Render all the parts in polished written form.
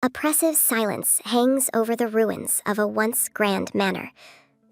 Oppressive silence hangs over the ruins of a once grand manor,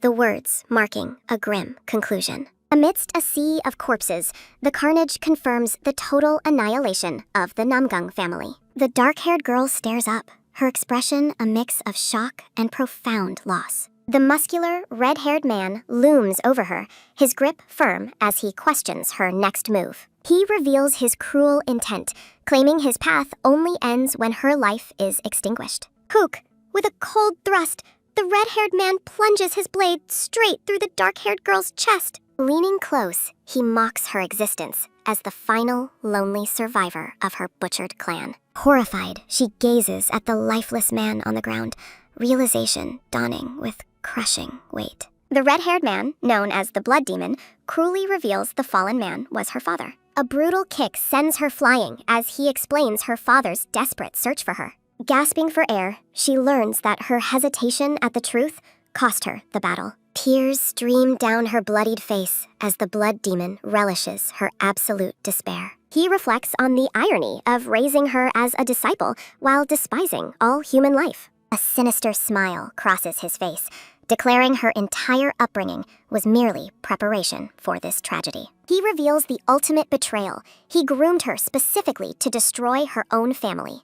the words marking a grim conclusion. Amidst a sea of corpses, the carnage confirms the total annihilation of the Namgung family. The dark-haired girl stares up, her expression a mix of shock and profound loss. The muscular, red-haired man looms over her, his grip firm as he questions her next move. He reveals his cruel intent, claiming his path only ends when her life is extinguished. Hook, with a cold thrust, the red-haired man plunges his blade straight through the dark-haired girl's chest. Leaning close, he mocks her existence as the final, lonely survivor of her butchered clan. Horrified, she gazes at the lifeless man on the ground, realization dawning with crushing weight. The red-haired man, known as the Blood Demon, cruelly reveals the fallen man was her father. A brutal kick sends her flying as he explains her father's desperate search for her. Gasping for air, she learns that her hesitation at the truth cost her the battle. Tears stream down her bloodied face as the Blood Demon relishes her absolute despair. He reflects on the irony of raising her as a disciple while despising all human life. A sinister smile crosses his face, declaring her entire upbringing was merely preparation for this tragedy. He reveals the ultimate betrayal. He groomed her specifically to destroy her own family.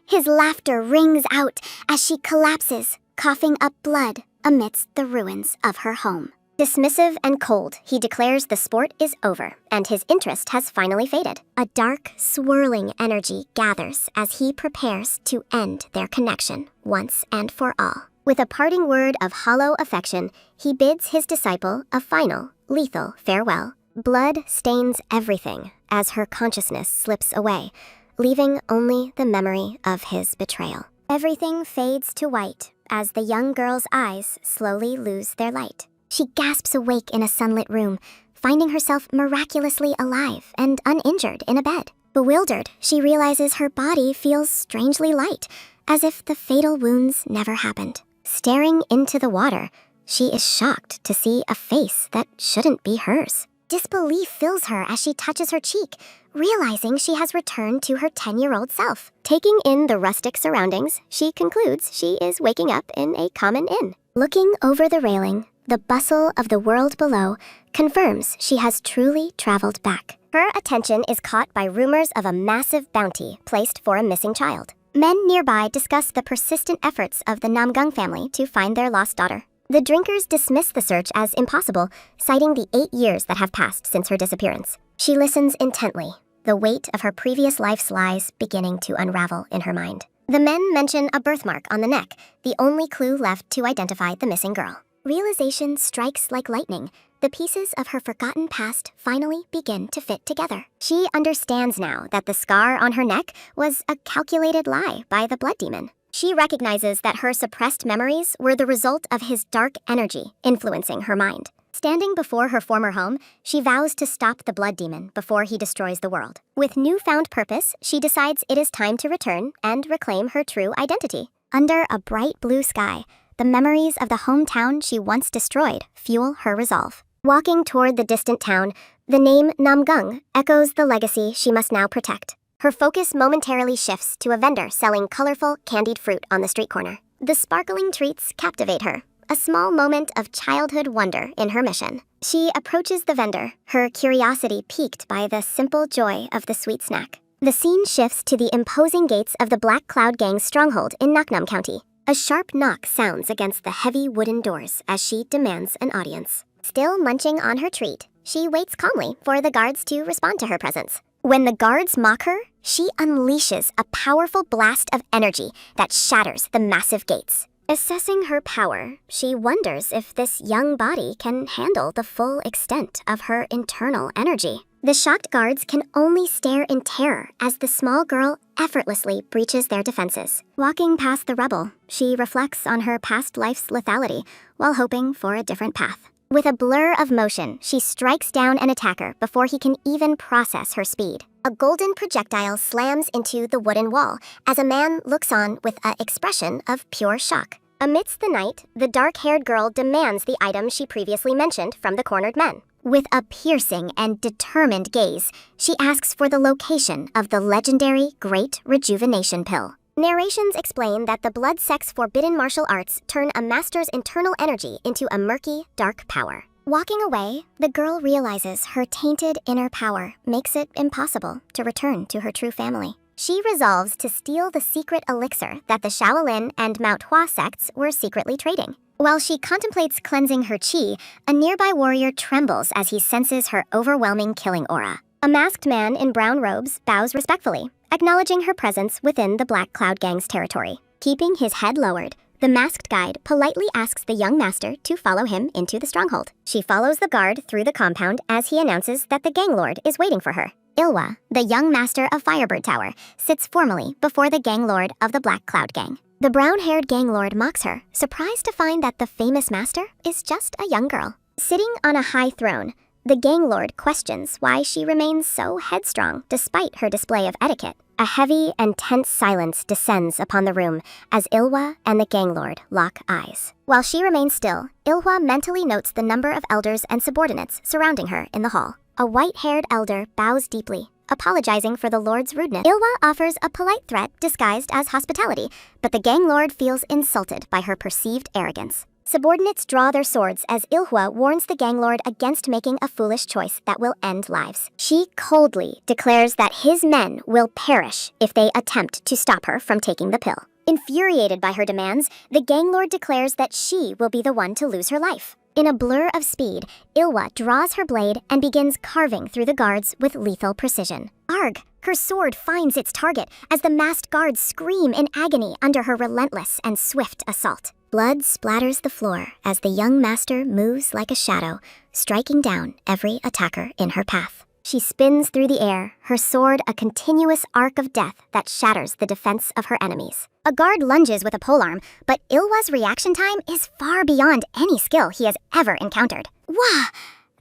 His laughter rings out as she collapses, coughing up blood amidst the ruins of her home. Dismissive and cold, he declares the sport is over and his interest has finally faded. A dark, swirling energy gathers as he prepares to end their connection once and for all. With a parting word of hollow affection, he bids his disciple a final, lethal farewell. Blood stains everything as her consciousness slips away, leaving only the memory of his betrayal. Everything fades to white as the young girl's eyes slowly lose their light. She gasps awake in a sunlit room, finding herself miraculously alive and uninjured in a bed. Bewildered, she realizes her body feels strangely light, as if the fatal wounds never happened. Staring into the water, she is shocked to see a face that shouldn't be hers. Disbelief fills her as she touches her cheek, realizing she has returned to her 10-year-old self. Taking in the rustic surroundings, she concludes she is waking up in a common inn. Looking over the railing, the bustle of the world below confirms she has truly traveled back. Her attention is caught by rumors of a massive bounty placed for a missing child. Men nearby discuss the persistent efforts of the Namgung family to find their lost daughter. The drinkers dismiss the search as impossible, citing the 8 years that have passed since her disappearance. She listens intently, the weight of her previous life's lies beginning to unravel in her mind. The men mention a birthmark on the neck, the only clue left to identify the missing girl. Realization strikes like lightning. The pieces of her forgotten past finally begin to fit together. She understands now that the scar on her neck was a calculated lie by the Blood Demon. She recognizes that her suppressed memories were the result of his dark energy influencing her mind. Standing before her former home, she vows to stop the Blood Demon before he destroys the world. With newfound purpose, she decides it is time to return and reclaim her true identity. Under a bright blue sky, the memories of the hometown she once destroyed fuel her resolve. Walking toward the distant town, the name Namgung echoes the legacy she must now protect. Her focus momentarily shifts to a vendor selling colorful, candied fruit on the street corner. The sparkling treats captivate her, a small moment of childhood wonder in her mission. She approaches the vendor, her curiosity piqued by the simple joy of the sweet snack. The scene shifts to the imposing gates of the Black Cloud Gang's stronghold in Naknam County. A sharp knock sounds against the heavy wooden doors as she demands an audience. Still munching on her treat, she waits calmly for the guards to respond to her presence. When the guards mock her, she unleashes a powerful blast of energy that shatters the massive gates. Assessing her power, she wonders if this young body can handle the full extent of her internal energy. The shocked guards can only stare in terror as the small girl effortlessly breaches their defenses. Walking past the rubble, she reflects on her past life's lethality while hoping for a different path. With a blur of motion, she strikes down an attacker before he can even process her speed. A golden projectile slams into the wooden wall as a man looks on with an expression of pure shock. Amidst the night, the dark-haired girl demands the item she previously mentioned from the cornered men. With a piercing and determined gaze, she asks for the location of the legendary Great Rejuvenation Pill. Narrations explain that the blood sect's forbidden martial arts turn a master's internal energy into a murky, dark power. Walking away, the girl realizes her tainted inner power makes it impossible to return to her true family. She resolves to steal the secret elixir that the Shaolin and Manhwa sects were secretly trading. While she contemplates cleansing her chi, a nearby warrior trembles as he senses her overwhelming killing aura. A masked man in brown robes bows respectfully, acknowledging her presence within the Black Cloud Gang's territory. Keeping his head lowered, the masked guide politely asks the young master to follow him into the stronghold. She follows the guard through the compound as he announces that the gang lord is waiting for her. Ilhwa, the young master of Firebird Tower, sits formally before the gang lord of the Black Cloud Gang. The brown-haired gang lord mocks her, surprised to find that the famous master is just a young girl. Sitting on a high throne, the gang lord questions why she remains so headstrong despite her display of etiquette. A heavy and tense silence descends upon the room as Ilhwa and the gang lord lock eyes. While she remains still, Ilhwa mentally notes the number of elders and subordinates surrounding her in the hall. A white-haired elder bows deeply, apologizing for the lord's rudeness. Ilhwa offers a polite threat disguised as hospitality, but the gang lord feels insulted by her perceived arrogance. Subordinates draw their swords as Ilhwa warns the gang lord against making a foolish choice that will end lives. She coldly declares that his men will perish if they attempt to stop her from taking the pill. Infuriated by her demands, the gang lord declares that she will be the one to lose her life. In a blur of speed, Ilhwa draws her blade and begins carving through the guards with lethal precision. Arg! Her sword finds its target as the masked guards scream in agony under her relentless and swift assault. Blood splatters the floor as the young master moves like a shadow, striking down every attacker in her path. She spins through the air, her sword a continuous arc of death that shatters the defense of her enemies. A guard lunges with a polearm, but Ilhwa's reaction time is far beyond any skill he has ever encountered. Wah!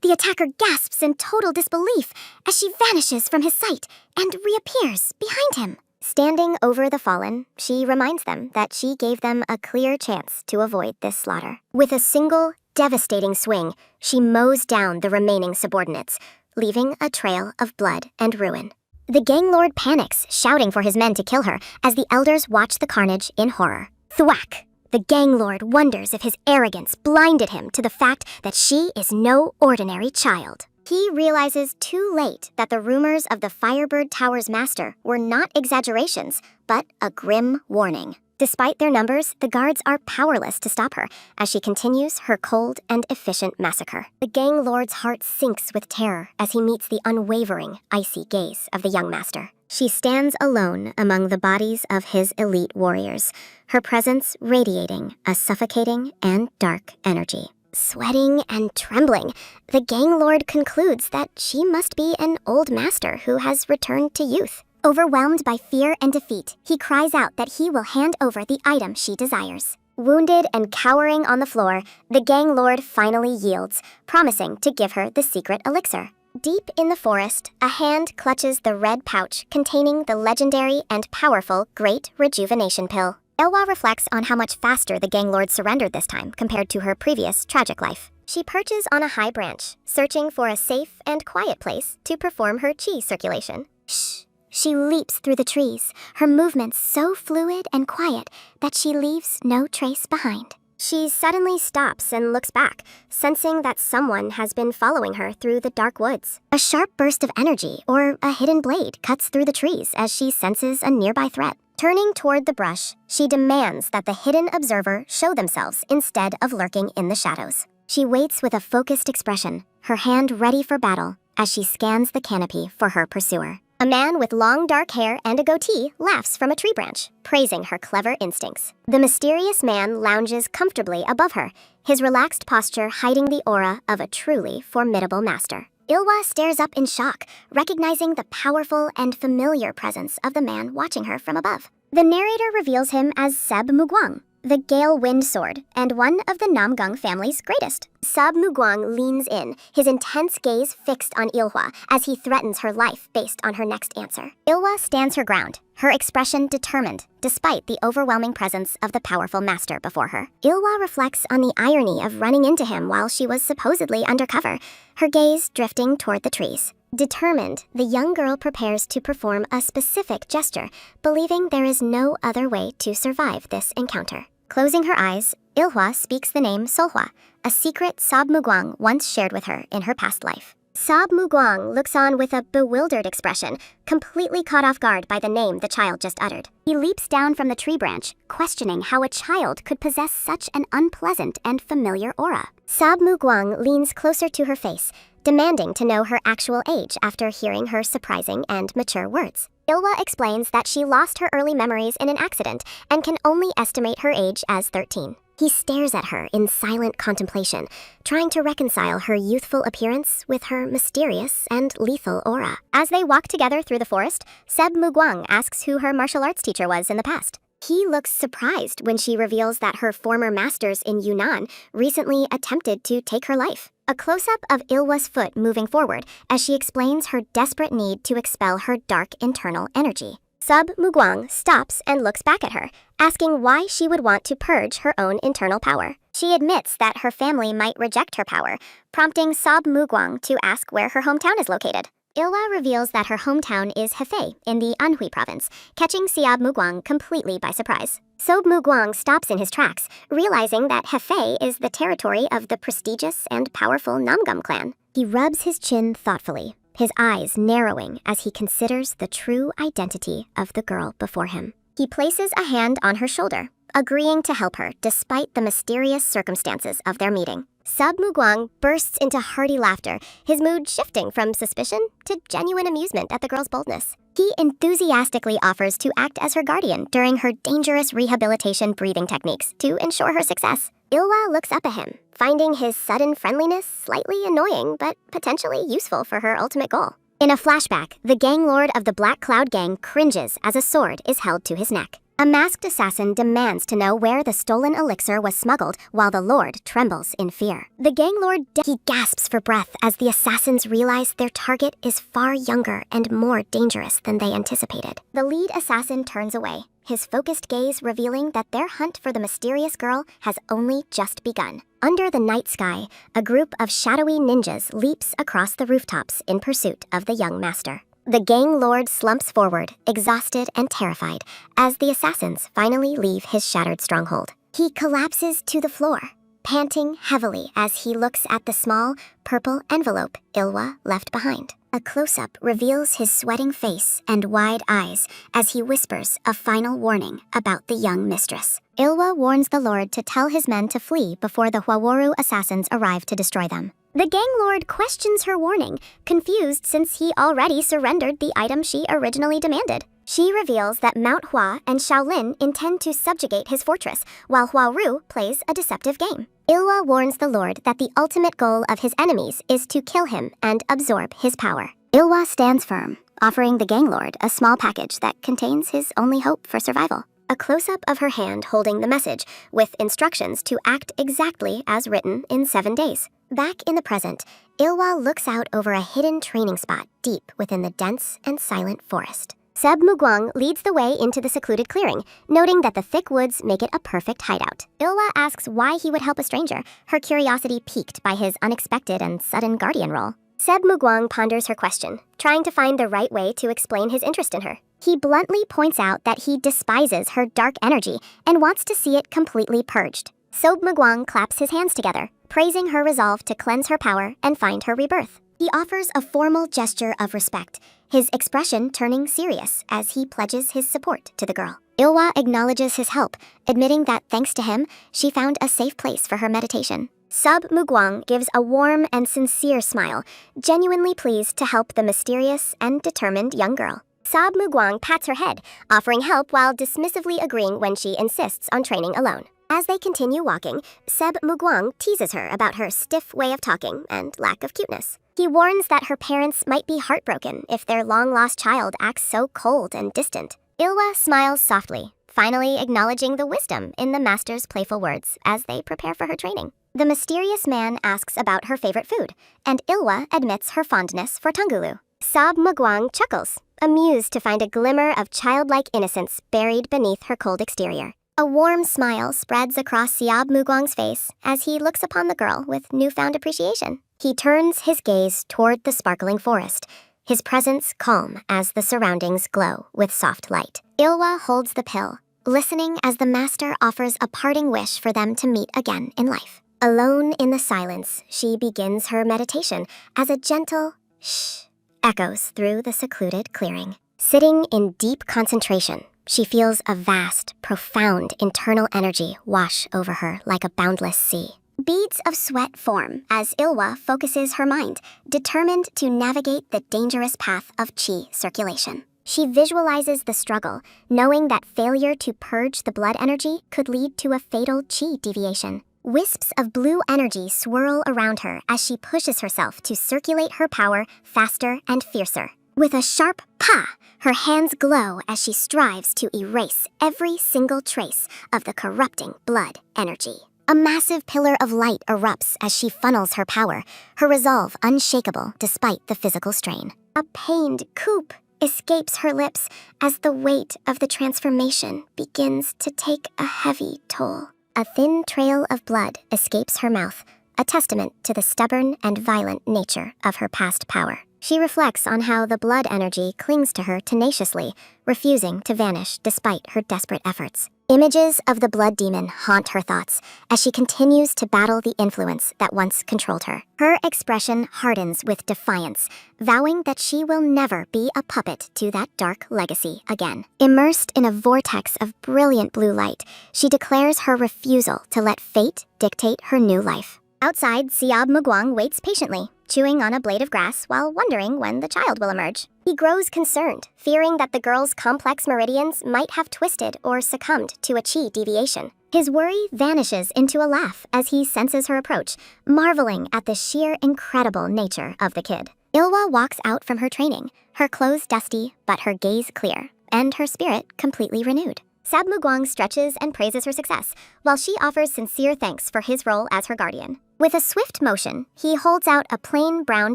The attacker gasps in total disbelief as she vanishes from his sight and reappears behind him. Standing over the fallen, she reminds them that she gave them a clear chance to avoid this slaughter. With a single, devastating swing, she mows down the remaining subordinates, leaving a trail of blood and ruin. The gang lord panics, shouting for his men to kill her as the elders watch the carnage in horror. Thwack! The gang lord wonders if his arrogance blinded him to the fact that she is no ordinary child. He realizes too late that the rumors of the Firebird Tower's master were not exaggerations, but a grim warning. Despite their numbers, the guards are powerless to stop her as she continues her cold and efficient massacre. The gang lord's heart sinks with terror as he meets the unwavering, icy gaze of the young master. She stands alone among the bodies of his elite warriors, her presence radiating a suffocating and dark energy. Sweating and trembling, the gang lord concludes that she must be an old master who has returned to youth. Overwhelmed by fear and defeat, he cries out that he will hand over the item she desires. Wounded and cowering on the floor, the gang lord finally yields, promising to give her the secret elixir. Deep in the forest, a hand clutches the red pouch containing the legendary and powerful Great Rejuvenation Pill. Ilhwa reflects on how much faster the gang lord surrendered this time compared to her previous tragic life. She perches on a high branch, searching for a safe and quiet place to perform her chi circulation. Shh! She leaps through the trees, her movements so fluid and quiet that she leaves no trace behind. She suddenly stops and looks back, sensing that someone has been following her through the dark woods. A sharp burst of energy or a hidden blade cuts through the trees as she senses a nearby threat. Turning toward the brush, she demands that the hidden observer show themselves instead of lurking in the shadows. She waits with a focused expression, her hand ready for battle, as she scans the canopy for her pursuer. A man with long dark hair and a goatee laughs from a tree branch, praising her clever instincts. The mysterious man lounges comfortably above her, his relaxed posture hiding the aura of a truly formidable master. Ilhwa stares up in shock, recognizing the powerful and familiar presence of the man watching her from above. The narrator reveals him as Seb Mugwang, the Gale Wind Sword, and one of the Namgung family's greatest. Seb Mugwang leans in, his intense gaze fixed on Ilhwa as he threatens her life based on her next answer. Ilhwa stands her ground, her expression determined, despite the overwhelming presence of the powerful master before her. Ilhwa reflects on the irony of running into him while she was supposedly undercover, her gaze drifting toward the trees. Determined, the young girl prepares to perform a specific gesture, believing there is no other way to survive this encounter. Closing her eyes, Ilhwa speaks the name Seolhwa, a secret Sob Mugwang once shared with her in her past life. Sob Mugwang looks on with a bewildered expression, completely caught off guard by the name the child just uttered. He leaps down from the tree branch, questioning how a child could possess such an unpleasant and familiar aura. Sob Mugwang leans closer to her face, demanding to know her actual age after hearing her surprising and mature words. Ilhwa explains that she lost her early memories in an accident and can only estimate her age as 13. He stares at her in silent contemplation, trying to reconcile her youthful appearance with her mysterious and lethal aura. As they walk together through the forest, Seb Mugwang asks who her martial arts teacher was in the past. He looks surprised when she reveals that her former masters in Yunnan recently attempted to take her life. A close-up of Ilhwa's foot moving forward as she explains her desperate need to expel her dark internal energy. Sub Mugwang stops and looks back at her, asking why she would want to purge her own internal power. She admits that her family might reject her power, prompting Sob Mugwang to ask where her hometown is located. Ilhwa reveals that her hometown is Hefay in the Anhui province, catching Siab Mugwang completely by surprise. Sob Mugwang stops in his tracks, realizing that Hefay is the territory of the prestigious and powerful Namgung Clan. He rubs his chin thoughtfully, his eyes narrowing as he considers the true identity of the girl before him. He places a hand on her shoulder, agreeing to help her despite the mysterious circumstances of their meeting. Sub Mugwang bursts into hearty laughter, his mood shifting from suspicion to genuine amusement at the girl's boldness. He enthusiastically offers to act as her guardian during her dangerous rehabilitation breathing techniques to ensure her success. Ilhwa looks up at him, finding his sudden friendliness slightly annoying but potentially useful for her ultimate goal. In a flashback, the gang lord of the Black Cloud Gang cringes as a sword is held to his neck. A masked assassin demands to know where the stolen elixir was smuggled while the lord trembles in fear. The gang lord he gasps for breath as the assassins realize their target is far younger and more dangerous than they anticipated. The lead assassin turns away, his focused gaze revealing that their hunt for the mysterious girl has only just begun. Under the night sky, a group of shadowy ninjas leaps across the rooftops in pursuit of the young master. The gang lord slumps forward, exhausted and terrified, as the assassins finally leave his shattered stronghold. He collapses to the floor, panting heavily as he looks at the small, purple envelope Ilhwa left behind. A close-up reveals his sweating face and wide eyes as he whispers a final warning about the young mistress. Ilhwa warns the lord to tell his men to flee before the Hwaworu assassins arrive to destroy them. The gang lord questions her warning, confused since he already surrendered the item she originally demanded. She reveals that Mount Hua and Shaolin intend to subjugate his fortress, while Hwaru plays a deceptive game. Ilhwa warns the lord that the ultimate goal of his enemies is to kill him and absorb his power. Ilhwa stands firm, offering the gang lord a small package that contains his only hope for survival. A close-up of her hand holding the message, with instructions to act exactly as written in 7 days. Back in the present, Ilhwa looks out over a hidden training spot deep within the dense and silent forest. Seb Mugwang leads the way into the secluded clearing, noting that the thick woods make it a perfect hideout. Ilhwa asks why he would help a stranger, her curiosity piqued by his unexpected and sudden guardian role. Seb Mugwang ponders her question, trying to find the right way to explain his interest in her. He bluntly points out that he despises her dark energy and wants to see it completely purged. Sob Mugwang claps his hands together, praising her resolve to cleanse her power and find her rebirth. He offers a formal gesture of respect, his expression turning serious as he pledges his support to the girl. Ilhwa acknowledges his help, admitting that thanks to him, she found a safe place for her meditation. Sub Mugwang gives a warm and sincere smile, genuinely pleased to help the mysterious and determined young girl. Sub Mugwang pats her head, offering help while dismissively agreeing when she insists on training alone. As they continue walking, Seb Mugwang teases her about her stiff way of talking and lack of cuteness. He warns that her parents might be heartbroken if their long-lost child acts so cold and distant. Ilhwa smiles softly, finally acknowledging the wisdom in the master's playful words as they prepare for her training. The mysterious man asks about her favorite food, and Ilhwa admits her fondness for tangulu. Sab Mugwang chuckles, amused to find a glimmer of childlike innocence buried beneath her cold exterior. A warm smile spreads across Siab Mugwang's face as he looks upon the girl with newfound appreciation. He turns his gaze toward the sparkling forest, his presence calm as the surroundings glow with soft light. Ilhwa holds the pill, listening as the master offers a parting wish for them to meet again in life. Alone in the silence, she begins her meditation as a gentle shh echoes through the secluded clearing. Sitting in deep concentration, she feels a vast, profound internal energy wash over her like a boundless sea. Beads of sweat form as Ilhwa focuses her mind, determined to navigate the dangerous path of qi circulation. She visualizes the struggle, knowing that failure to purge the blood energy could lead to a fatal qi deviation. Wisps of blue energy swirl around her as she pushes herself to circulate her power faster and fiercer. With a sharp pa, her hands glow as she strives to erase every single trace of the corrupting blood energy. A massive pillar of light erupts as she funnels her power, her resolve unshakable despite the physical strain. A pained coop escapes her lips as the weight of the transformation begins to take a heavy toll. A thin trail of blood escapes her mouth, a testament to the stubborn and violent nature of her past power. She reflects on how the blood energy clings to her tenaciously, refusing to vanish despite her desperate efforts. Images of the blood demon haunt her thoughts as she continues to battle the influence that once controlled her. Her expression hardens with defiance, vowing that she will never be a puppet to that dark legacy again. Immersed in a vortex of brilliant blue light, she declares her refusal to let fate dictate her new life. Outside, Siab Mugwang waits patiently, chewing on a blade of grass while wondering when the child will emerge. He grows concerned, fearing that the girl's complex meridians might have twisted or succumbed to a qi deviation. His worry vanishes into a laugh as he senses her approach, marveling at the sheer incredible nature of the kid. Ilhwa walks out from her training, her clothes dusty but her gaze clear, and her spirit completely renewed. Sab Mugwang stretches and praises her success, while she offers sincere thanks for his role as her guardian. With a swift motion, he holds out a plain brown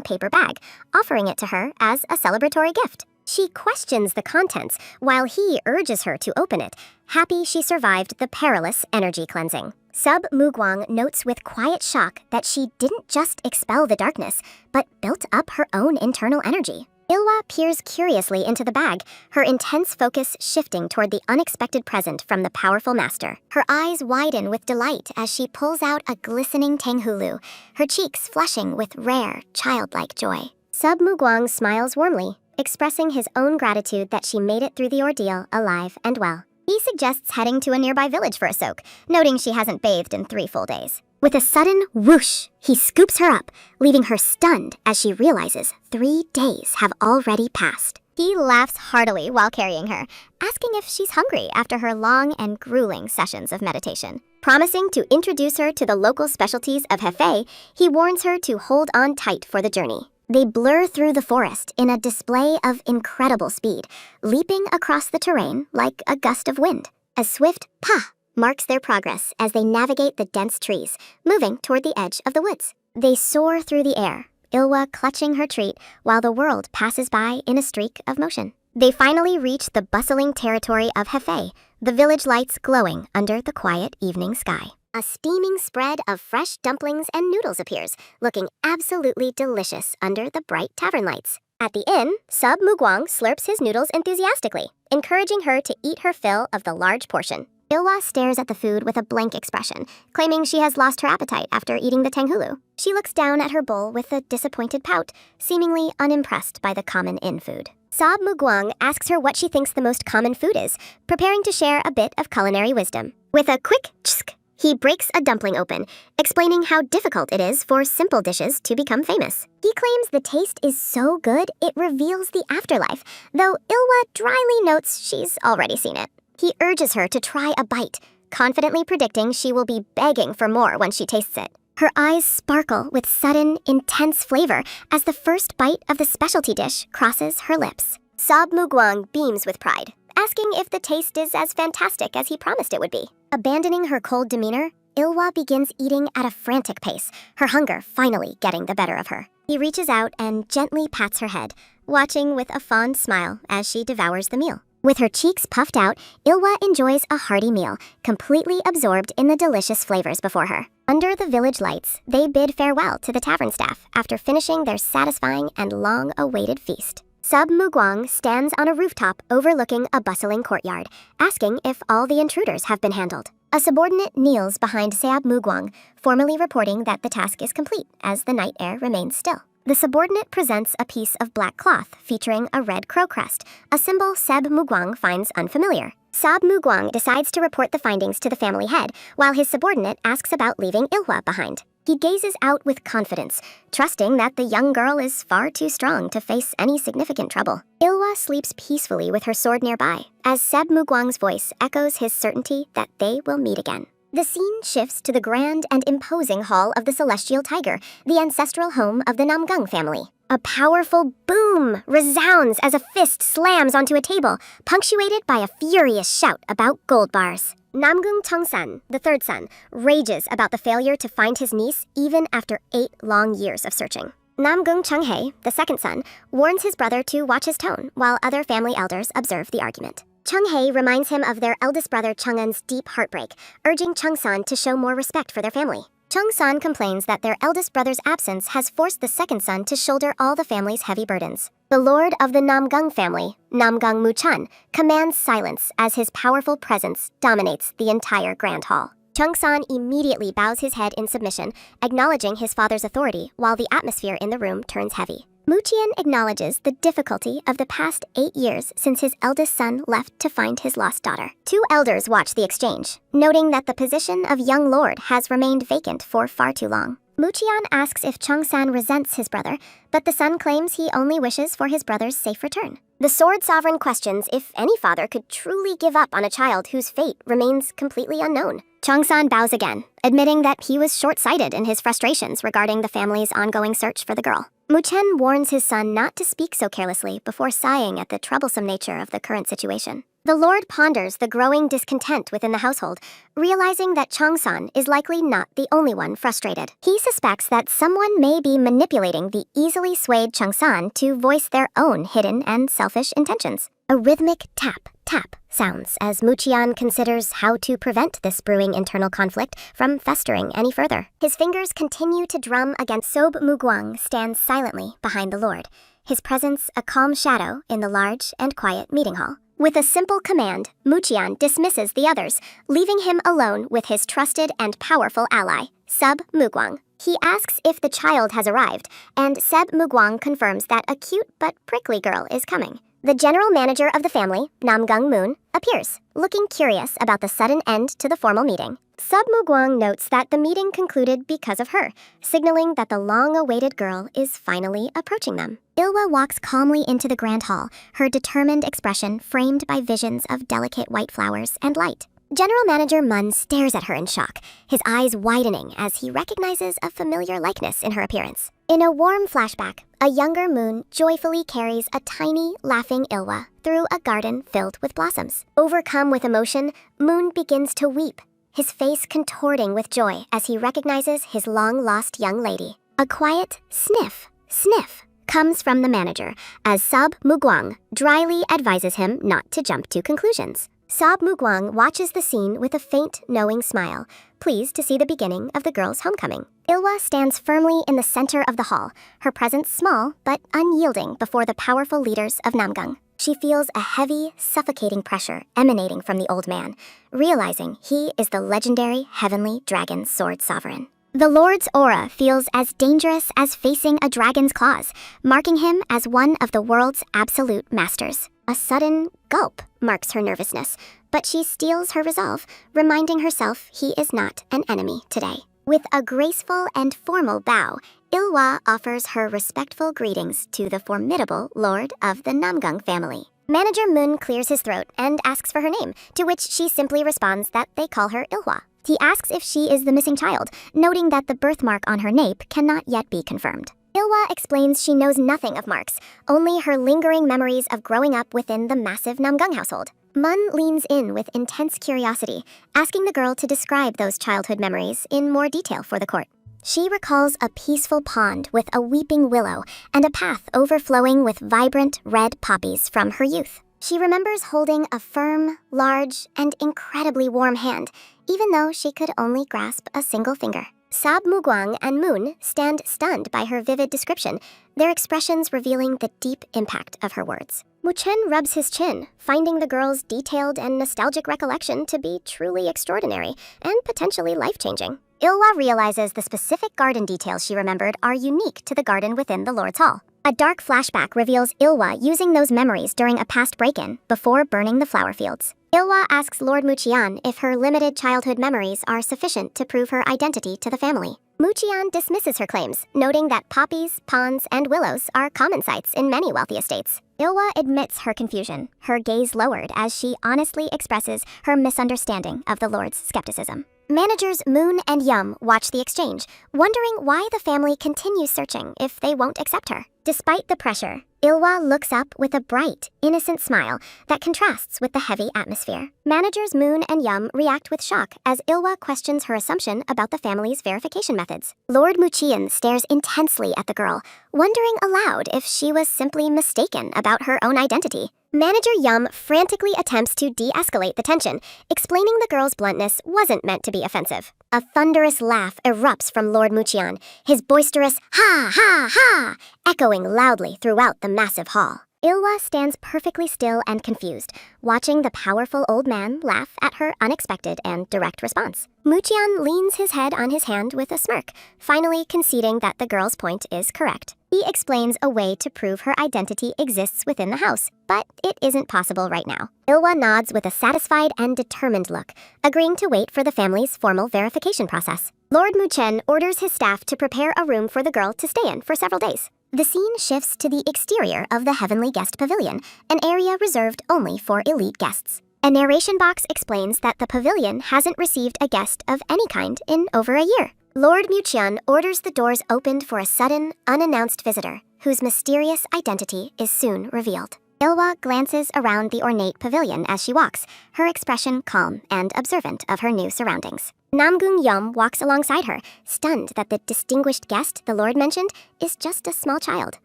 paper bag, offering it to her as a celebratory gift. She questions the contents, while he urges her to open it, happy she survived the perilous energy cleansing. Sub Mugwang notes with quiet shock that she didn't just expel the darkness, but built up her own internal energy. Ilhwa peers curiously into the bag, her intense focus shifting toward the unexpected present from the powerful master. Her eyes widen with delight as she pulls out a glistening tanghulu, her cheeks flushing with rare, childlike joy. Sub Mugwang smiles warmly, expressing his own gratitude that she made it through the ordeal alive and well. He suggests heading to a nearby village for a soak, noting she hasn't bathed in 3 full days. With a sudden whoosh, he scoops her up, leaving her stunned as she realizes 3 days have already passed. He laughs heartily while carrying her, asking if she's hungry after her long and grueling sessions of meditation. Promising to introduce her to the local specialties of Hefay, he warns her to hold on tight for the journey. They blur through the forest in a display of incredible speed, leaping across the terrain like a gust of wind. A swift pa marks their progress as they navigate the dense trees, moving toward the edge of the woods. They soar through the air, Ilhwa clutching her treat while the world passes by in a streak of motion. They finally reach the bustling territory of Hefay, the village lights glowing under the quiet evening sky. A steaming spread of fresh dumplings and noodles appears, looking absolutely delicious under the bright tavern lights. At the inn, Sub Mugwang slurps his noodles enthusiastically, encouraging her to eat her fill of the large portion. Ilhwa stares at the food with a blank expression, claiming she has lost her appetite after eating the tanghulu. She looks down at her bowl with a disappointed pout, seemingly unimpressed by the common inn food. Sab Mugwang asks her what she thinks the most common food is, preparing to share a bit of culinary wisdom. With a quick tsk, he breaks a dumpling open, explaining how difficult it is for simple dishes to become famous. He claims the taste is so good it reveals the afterlife, though Ilhwa dryly notes she's already seen it. He urges her to try a bite, confidently predicting she will be begging for more when she tastes it. Her eyes sparkle with sudden, intense flavor as the first bite of the specialty dish crosses her lips. Sab Mugwang beams with pride, asking if the taste is as fantastic as he promised it would be. Abandoning her cold demeanor, Ilhwa begins eating at a frantic pace, her hunger finally getting the better of her. He reaches out and gently pats her head, watching with a fond smile as she devours the meal. With her cheeks puffed out, Ilhwa enjoys a hearty meal, completely absorbed in the delicious flavors before her. Under the village lights, they bid farewell to the tavern staff after finishing their satisfying and long-awaited feast. Sub Mugwang stands on a rooftop overlooking a bustling courtyard, asking if all the intruders have been handled. A subordinate kneels behind Seab Mugwang, formally reporting that the task is complete as the night air remains still. The subordinate presents a piece of black cloth featuring a red crow crest, a symbol Seb Mugwang finds unfamiliar. Sab Mugwang decides to report the findings to the family head, while his subordinate asks about leaving Ilhwa behind. He gazes out with confidence, trusting that the young girl is far too strong to face any significant trouble. Ilhwa sleeps peacefully with her sword nearby, as Seb Mugwang's voice echoes his certainty that they will meet again. The scene shifts to the grand and imposing hall of the Celestial Tiger, the ancestral home of the Namgung family. A powerful boom resounds as a fist slams onto a table, punctuated by a furious shout about gold bars. Namgung Cheongsan, the third son, rages about the failure to find his niece even after 8 long years of searching. Namgung Cheonghae, the second son, warns his brother to watch his tone while other family elders observe the argument. Cheonghae reminds him of their eldest brother Cheongun's deep heartbreak, urging Cheongsan to show more respect for their family. Cheongsan complains that their eldest brother's absence has forced the second son to shoulder all the family's heavy burdens. The lord of the Namgung family, Namgung Muchan, commands silence as his powerful presence dominates the entire grand hall. Cheongsan immediately bows his head in submission, acknowledging his father's authority while the atmosphere in the room turns heavy. Muchian acknowledges the difficulty of the past 8 years since his eldest son left to find his lost daughter. 2 elders watch the exchange, noting that the position of young lord has remained vacant for far too long. Muchian asks if Cheongsan resents his brother, but the son claims he only wishes for his brother's safe return. The Sword Sovereign questions if any father could truly give up on a child whose fate remains completely unknown. Cheongsan bows again, admitting that he was short-sighted in his frustrations regarding the family's ongoing search for the girl. Muchen warns his son not to speak so carelessly before sighing at the troublesome nature of the current situation. The Lord ponders the growing discontent within the household, realizing that Cheongsan is likely not the only one frustrated. He suspects that someone may be manipulating the easily swayed Cheongsan to voice their own hidden and selfish intentions. A rhythmic tap, tap sounds as Muchian considers how to prevent this brewing internal conflict from festering any further. His fingers continue to drum against. Sob Mugwang stands silently behind the Lord, his presence a calm shadow in the large and quiet meeting hall. With a simple command, Muchian dismisses the others, leaving him alone with his trusted and powerful ally, Sub Mugwang. He asks if the child has arrived, and Seb Mugwang confirms that a cute but prickly girl is coming. The general manager of the family, Namgung Moon, appears, looking curious about the sudden end to the formal meeting. Sub Mugwang notes that the meeting concluded because of her, signaling that the long-awaited girl is finally approaching them. Ilhwa walks calmly into the grand hall, her determined expression framed by visions of delicate white flowers and light. General Manager Mun stares at her in shock, his eyes widening as he recognizes a familiar likeness in her appearance. In a warm flashback, a younger Moon joyfully carries a tiny, laughing Ilhwa through a garden filled with blossoms. Overcome with emotion, Moon begins to weep, his face contorting with joy as he recognizes his long-lost young lady. A quiet sniff, sniff, comes from the manager as Sub Mugwang dryly advises him not to jump to conclusions. Sab Mugwang watches the scene with a faint, knowing smile, pleased to see the beginning of the girl's homecoming. Ilhwa stands firmly in the center of the hall, her presence small but unyielding before the powerful leaders of Namgung. She feels a heavy, suffocating pressure emanating from the old man, realizing he is the legendary heavenly dragon sword sovereign. The Lord's aura feels as dangerous as facing a dragon's claws, marking him as one of the world's absolute masters. A sudden gulp marks her nervousness, but she steels her resolve, reminding herself he is not an enemy today. With a graceful and formal bow, Ilhwa offers her respectful greetings to the formidable lord of the Namgung family. Manager Moon clears his throat and asks for her name, to which she simply responds that they call her Ilhwa. He asks if she is the missing child, noting that the birthmark on her nape cannot yet be confirmed. Ilhwa explains she knows nothing of marks, only her lingering memories of growing up within the massive Namgung household. Mun leans in with intense curiosity, asking the girl to describe those childhood memories in more detail for the court. She recalls a peaceful pond with a weeping willow and a path overflowing with vibrant red poppies from her youth. She remembers holding a firm, large, and incredibly warm hand, even though she could only grasp a single finger. Sab Mugwang and Moon stand stunned by her vivid description, their expressions revealing the deep impact of her words. Muchen rubs his chin, finding the girl's detailed and nostalgic recollection to be truly extraordinary and potentially life-changing. Ilhwa realizes the specific garden details she remembered are unique to the garden within the Lord's Hall. A dark flashback reveals Ilhwa using those memories during a past break-in before burning the flower fields. Ilhwa asks Lord Muqian if her limited childhood memories are sufficient to prove her identity to the family. Muqian dismisses her claims, noting that poppies, ponds, and willows are common sights in many wealthy estates. Ilhwa admits her confusion, her gaze lowered as she honestly expresses her misunderstanding of the Lord's skepticism. Managers Moon and Yum watch the exchange, wondering why the family continues searching if they won't accept her. Despite the pressure, Ilhwa looks up with a bright, innocent smile that contrasts with the heavy atmosphere. Managers Moon and Yum react with shock as Ilhwa questions her assumption about the family's verification methods. Lord Muqian stares intensely at the girl, wondering aloud if she was simply mistaken about her own identity. Manager Yum frantically attempts to de-escalate the tension, explaining the girl's bluntness wasn't meant to be offensive. A thunderous laugh erupts from Lord Muqian, his boisterous ha ha ha echoing loudly throughout the massive hall. Ilhwa stands perfectly still and confused, watching the powerful old man laugh at her unexpected and direct response. Muqian leans his head on his hand with a smirk, finally conceding that the girl's point is correct. He explains a way to prove her identity exists within the house, but it isn't possible right now. Ilhwa nods with a satisfied and determined look, agreeing to wait for the family's formal verification process. Lord Muchen orders his staff to prepare a room for the girl to stay in for several days. The scene shifts to the exterior of the Heavenly Guest Pavilion, an area reserved only for elite guests. A narration box explains that the pavilion hasn't received a guest of any kind in over a year. Lord Muqian orders the doors opened for a sudden, unannounced visitor, whose mysterious identity is soon revealed. Ilhwa glances around the ornate pavilion as she walks, her expression calm and observant of her new surroundings. Namgung Yum walks alongside her, stunned that the distinguished guest the Lord mentioned is just a small child.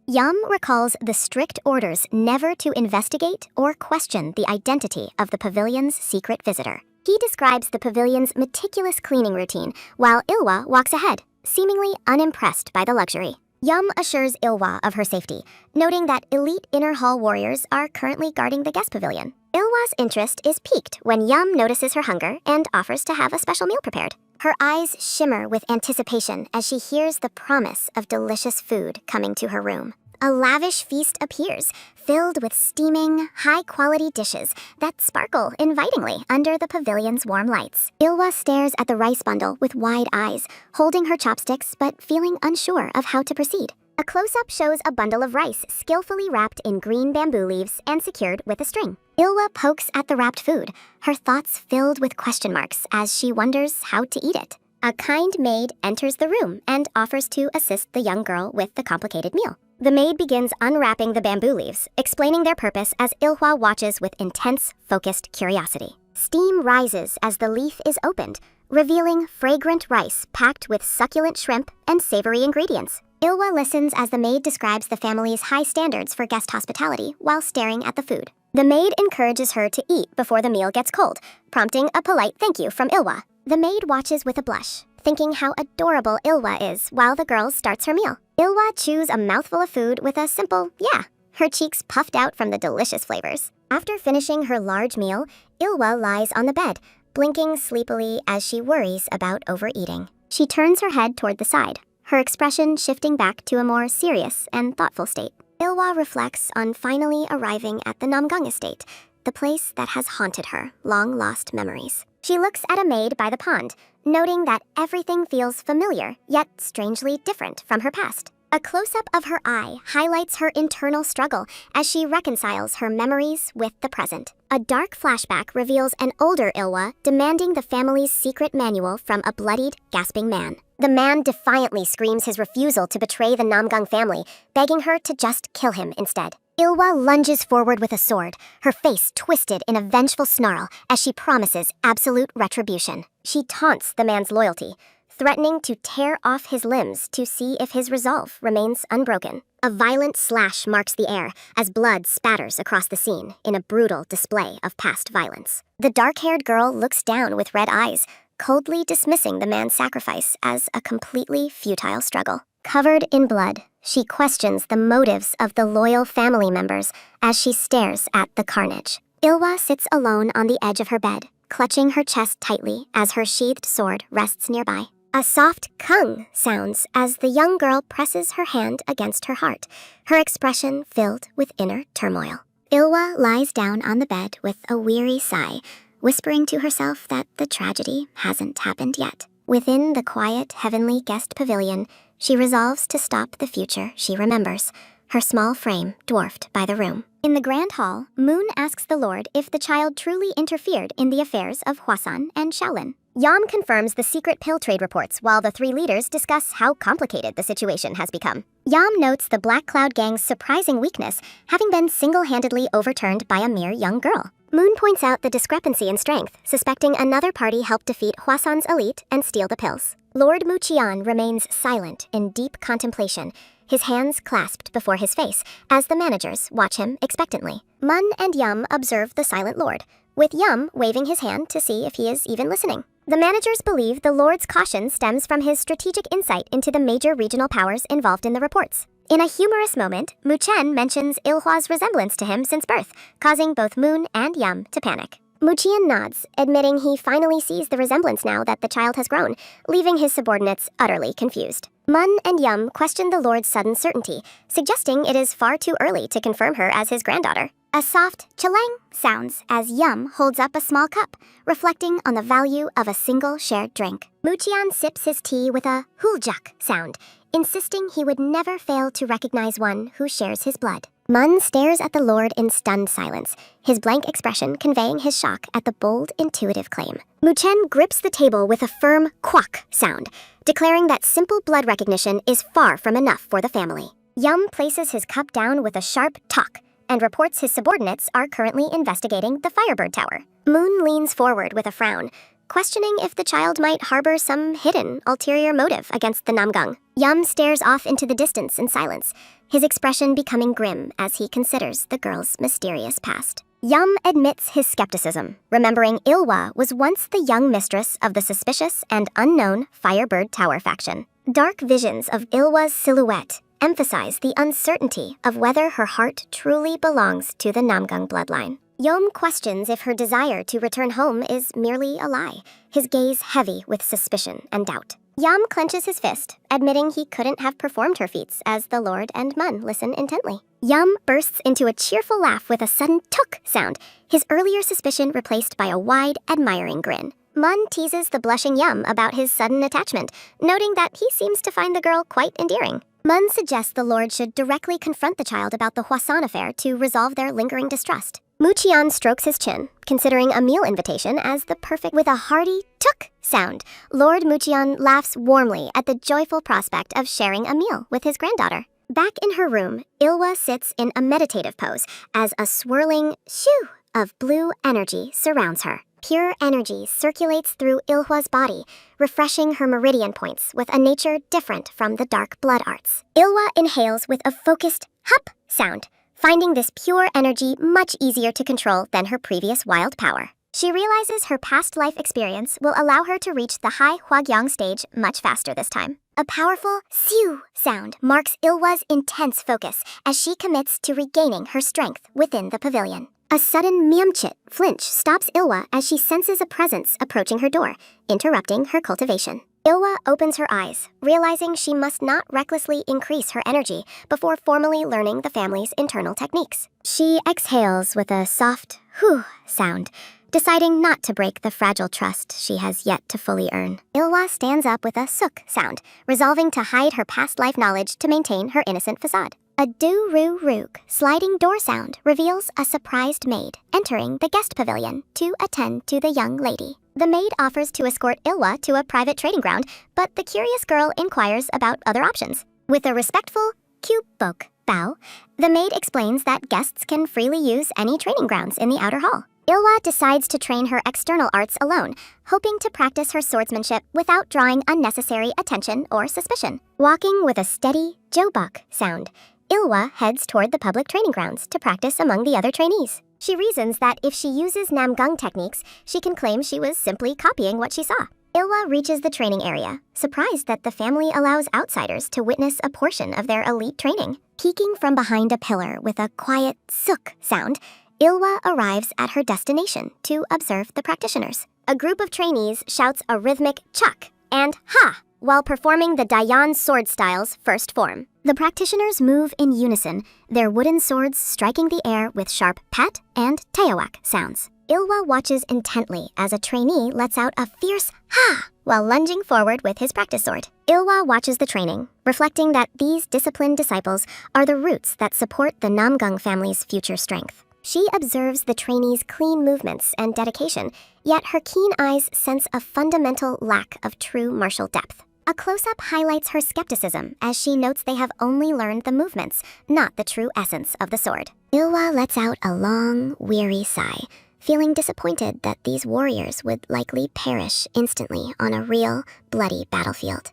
Yum recalls the strict orders never to investigate or question the identity of the pavilion's secret visitor. He describes the pavilion's meticulous cleaning routine, while Ilhwa walks ahead, seemingly unimpressed by the luxury. Yum assures Ilhwa of her safety, noting that elite inner hall warriors are currently guarding the guest pavilion. Ilhwa's interest is piqued when Yum notices her hunger and offers to have a special meal prepared. Her eyes shimmer with anticipation as she hears the promise of delicious food coming to her room. A lavish feast appears, filled with steaming, high-quality dishes that sparkle invitingly under the pavilion's warm lights. Ilhwa stares at the rice bundle with wide eyes, holding her chopsticks but feeling unsure of how to proceed. A close-up shows a bundle of rice skillfully wrapped in green bamboo leaves and secured with a string. Ilhwa pokes at the wrapped food, her thoughts filled with question marks as she wonders how to eat it. A kind maid enters the room and offers to assist the young girl with the complicated meal. The maid begins unwrapping the bamboo leaves, explaining their purpose as Ilhwa watches with intense, focused curiosity. Steam rises as the leaf is opened, revealing fragrant rice packed with succulent shrimp and savory ingredients. Ilhwa listens as the maid describes the family's high standards for guest hospitality while staring at the food. The maid encourages her to eat before the meal gets cold, prompting a polite thank you from Ilhwa. The maid watches with a blush, thinking how adorable Ilhwa is while the girl starts her meal. Ilhwa chews a mouthful of food with a simple yeah, her cheeks puffed out from the delicious flavors. After finishing her large meal, Ilhwa lies on the bed, blinking sleepily as she worries about overeating. She turns her head toward the side, her expression shifting back to a more serious and thoughtful state. Ilhwa reflects on finally arriving at the Namgung estate, the place that has haunted her long-lost memories. She looks at a maid by the pond, noting that everything feels familiar, yet strangely different from her past. A close-up of her eye highlights her internal struggle as she reconciles her memories with the present. A dark flashback reveals an older Ilhwa demanding the family's secret manual from a bloodied, gasping man. The man defiantly screams his refusal to betray the Namgung family, begging her to just kill him instead. Ilhwa lunges forward with a sword, her face twisted in a vengeful snarl as she promises absolute retribution. She taunts the man's loyalty, threatening to tear off his limbs to see if his resolve remains unbroken. A violent slash marks the air as blood spatters across the scene in a brutal display of past violence. The dark-haired girl looks down with red eyes, coldly dismissing the man's sacrifice as a completely futile struggle. Covered in blood, she questions the motives of the loyal family members as she stares at the carnage. Ilhwa sits alone on the edge of her bed, clutching her chest tightly as her sheathed sword rests nearby. A soft kung sounds as the young girl presses her hand against her heart, her expression filled with inner turmoil. Ilhwa lies down on the bed with a weary sigh, whispering to herself that the tragedy hasn't happened yet. Within the quiet, heavenly guest pavilion, she resolves to stop the future she remembers, her small frame dwarfed by the room. In the grand hall, Moon asks the Lord if the child truly interfered in the affairs of Hwasan and Shaolin. Yam confirms the secret pill trade reports while the three leaders discuss how complicated the situation has become. Yam notes the Black Cloud Gang's surprising weakness, having been single-handedly overturned by a mere young girl. Moon points out the discrepancy in strength, suspecting another party helped defeat Hwasan's elite and steal the pills. Lord Muqian remains silent in deep contemplation, his hands clasped before his face, as the managers watch him expectantly. Mun and Yum observe the silent lord, with Yum waving his hand to see if he is even listening. The managers believe the lord's caution stems from his strategic insight into the major regional powers involved in the reports. In a humorous moment, Muchen mentions Ilhwa's resemblance to him since birth, causing both Moon and Yum to panic. Muqian nods, admitting he finally sees the resemblance now that the child has grown, leaving his subordinates utterly confused. Mun and Yum question the Lord's sudden certainty, suggesting it is far too early to confirm her as his granddaughter. A soft chalang sounds as Yum holds up a small cup, reflecting on the value of a single shared drink. Muqian sips his tea with a huljak sound, insisting he would never fail to recognize one who shares his blood. Mun stares at the Lord in stunned silence, his blank expression conveying his shock at the bold, intuitive claim. Muchen grips the table with a firm quack sound, declaring that simple blood recognition is far from enough for the family. Yum places his cup down with a sharp talk and reports his subordinates are currently investigating the Firebird Tower. Moon leans forward with a frown, questioning if the child might harbor some hidden, ulterior motive against the Namgung. Yum stares off into the distance in silence, his expression becoming grim as he considers the girl's mysterious past. Yum admits his skepticism, remembering Ilhwa was once the young mistress of the suspicious and unknown Firebird Tower faction. Dark visions of Ilhwa's silhouette emphasize the uncertainty of whether her heart truly belongs to the Namgung bloodline. Yom questions if her desire to return home is merely a lie, his gaze heavy with suspicion and doubt. Yam clenches his fist, admitting he couldn't have performed her feats as the Lord and Mun listen intently. Yum bursts into a cheerful laugh with a sudden tuk sound, his earlier suspicion replaced by a wide, admiring grin. Mun teases the blushing Yum about his sudden attachment, noting that he seems to find the girl quite endearing. Mun suggests the Lord should directly confront the child about the Hwasan affair to resolve their lingering distrust. Muqian strokes his chin, considering a meal invitation as the perfect. With a hearty tuk sound, Lord Muqian laughs warmly at the joyful prospect of sharing a meal with his granddaughter. Back in her room, Ilhwa sits in a meditative pose as a swirling shoo of blue energy surrounds her. Pure energy circulates through Ilhwa's body, refreshing her meridian points with a nature different from the dark blood arts. Ilhwa inhales with a focused hup sound, finding this pure energy much easier to control than her previous wild power. She realizes her past life experience will allow her to reach the high Hwagyang stage much faster this time. A powerful siu sound marks Ilhwa's intense focus as she commits to regaining her strength within the pavilion. A sudden miamchit flinch stops Ilhwa as she senses a presence approaching her door, interrupting her cultivation. Ilhwa opens her eyes, realizing she must not recklessly increase her energy before formally learning the family's internal techniques. She exhales with a soft whew sound, deciding not to break the fragile trust she has yet to fully earn. Ilhwa stands up with a suk sound, resolving to hide her past life knowledge to maintain her innocent facade. A do-roo-rook sliding door sound reveals a surprised maid entering the guest pavilion to attend to the young lady. The maid offers to escort Ilhwa to a private trading ground, but the curious girl inquires about other options. With a respectful kyubok bow. The maid explains that guests can freely use any training grounds in the outer hall. Ilhwa decides to train her external arts alone, hoping to practice her swordsmanship without drawing unnecessary attention or suspicion. Walking with a steady jobok sound, Ilhwa heads toward the public training grounds to practice among the other trainees. She reasons that if she uses Namgung techniques, she can claim she was simply copying what she saw. Ilhwa reaches the training area, surprised that the family allows outsiders to witness a portion of their elite training. Peeking from behind a pillar with a quiet suk sound, Ilhwa arrives at her destination to observe the practitioners. A group of trainees shouts a rhythmic chak and ha while performing the Dayan sword style's first form. The practitioners move in unison, their wooden swords striking the air with sharp pat and tayawak sounds. Ilhwa watches intently as a trainee lets out a fierce ha while lunging forward with his practice sword. Ilhwa watches the training, reflecting that these disciplined disciples are the roots that support the Namgung family's future strength. She observes the trainees' clean movements and dedication, yet her keen eyes sense a fundamental lack of true martial depth. A close-up highlights her skepticism as she notes they have only learned the movements, not the true essence of the sword. Ilhwa lets out a long, weary sigh, feeling disappointed that these warriors would likely perish instantly on a real, bloody battlefield.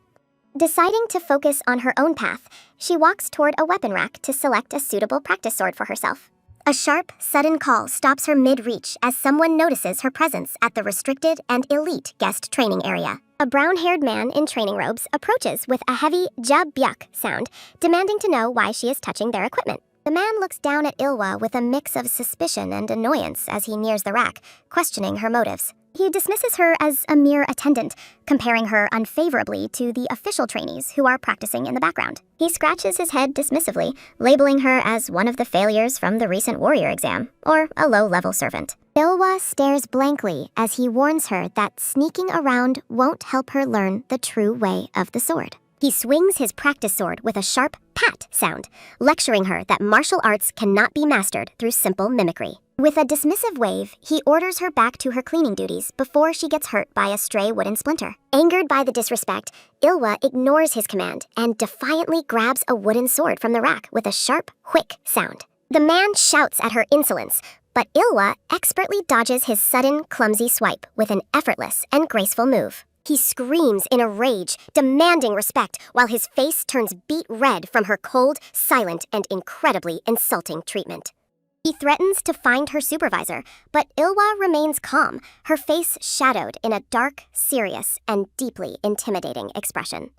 Deciding to focus on her own path, she walks toward a weapon rack to select a suitable practice sword for herself. A sharp, sudden call stops her mid-reach as someone notices her presence at the restricted and elite guest training area. A brown-haired man in training robes approaches with a heavy jab-byuk sound, demanding to know why she is touching their equipment. The man looks down at Ilhwa with a mix of suspicion and annoyance as he nears the rack, questioning her motives. He dismisses her as a mere attendant, comparing her unfavorably to the official trainees who are practicing in the background. He scratches his head dismissively, labeling her as one of the failures from the recent warrior exam, or a low-level servant. Ilhwa stares blankly as he warns her that sneaking around won't help her learn the true way of the sword. He swings his practice sword with a sharp pat sound, lecturing her that martial arts cannot be mastered through simple mimicry. With a dismissive wave, he orders her back to her cleaning duties before she gets hurt by a stray wooden splinter. Angered by the disrespect, Ilhwa ignores his command and defiantly grabs a wooden sword from the rack with a sharp whick sound. The man shouts at her insolence, but Ilhwa expertly dodges his sudden, clumsy swipe with an effortless and graceful move. He screams in a rage, demanding respect, while his face turns beet red from her cold, silent, and incredibly insulting treatment. He threatens to find her supervisor, but Ilhwa remains calm, her face shadowed in a dark, serious, and deeply intimidating expression.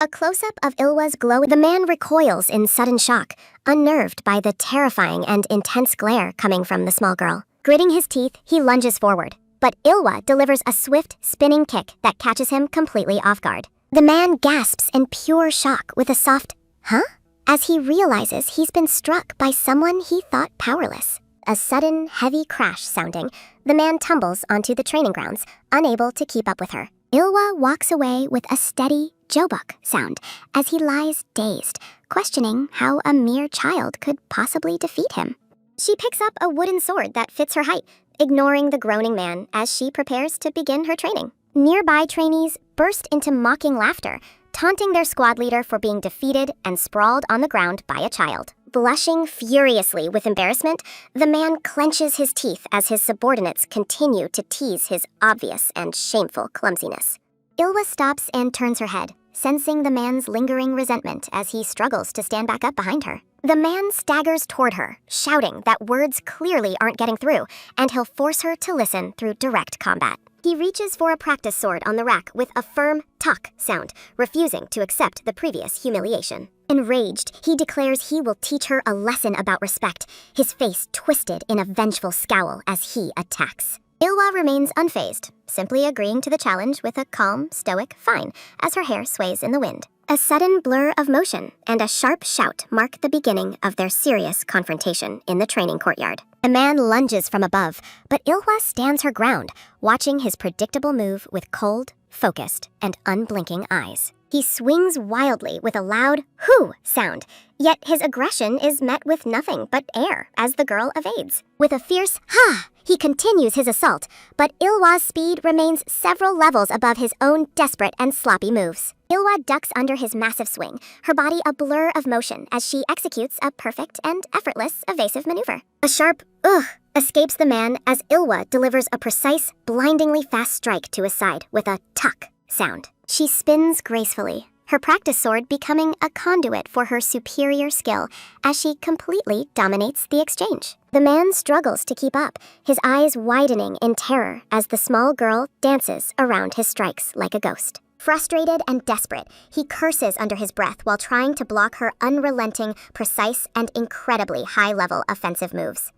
A close-up of Ilhwa's glow, the man recoils in sudden shock, unnerved by the terrifying and intense glare coming from the small girl. Gritting his teeth, he lunges forward, but Ilhwa delivers a swift, spinning kick that catches him completely off guard. The man gasps in pure shock with a soft, "Huh?" as he realizes he's been struck by someone he thought powerless. A sudden, heavy crash sounding, the man tumbles onto the training grounds, unable to keep up with her. Ilhwa walks away with a steady jobok sound as he lies dazed, questioning how a mere child could possibly defeat him. She picks up a wooden sword that fits her height, ignoring the groaning man as she prepares to begin her training. Nearby trainees burst into mocking laughter, taunting their squad leader for being defeated and sprawled on the ground by a child. Blushing furiously with embarrassment, the man clenches his teeth as his subordinates continue to tease his obvious and shameful clumsiness. Ilhwa stops and turns her head, sensing the man's lingering resentment as he struggles to stand back up behind her. The man staggers toward her, shouting that words clearly aren't getting through, and he'll force her to listen through direct combat. He reaches for a practice sword on the rack with a firm tok sound, refusing to accept the previous humiliation. Enraged, he declares he will teach her a lesson about respect, his face twisted in a vengeful scowl as he attacks. Ilhwa remains unfazed, simply agreeing to the challenge with a calm, stoic fine as her hair sways in the wind. A sudden blur of motion and a sharp shout mark the beginning of their serious confrontation in the training courtyard. A man lunges from above, but Ilhwa stands her ground, watching his predictable move with cold, focused, and unblinking eyes. He swings wildly with a loud hoo sound, yet his aggression is met with nothing but air as the girl evades. With a fierce ha, He continues his assault, but Ilhwa's speed remains several levels above his own desperate and sloppy moves. Ilhwa ducks under his massive swing, her body a blur of motion as she executes a perfect and effortless evasive maneuver. A sharp ugh escapes the man as Ilhwa delivers a precise, blindingly fast strike to his side with a tuck sound. She spins gracefully, her practice sword becoming a conduit for her superior skill as she completely dominates the exchange. The man struggles to keep up, his eyes widening in terror as the small girl dances around his strikes like a ghost. Frustrated and desperate, he curses under his breath while trying to block her unrelenting, precise, and incredibly high-level offensive moves.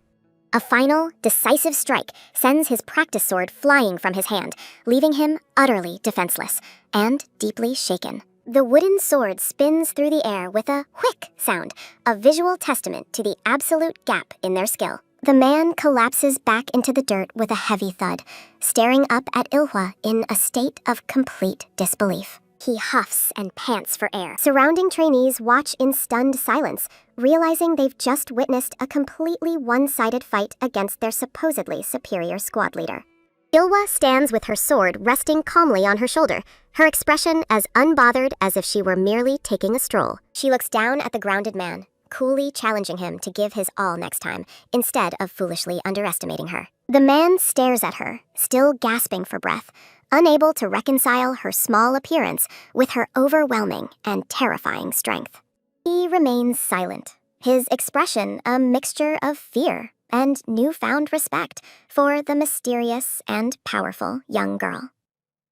A final, decisive strike sends his practice sword flying from his hand, leaving him utterly defenseless and deeply shaken. The wooden sword spins through the air with a whick sound, a visual testament to the absolute gap in their skill. The man collapses back into the dirt with a heavy thud, staring up at Ilhwa in a state of complete disbelief. He huffs and pants for air. Surrounding trainees watch in stunned silence, realizing they've just witnessed a completely one-sided fight against their supposedly superior squad leader. Ilhwa stands with her sword resting calmly on her shoulder, her expression as unbothered as if she were merely taking a stroll. She looks down at the grounded man, coolly challenging him to give his all next time, instead of foolishly underestimating her. The man stares at her, still gasping for breath, unable to reconcile her small appearance with her overwhelming and terrifying strength. He remains silent, his expression a mixture of fear and newfound respect for the mysterious and powerful young girl.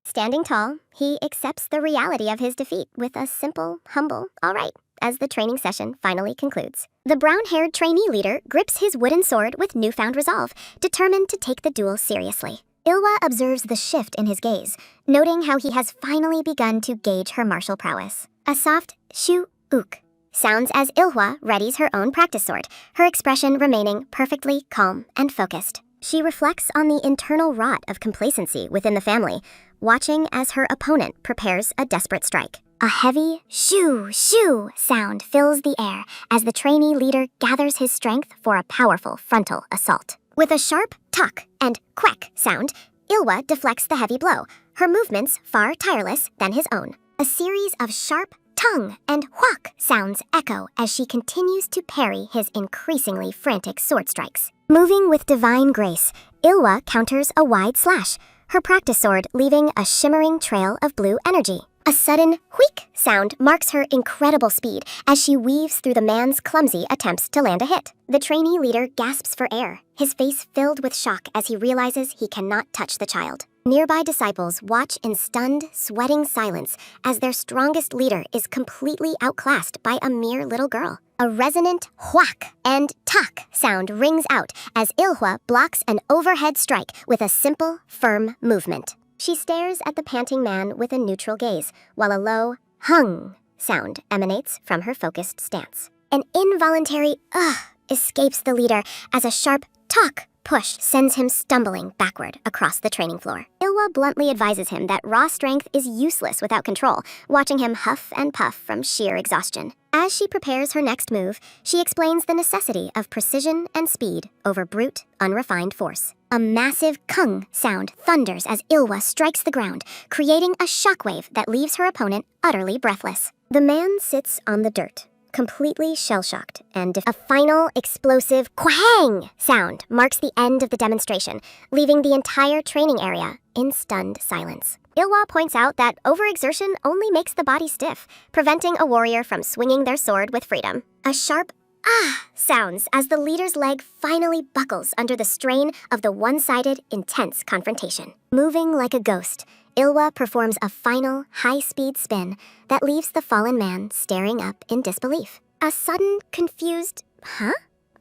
Standing tall, he accepts the reality of his defeat with a simple, humble, all right, as the training session finally concludes. The brown-haired trainee leader grips his wooden sword with newfound resolve, determined to take the duel seriously. Ilhwa observes the shift in his gaze, noting how he has finally begun to gauge her martial prowess. A soft shu-ook sounds as Ilhwa readies her own practice sword, her expression remaining perfectly calm and focused. She reflects on the internal rot of complacency within the family, watching as her opponent prepares a desperate strike. A heavy shoo-shoo sound fills the air as the trainee leader gathers his strength for a powerful frontal assault. With a sharp tuck and quack sound, Ilhwa deflects the heavy blow, her movements far tireless than his own. A series of sharp tongue and whack sounds echo as she continues to parry his increasingly frantic sword strikes. Moving with divine grace, Ilhwa counters a wide slash, her practice sword leaving a shimmering trail of blue energy. A sudden wheek sound marks her incredible speed as she weaves through the man's clumsy attempts to land a hit. The trainee leader gasps for air, his face filled with shock as he realizes he cannot touch the child. Nearby disciples watch in stunned, sweating silence as their strongest leader is completely outclassed by a mere little girl. A resonant whack and tuck sound rings out as Ilhwa blocks an overhead strike with a simple, firm movement. She stares at the panting man with a neutral gaze, while a low hung sound emanates from her focused stance. An involuntary ugh escapes the leader as a sharp tuck push sends him stumbling backward across the training floor. Ilhwa bluntly advises him that raw strength is useless without control, watching him huff and puff from sheer exhaustion. As she prepares her next move, she explains the necessity of precision and speed over brute, unrefined force. A massive kung sound thunders as Ilhwa strikes the ground, creating a shockwave that leaves her opponent utterly breathless. The man sits on the dirt, completely shell-shocked, and a final explosive quang sound marks the end of the demonstration, leaving the entire training area in stunned silence. Ilhwa points out that overexertion only makes the body stiff, preventing a warrior from swinging their sword with freedom. A sharp ah sounds as the leader's leg finally buckles under the strain of the one-sided, intense confrontation. Moving like a ghost, Ilhwa performs a final, high-speed spin that leaves the fallen man staring up in disbelief. A sudden, confused, huh?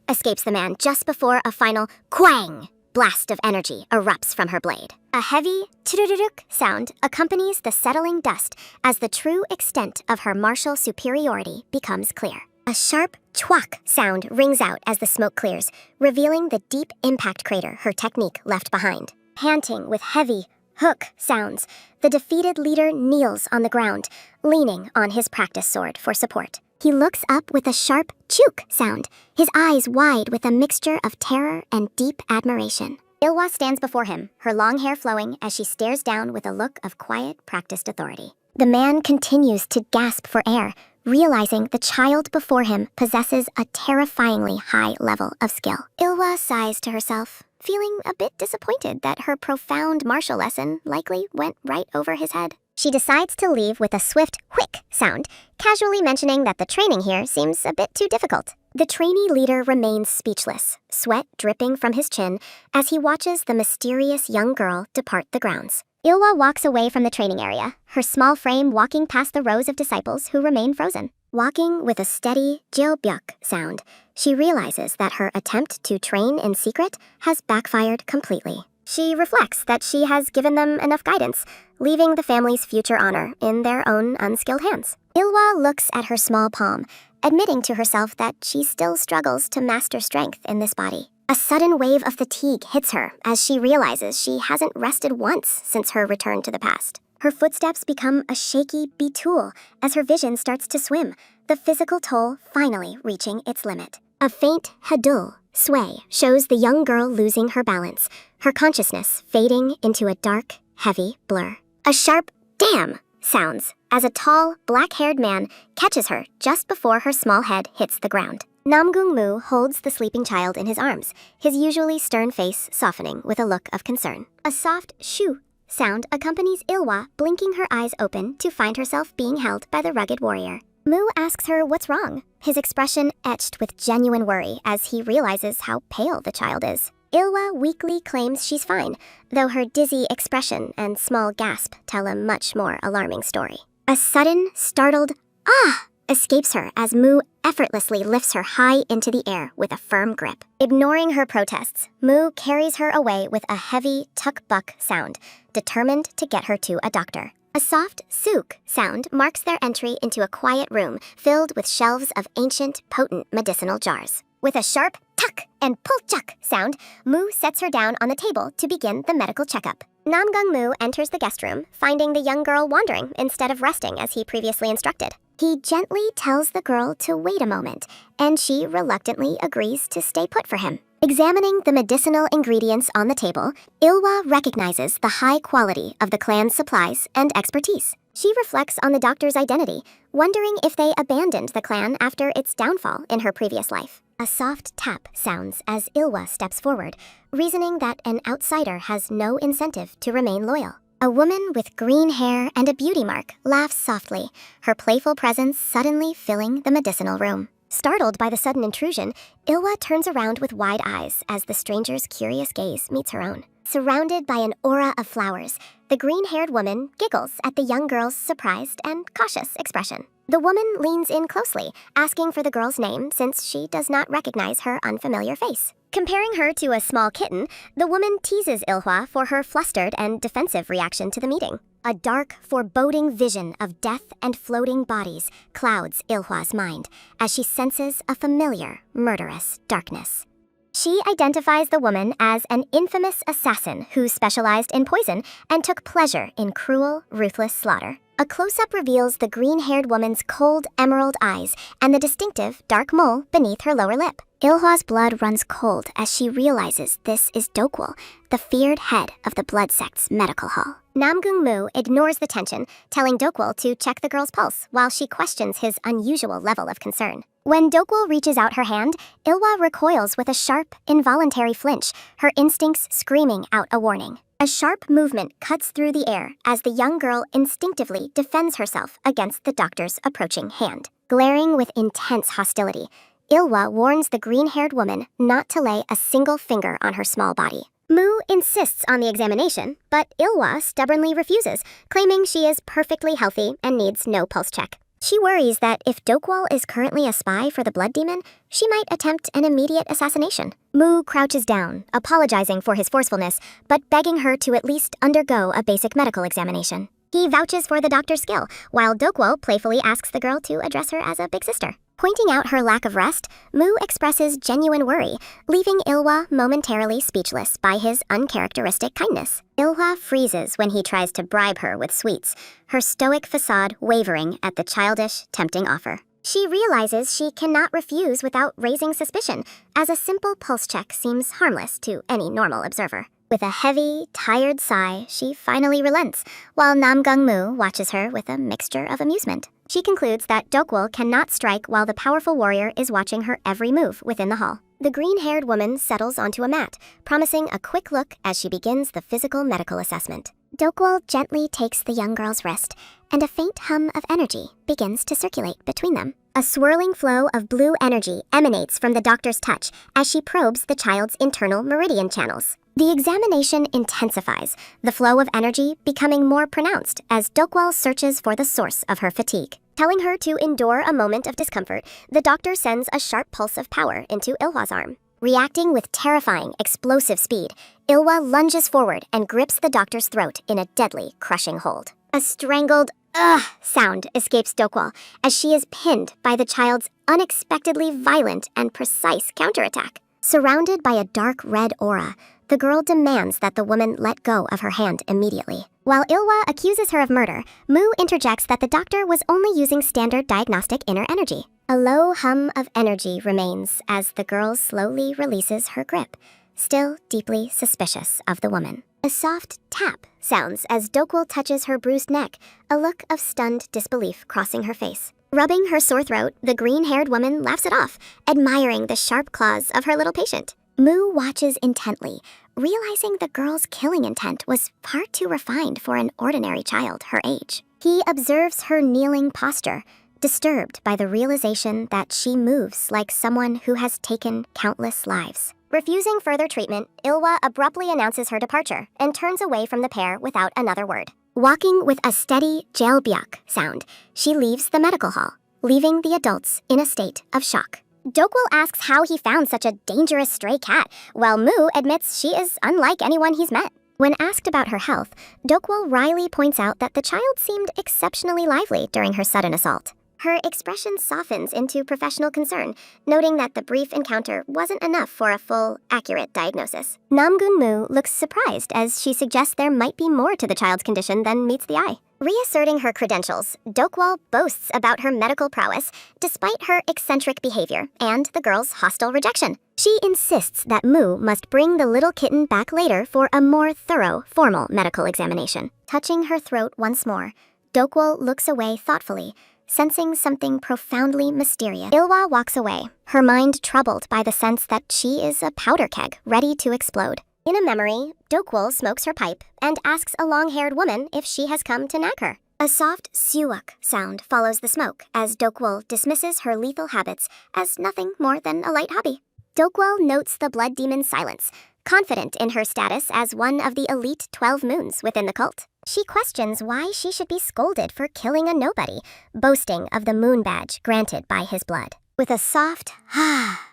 Escapes the man just before a final quang blast of energy erupts from her blade. A heavy turururuk sound accompanies the settling dust as the true extent of her martial superiority becomes clear. A sharp chwak sound rings out as the smoke clears, revealing the deep impact crater her technique left behind. Panting with heavy hook sounds, the defeated leader kneels on the ground, leaning on his practice sword for support. He looks up with a sharp chook sound, his eyes wide with a mixture of terror and deep admiration. Ilhwa stands before him, her long hair flowing as she stares down with a look of quiet, practiced authority. The man continues to gasp for air, realizing the child before him possesses a terrifyingly high level of skill. Ilhwa sighs to herself, feeling a bit disappointed that her profound martial lesson likely went right over his head. She decides to leave with a swift whick sound, casually mentioning that the training here seems a bit too difficult. The trainee leader remains speechless, sweat dripping from his chin as he watches the mysterious young girl depart the grounds. Ilhwa walks away from the training area, her small frame walking past the rows of disciples who remain frozen. Walking with a steady jilbyuk sound, she realizes that her attempt to train in secret has backfired completely. She reflects that she has given them enough guidance, leaving the family's future honor in their own unskilled hands. Ilhwa looks at her small palm, admitting to herself that she still struggles to master strength in this body. A sudden wave of fatigue hits her as she realizes she hasn't rested once since her return to the past. Her footsteps become a shaky betool as her vision starts to swim, the physical toll finally reaching its limit. A faint hadul sway shows the young girl losing her balance, her consciousness fading into a dark, heavy blur. A sharp damn sounds as a tall, black-haired man catches her just before her small head hits the ground. Namgung Mu holds the sleeping child in his arms, his usually stern face softening with a look of concern. A soft shoo sound accompanies Ilhwa blinking her eyes open to find herself being held by the rugged warrior. Mu asks her what's wrong, his expression etched with genuine worry as he realizes how pale the child is. Ilhwa weakly claims she's fine, though her dizzy expression and small gasp tell a much more alarming story. A sudden, startled "ah!" escapes her as Mu effortlessly lifts her high into the air with a firm grip. Ignoring her protests, Mu carries her away with a heavy tuck-buck sound, determined to get her to a doctor. A soft sook sound marks their entry into a quiet room filled with shelves of ancient, potent medicinal jars. With a sharp tuck and pull-chuck sound, Mu sets her down on the table to begin the medical checkup. Namgung Mu enters the guest room, finding the young girl wandering instead of resting as he previously instructed. He gently tells the girl to wait a moment, and she reluctantly agrees to stay put for him. Examining the medicinal ingredients on the table, Ilhwa recognizes the high quality of the clan's supplies and expertise. She reflects on the doctor's identity, wondering if they abandoned the clan after its downfall in her previous life. A soft tap sounds as Ilhwa steps forward, reasoning that an outsider has no incentive to remain loyal. A woman with green hair and a beauty mark laughs softly, her playful presence suddenly filling the medicinal room. Startled by the sudden intrusion, Ilhwa turns around with wide eyes as the stranger's curious gaze meets her own. Surrounded by an aura of flowers, the green-haired woman giggles at the young girl's surprised and cautious expression. The woman leans in closely, asking for the girl's name since she does not recognize her unfamiliar face. Comparing her to a small kitten, the woman teases Ilhwa for her flustered and defensive reaction to the meeting. A dark, foreboding vision of death and floating bodies clouds Ilhwa's mind as she senses a familiar, murderous darkness. She identifies the woman as an infamous assassin who specialized in poison and took pleasure in cruel, ruthless slaughter. A close-up reveals the green-haired woman's cold emerald eyes and the distinctive dark mole beneath her lower lip. Ilhwa's blood runs cold as she realizes this is Dokwul, the feared head of the Blood Sect's medical hall. Namgung Mu ignores the tension, telling Dokwul to check the girl's pulse while she questions his unusual level of concern. When Dokwul reaches out her hand, Ilhwa recoils with a sharp, involuntary flinch, her instincts screaming out a warning. A sharp movement cuts through the air as the young girl instinctively defends herself against the doctor's approaching hand. Glaring with intense hostility, Ilhwa warns the green-haired woman not to lay a single finger on her small body. Mu insists on the examination, but Ilhwa stubbornly refuses, claiming she is perfectly healthy and needs no pulse check. She worries that if Dokwul is currently a spy for the Blood Demon, she might attempt an immediate assassination. Mu crouches down, apologizing for his forcefulness, but begging her to at least undergo a basic medical examination. He vouches for the doctor's skill, while Dokwul playfully asks the girl to address her as a big sister. Pointing out her lack of rest, Mu expresses genuine worry, leaving Ilhwa momentarily speechless by his uncharacteristic kindness. Ilhwa freezes when he tries to bribe her with sweets, her stoic facade wavering at the childish, tempting offer. She realizes she cannot refuse without raising suspicion, as a simple pulse check seems harmless to any normal observer. With a heavy, tired sigh, she finally relents, while Namgung Mu watches her with a mixture of amusement. She concludes that Dokwol cannot strike while the powerful warrior is watching her every move within the hall. The green-haired woman settles onto a mat, promising a quick look as she begins the physical medical assessment. Dokwol gently takes the young girl's wrist, and a faint hum of energy begins to circulate between them. A swirling flow of blue energy emanates from the doctor's touch as she probes the child's internal meridian channels. The examination intensifies, the flow of energy becoming more pronounced as Dokwol searches for the source of her fatigue. Telling her to endure a moment of discomfort, the doctor sends a sharp pulse of power into Ilhwa's arm. Reacting with terrifying, explosive speed, Ilhwa lunges forward and grips the doctor's throat in a deadly, crushing hold. A strangled "ugh" sound escapes Dokwol as she is pinned by the child's unexpectedly violent and precise counterattack. Surrounded by a dark red aura, the girl demands that the woman let go of her hand immediately. While Ilhwa accuses her of murder, Mu interjects that the doctor was only using standard diagnostic inner energy. A low hum of energy remains as the girl slowly releases her grip, still deeply suspicious of the woman. A soft tap sounds as Dokwol touches her bruised neck, a look of stunned disbelief crossing her face. Rubbing her sore throat, the green-haired woman laughs it off, admiring the sharp claws of her little patient. Mu watches intently, realizing the girl's killing intent was far too refined for an ordinary child her age. He observes her kneeling posture, disturbed by the realization that she moves like someone who has taken countless lives. Refusing further treatment, Ilhwa abruptly announces her departure and turns away from the pair without another word. Walking with a steady jelbyak sound, she leaves the medical hall, leaving the adults in a state of shock. Dokwol asks how he found such a dangerous stray cat, while Mu admits she is unlike anyone he's met. When asked about her health, Dokwol wryly points out that the child seemed exceptionally lively during her sudden assault. Her expression softens into professional concern, noting that the brief encounter wasn't enough for a full, accurate diagnosis. Namgung Mu looks surprised as she suggests there might be more to the child's condition than meets the eye. Reasserting her credentials, Dokwol boasts about her medical prowess despite her eccentric behavior and the girl's hostile rejection. She insists that Mu must bring the little kitten back later for a more thorough, formal medical examination. Touching her throat once more, Dokwol looks away thoughtfully, sensing something profoundly mysterious. Ilhwa walks away, her mind troubled by the sense that she is a powder keg ready to explode. In a memory, Dokwol smokes her pipe and asks a long-haired woman if she has come to nag her. A soft siwak sound follows the smoke as Dokwol dismisses her lethal habits as nothing more than a light hobby. Dokwol notes the Blood Demon's silence, confident in her status as one of the elite 12 moons within the cult. She questions why she should be scolded for killing a nobody, boasting of the moon badge granted by his blood. With a soft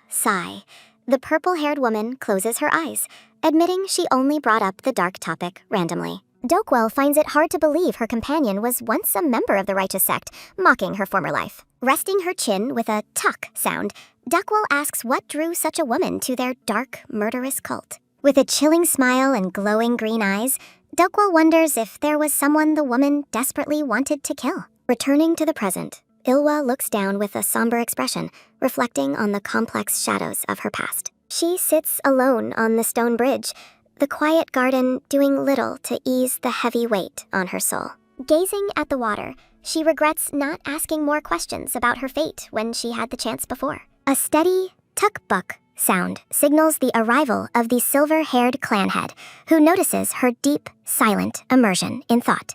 sigh, the purple-haired woman closes her eyes, admitting she only brought up the dark topic randomly. Dokwol finds it hard to believe her companion was once a member of the righteous sect, mocking her former life. Resting her chin with a tuck sound, Dokwol asks what drew such a woman to their dark, murderous cult. With a chilling smile and glowing green eyes, Dokwol wonders if there was someone the woman desperately wanted to kill. Returning to the present, Ilhwa looks down with a somber expression, reflecting on the complex shadows of her past. She sits alone on the stone bridge, the quiet garden doing little to ease the heavy weight on her soul. Gazing at the water, she regrets not asking more questions about her fate when she had the chance before. A steady tuk-buck sound signals the arrival of the silver-haired clan head, who notices her deep, silent immersion in thought.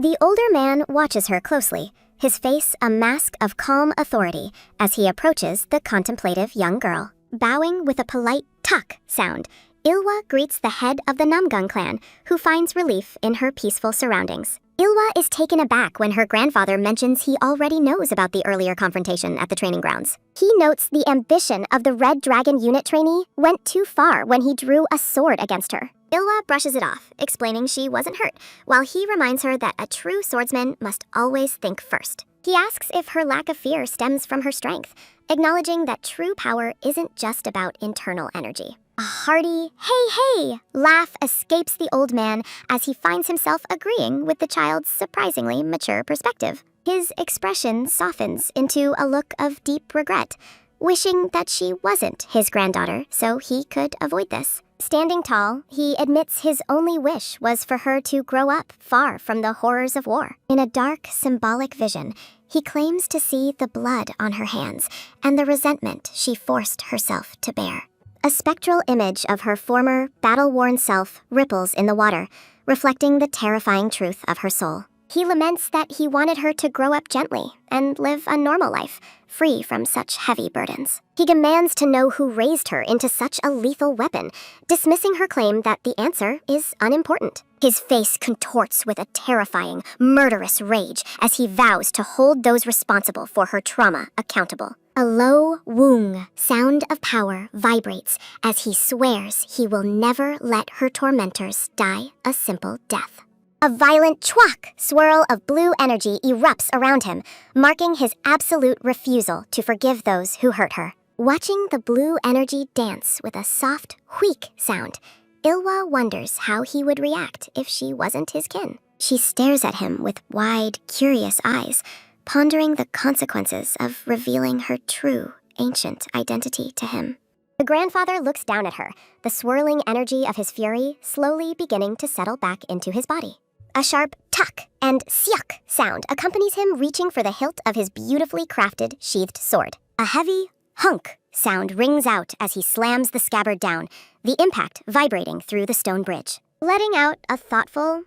The older man watches her closely, his face a mask of calm authority as he approaches the contemplative young girl. Bowing with a polite tuck sound, Ilhwa greets the head of the Namgung Clan, who finds relief in her peaceful surroundings. Ilhwa is taken aback when her grandfather mentions he already knows about the earlier confrontation at the training grounds. He notes the ambition of the Red Dragon unit trainee went too far when he drew a sword against her. Ilhwa brushes it off, explaining she wasn't hurt, while he reminds her that a true swordsman must always think first. He asks if her lack of fear stems from her strength, acknowledging that true power isn't just about internal energy. A hearty, hey, laugh escapes the old man as he finds himself agreeing with the child's surprisingly mature perspective. His expression softens into a look of deep regret, wishing that she wasn't his granddaughter so he could avoid this. Standing tall, he admits his only wish was for her to grow up far from the horrors of war. In a dark, symbolic vision, he claims to see the blood on her hands and the resentment she forced herself to bear. A spectral image of her former, battle-worn self ripples in the water, reflecting the terrifying truth of her soul. He laments that he wanted her to grow up gently and live a normal life, free from such heavy burdens. He demands to know who raised her into such a lethal weapon, dismissing her claim that the answer is unimportant. His face contorts with a terrifying, murderous rage as he vows to hold those responsible for her trauma accountable. A low woong sound of power vibrates as he swears he will never let her tormentors die a simple death. A violent chwak swirl of blue energy erupts around him, marking his absolute refusal to forgive those who hurt her. Watching the blue energy dance with a soft wheek sound, Ilhwa wonders how he would react if she wasn't his kin. She stares at him with wide, curious eyes, pondering the consequences of revealing her true, ancient identity to him. The grandfather looks down at her, the swirling energy of his fury slowly beginning to settle back into his body. A sharp tuck and syuk sound accompanies him reaching for the hilt of his beautifully crafted, sheathed sword. A heavy hunk sound rings out as he slams the scabbard down, the impact vibrating through the stone bridge. Letting out a thoughtful,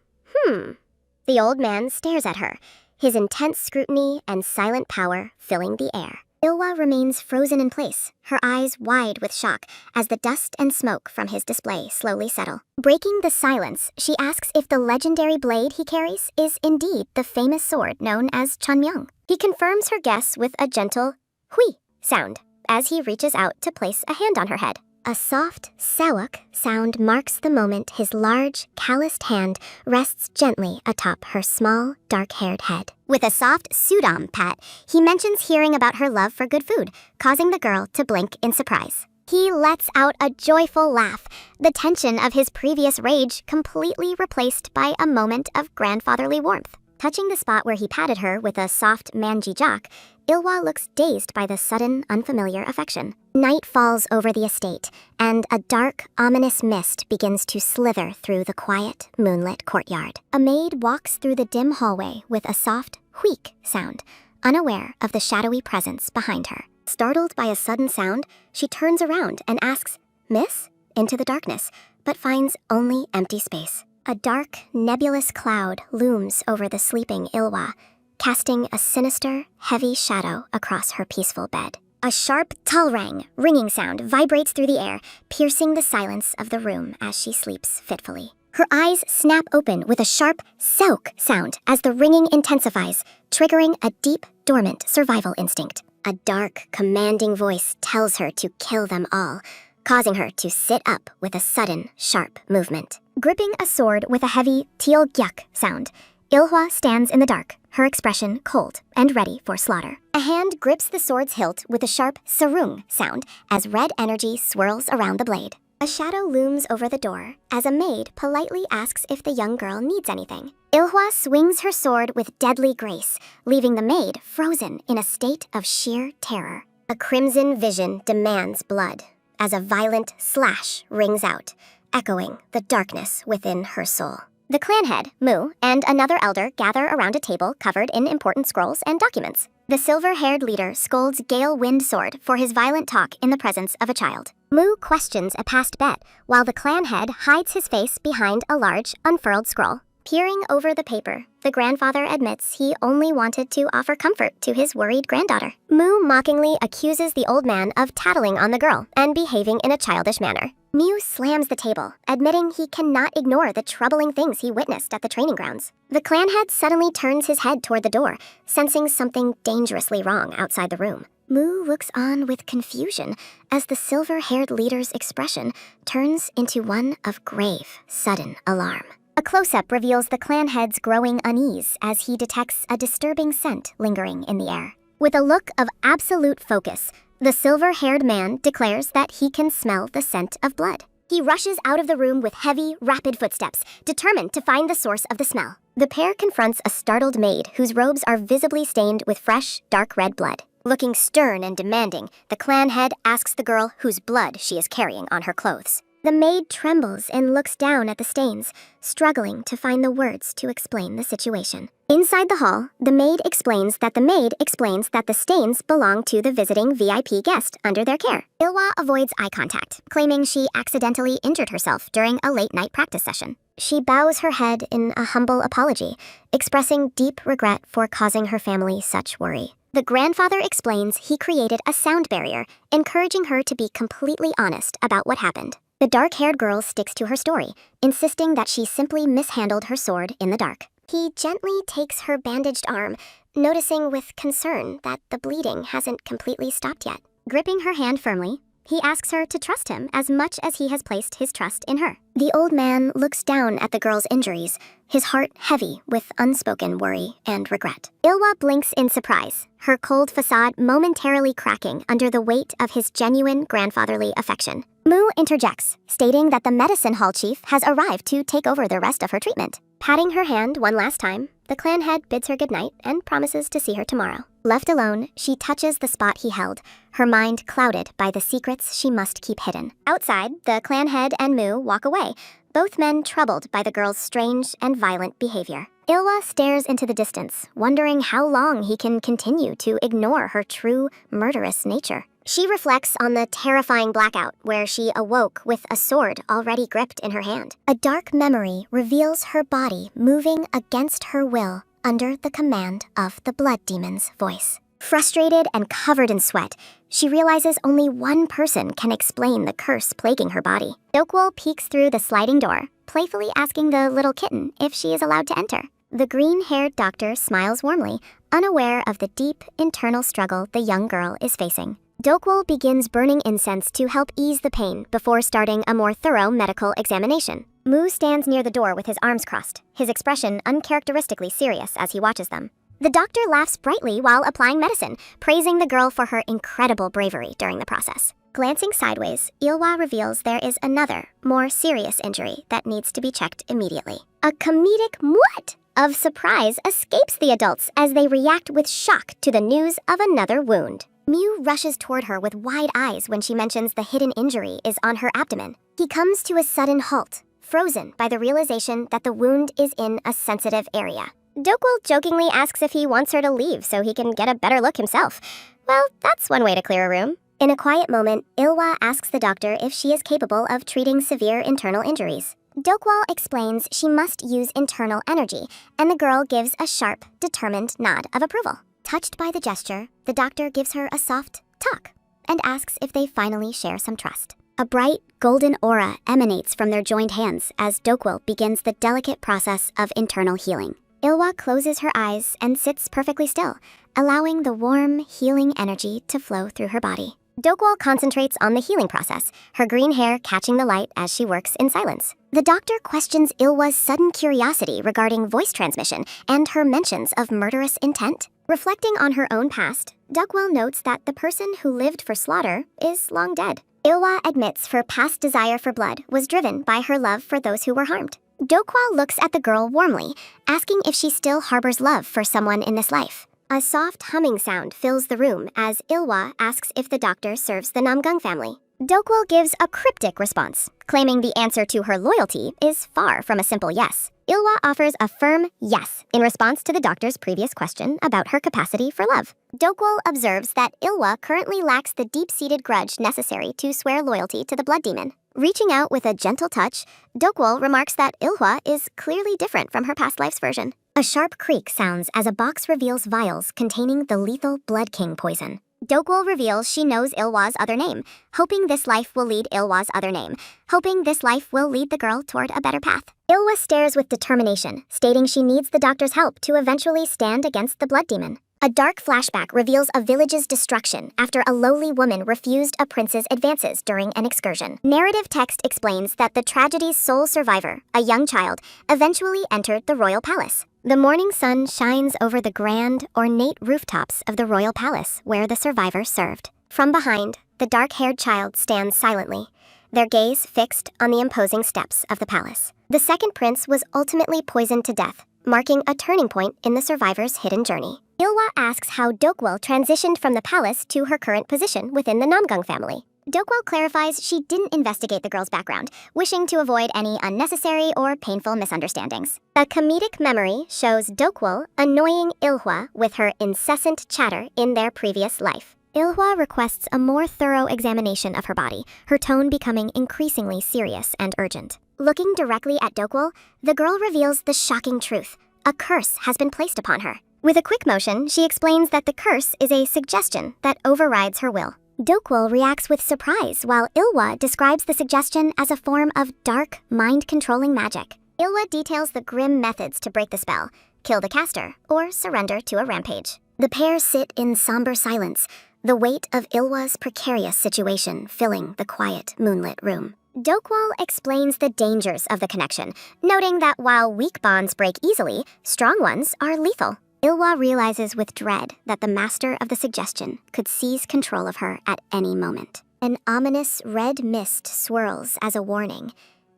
The old man stares at her, his intense scrutiny and silent power filling the air. Ilhwa remains frozen in place, her eyes wide with shock as the dust and smoke from his display slowly settle. Breaking the silence, she asks if the legendary blade he carries is indeed the famous sword known as Chunmyeong. He confirms her guess with a gentle hui sound as he reaches out to place a hand on her head. A soft sawuk sound marks the moment his large, calloused hand rests gently atop her small, dark-haired head. With a soft sudam pat, he mentions hearing about her love for good food, causing the girl to blink in surprise. He lets out a joyful laugh, the tension of his previous rage completely replaced by a moment of grandfatherly warmth. Touching the spot where he patted her with a soft manji-jak, Ilhwa looks dazed by the sudden, unfamiliar affection. Night falls over the estate, and a dark, ominous mist begins to slither through the quiet, moonlit courtyard. A maid walks through the dim hallway with a soft wheek sound, unaware of the shadowy presence behind her. Startled by a sudden sound, she turns around and asks, "Miss?" into the darkness, but finds only empty space. A dark, nebulous cloud looms over the sleeping Ilhwa, casting a sinister, heavy shadow across her peaceful bed. A sharp talrang, ringing sound vibrates through the air, piercing the silence of the room as she sleeps fitfully. Her eyes snap open with a sharp seok sound as the ringing intensifies, triggering a deep, dormant survival instinct. A dark, commanding voice tells her to kill them all, causing her to sit up with a sudden, sharp movement. Gripping a sword with a heavy teal-gyak sound, Ilhwa stands in the dark, her expression cold and ready for slaughter. A hand grips the sword's hilt with a sharp sarung sound as red energy swirls around the blade. A shadow looms over the door as a maid politely asks if the young girl needs anything. Ilhwa swings her sword with deadly grace, leaving the maid frozen in a state of sheer terror. A crimson vision demands blood as a violent slash rings out, echoing the darkness within her soul. The clan head, Mu, and another elder gather around a table covered in important scrolls and documents. The silver-haired leader scolds Gale Windsword for his violent talk in the presence of a child. Mu questions a past bet, while the clan head hides his face behind a large, unfurled scroll. Peering over the paper, the grandfather admits he only wanted to offer comfort to his worried granddaughter. Mu mockingly accuses the old man of tattling on the girl and behaving in a childish manner. Mu slams the table, admitting he cannot ignore the troubling things he witnessed at the training grounds. The clan head suddenly turns his head toward the door, sensing something dangerously wrong outside the room. Mu looks on with confusion as the silver-haired leader's expression turns into one of grave, sudden alarm. A close-up reveals the clan head's growing unease as he detects a disturbing scent lingering in the air. With a look of absolute focus, the silver-haired man declares that he can smell the scent of blood. He rushes out of the room with heavy, rapid footsteps, determined to find the source of the smell. The pair confronts a startled maid whose robes are visibly stained with fresh, dark red blood. Looking stern and demanding, the clan head asks the girl whose blood she is carrying on her clothes. The maid trembles and looks down at the stains, struggling to find the words to explain the situation. Inside the hall, the maid explains that the stains belong to the visiting VIP guest under their care. Ilhwa avoids eye contact, claiming she accidentally injured herself during a late-night practice session. She bows her head in a humble apology, expressing deep regret for causing her family such worry. The grandfather explains he created a sound barrier, encouraging her to be completely honest about what happened. The dark-haired girl sticks to her story, insisting that she simply mishandled her sword in the dark. He gently takes her bandaged arm, noticing with concern that the bleeding hasn't completely stopped yet. Gripping her hand firmly, he asks her to trust him as much as he has placed his trust in her. The old man looks down at the girl's injuries, his heart heavy with unspoken worry and regret. Ilhwa blinks in surprise, her cold facade momentarily cracking under the weight of his genuine grandfatherly affection. Mu interjects, stating that the medicine hall chief has arrived to take over the rest of her treatment. Patting her hand one last time, the clan head bids her goodnight and promises to see her tomorrow. Left alone, she touches the spot he held, her mind clouded by the secrets she must keep hidden. Outside, the clan head and Mu walk away, both men troubled by the girl's strange and violent behavior. Ilhwa stares into the distance, wondering how long he can continue to ignore her true, murderous nature. She reflects on the terrifying blackout where she awoke with a sword already gripped in her hand. A dark memory reveals her body moving against her will under the command of the Blood Demon's voice. Frustrated and covered in sweat, she realizes only one person can explain the curse plaguing her body. Dokwol peeks through the sliding door, playfully asking the little kitten if she is allowed to enter. The green-haired doctor smiles warmly, unaware of the deep internal struggle the young girl is facing. Dokwol begins burning incense to help ease the pain before starting a more thorough medical examination. Mu stands near the door with his arms crossed, his expression uncharacteristically serious as he watches them. The doctor laughs brightly while applying medicine, praising the girl for her incredible bravery during the process. Glancing sideways, Ilhwa reveals there is another, more serious injury that needs to be checked immediately. A comedic "what?" of surprise escapes the adults as they react with shock to the news of another wound. Mu rushes toward her with wide eyes when she mentions the hidden injury is on her abdomen. He comes to a sudden halt, frozen by the realization that the wound is in a sensitive area. Dokwol jokingly asks if he wants her to leave so he can get a better look himself. Well, that's one way to clear a room. In a quiet moment, Ilhwa asks the doctor if she is capable of treating severe internal injuries. Dokwol explains she must use internal energy, and the girl gives a sharp, determined nod of approval. Touched by the gesture, the doctor gives her a soft talk and asks if they finally share some trust. A bright, golden aura emanates from their joined hands as Dokwol begins the delicate process of internal healing. Ilhwa closes her eyes and sits perfectly still, allowing the warm, healing energy to flow through her body. Dokwol concentrates on the healing process, her green hair catching the light as she works in silence. The doctor questions Ilhwa's sudden curiosity regarding voice transmission and her mentions of murderous intent. Reflecting on her own past, Dokwol notes that the person who lived for slaughter is long dead. Ilhwa admits her past desire for blood was driven by her love for those who were harmed. Dokwol looks at the girl warmly, asking if she still harbors love for someone in this life. A soft humming sound fills the room as Ilhwa asks if the doctor serves the Namgung family. Dokwol gives a cryptic response, claiming the answer to her loyalty is far from a simple yes. Ilhwa offers a firm yes in response to the doctor's previous question about her capacity for love. Dokwol observes that Ilhwa currently lacks the deep-seated grudge necessary to swear loyalty to the Blood Demon. Reaching out with a gentle touch, Dokwol remarks that Ilhwa is clearly different from her past life's version. A sharp creak sounds as a box reveals vials containing the lethal Blood King poison. Dokwol reveals she knows Ilhwa's other name, hoping this life will lead Ilhwa's other name, hoping this life will lead the girl toward a better path. Ilhwa stares with determination, stating she needs the doctor's help to eventually stand against the Blood Demon. A dark flashback reveals a village's destruction after a lowly woman refused a prince's advances during an excursion. Narrative text explains that the tragedy's sole survivor, a young child, eventually entered the royal palace. The morning sun shines over the grand, ornate rooftops of the royal palace where the survivor served. From behind, the dark-haired child stands silently, their gaze fixed on the imposing steps of the palace. The second prince was ultimately poisoned to death, marking a turning point in the survivor's hidden journey. Ilhwa asks how Dokwol transitioned from the palace to her current position within the Namgung family. Dokwol clarifies she didn't investigate the girl's background, wishing to avoid any unnecessary or painful misunderstandings. A comedic memory shows Dokwol annoying Ilhwa with her incessant chatter in their previous life. Ilhwa requests a more thorough examination of her body, her tone becoming increasingly serious and urgent. Looking directly at Dokwol, the girl reveals the shocking truth. A curse has been placed upon her. With a quick motion, she explains that the curse is a suggestion that overrides her will. Dokwol reacts with surprise, while Ilhwa describes the suggestion as a form of dark, mind-controlling magic. Ilhwa details the grim methods to break the spell, kill the caster, or surrender to a rampage. The pair sit in somber silence, the weight of Ilhwa's precarious situation filling the quiet, moonlit room. Dokwol explains the dangers of the connection, noting that while weak bonds break easily, strong ones are lethal. Ilhwa realizes with dread that the master of the suggestion could seize control of her at any moment. An ominous red mist swirls as a warning.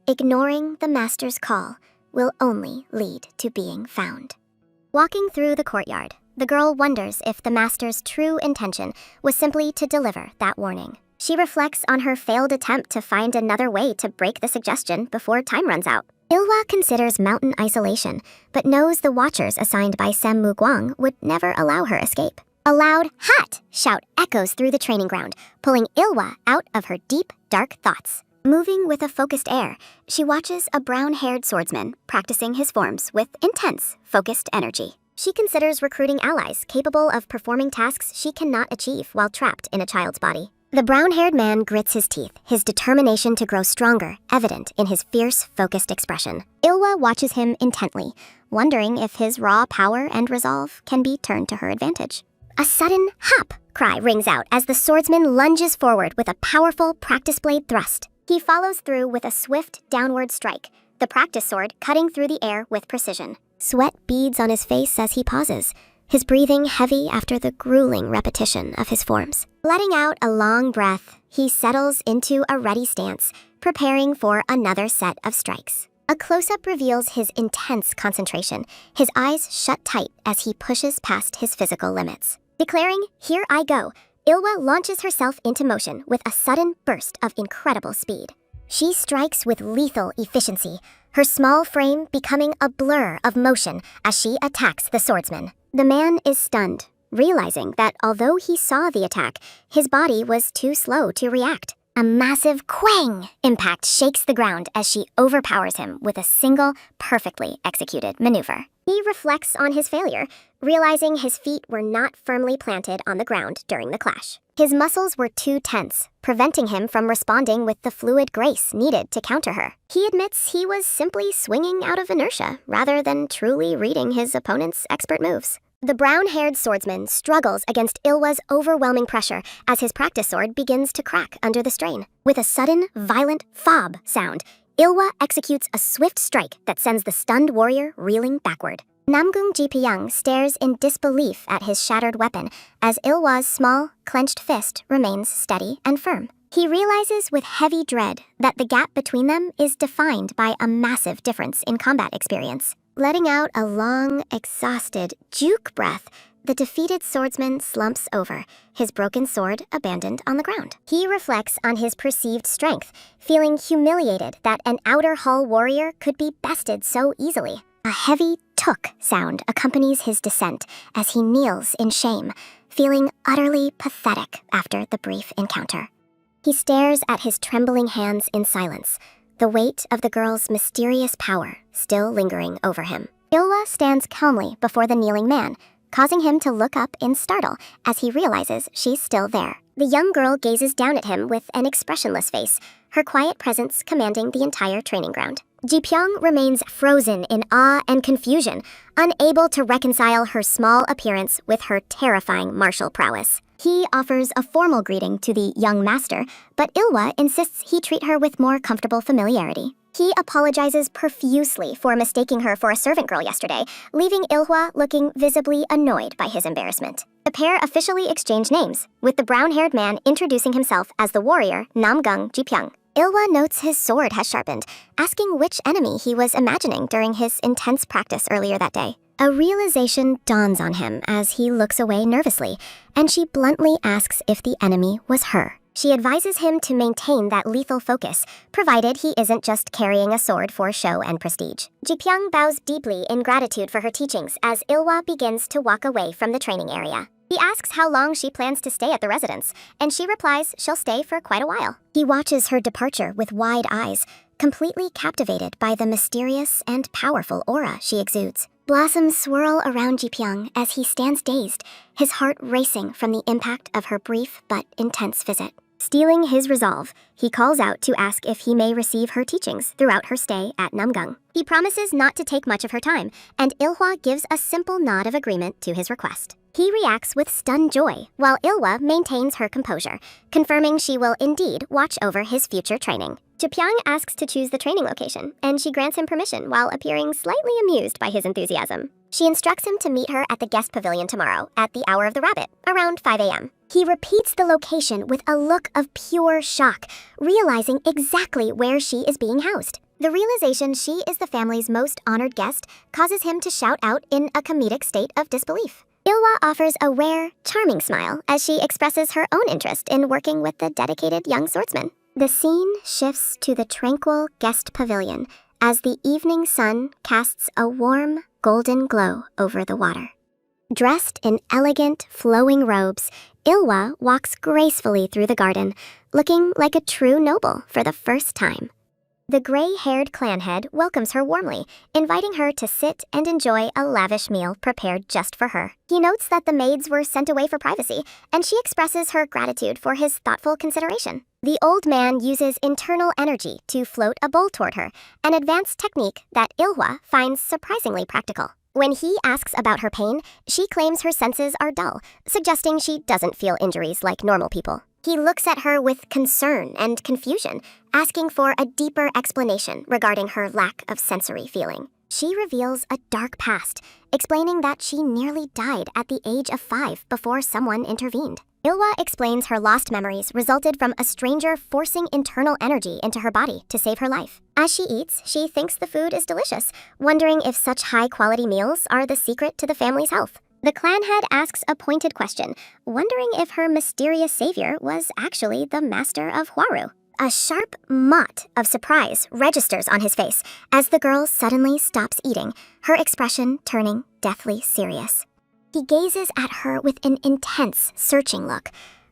Ignoring the master's call will only lead to being found. Walking through the courtyard, the girl wonders if the master's true intention was simply to deliver that warning. She reflects on her failed attempt to find another way to break the suggestion before time runs out. Ilhwa considers mountain isolation, but knows the watchers assigned by Sem Muguang would never allow her escape. A loud "Hat!" shout echoes through the training ground, pulling Ilhwa out of her deep, dark thoughts. Moving with a focused air, she watches a brown-haired swordsman practicing his forms with intense, focused energy. She considers recruiting allies capable of performing tasks she cannot achieve while trapped in a child's body. The brown-haired man grits his teeth, his determination to grow stronger evident in his fierce, focused expression. Ilhwa watches him intently, wondering if his raw power and resolve can be turned to her advantage. A sudden "Hop!" cry rings out as the swordsman lunges forward with a powerful practice blade thrust. He follows through with a swift downward strike, the practice sword cutting through the air with precision. Sweat beads on his face as he pauses, his breathing heavy after the grueling repetition of his forms. Letting out a long breath, he settles into a ready stance, preparing for another set of strikes. A close-up reveals his intense concentration, his eyes shut tight as he pushes past his physical limits. Declaring, "Here I go," Ilhwa launches herself into motion with a sudden burst of incredible speed. She strikes with lethal efficiency, her small frame becoming a blur of motion as she attacks the swordsman. The man is stunned, realizing that although he saw the attack, his body was too slow to react. A massive quang impact shakes the ground as she overpowers him with a single, perfectly executed maneuver. He reflects on his failure, realizing his feet were not firmly planted on the ground during the clash. His muscles were too tense, preventing him from responding with the fluid grace needed to counter her. He admits he was simply swinging out of inertia rather than truly reading his opponent's expert moves. The brown-haired swordsman struggles against Ilhwa's overwhelming pressure as his practice sword begins to crack under the strain. With a sudden, violent fob sound, Ilhwa executes a swift strike that sends the stunned warrior reeling backward. Namgung Seolhwa stares in disbelief at his shattered weapon as Ilhwa's small, clenched fist remains steady and firm. He realizes with heavy dread that the gap between them is defined by a massive difference in combat experience. Letting out a long, exhausted juke breath, the defeated swordsman slumps over, his broken sword abandoned on the ground. He reflects on his perceived strength, feeling humiliated that an outer hall warrior could be bested so easily. A heavy tuk sound accompanies his descent as he kneels in shame, feeling utterly pathetic after the brief encounter. He stares at his trembling hands in silence, the weight of the girl's mysterious power still lingering over him. Ilhwa stands calmly before the kneeling man, causing him to look up in startle as he realizes she's still there. The young girl gazes down at him with an expressionless face, her quiet presence commanding the entire training ground. Jipyeong remains frozen in awe and confusion, unable to reconcile her small appearance with her terrifying martial prowess. He offers a formal greeting to the young master, but Ilhwa insists he treat her with more comfortable familiarity. He apologizes profusely for mistaking her for a servant girl yesterday, leaving Ilhwa looking visibly annoyed by his embarrassment. The pair officially exchange names, with the brown-haired man introducing himself as the warrior Namgung Jipyeong. Ilhwa notes his sword has sharpened, asking which enemy he was imagining during his intense practice earlier that day. A realization dawns on him as he looks away nervously, and she bluntly asks if the enemy was her. She advises him to maintain that lethal focus, provided he isn't just carrying a sword for show and prestige. Jipyeong bows deeply in gratitude for her teachings as Ilhwa begins to walk away from the training area. He asks how long she plans to stay at the residence, and she replies she'll stay for quite a while. He watches her departure with wide eyes, completely captivated by the mysterious and powerful aura she exudes. Blossoms swirl around Jipyeong as he stands dazed, his heart racing from the impact of her brief but intense visit. Stealing his resolve, he calls out to ask if he may receive her teachings throughout her stay at Namgung. He promises not to take much of her time, and Ilhwa gives a simple nod of agreement to his request. He reacts with stunned joy, while Ilhwa maintains her composure, confirming she will indeed watch over his future training. Jipyeong asks to choose the training location, and she grants him permission while appearing slightly amused by his enthusiasm. She instructs him to meet her at the guest pavilion tomorrow at the hour of the rabbit, around 5 a.m. He repeats the location with a look of pure shock, realizing exactly where she is being housed. The realization she is the family's most honored guest causes him to shout out in a comedic state of disbelief. Ilhwa offers a rare, charming smile as she expresses her own interest in working with the dedicated young swordsman. The scene shifts to the tranquil guest pavilion as the evening sun casts a warm, golden glow over the water. Dressed in elegant, flowing robes, Ilhwa walks gracefully through the garden, looking like a true noble for the first time. The gray-haired clan head welcomes her warmly, inviting her to sit and enjoy a lavish meal prepared just for her. He notes that the maids were sent away for privacy, and she expresses her gratitude for his thoughtful consideration. The old man uses internal energy to float a bowl toward her, an advanced technique that Ilhwa finds surprisingly practical. When he asks about her pain, she claims her senses are dull, suggesting she doesn't feel injuries like normal people. He looks at her with concern and confusion, asking for a deeper explanation regarding her lack of sensory feeling. She reveals a dark past, explaining that she nearly died at the age of 5 before someone intervened. Ilhwa explains her lost memories resulted from a stranger forcing internal energy into her body to save her life. As she eats, she thinks the food is delicious, wondering if such high-quality meals are the secret to the family's health. The clan head asks a pointed question, wondering if her mysterious savior was actually the master of Hwaru. A sharp mot of surprise registers on his face as the girl suddenly stops eating, her expression turning deathly serious. He gazes at her with an intense, searching look,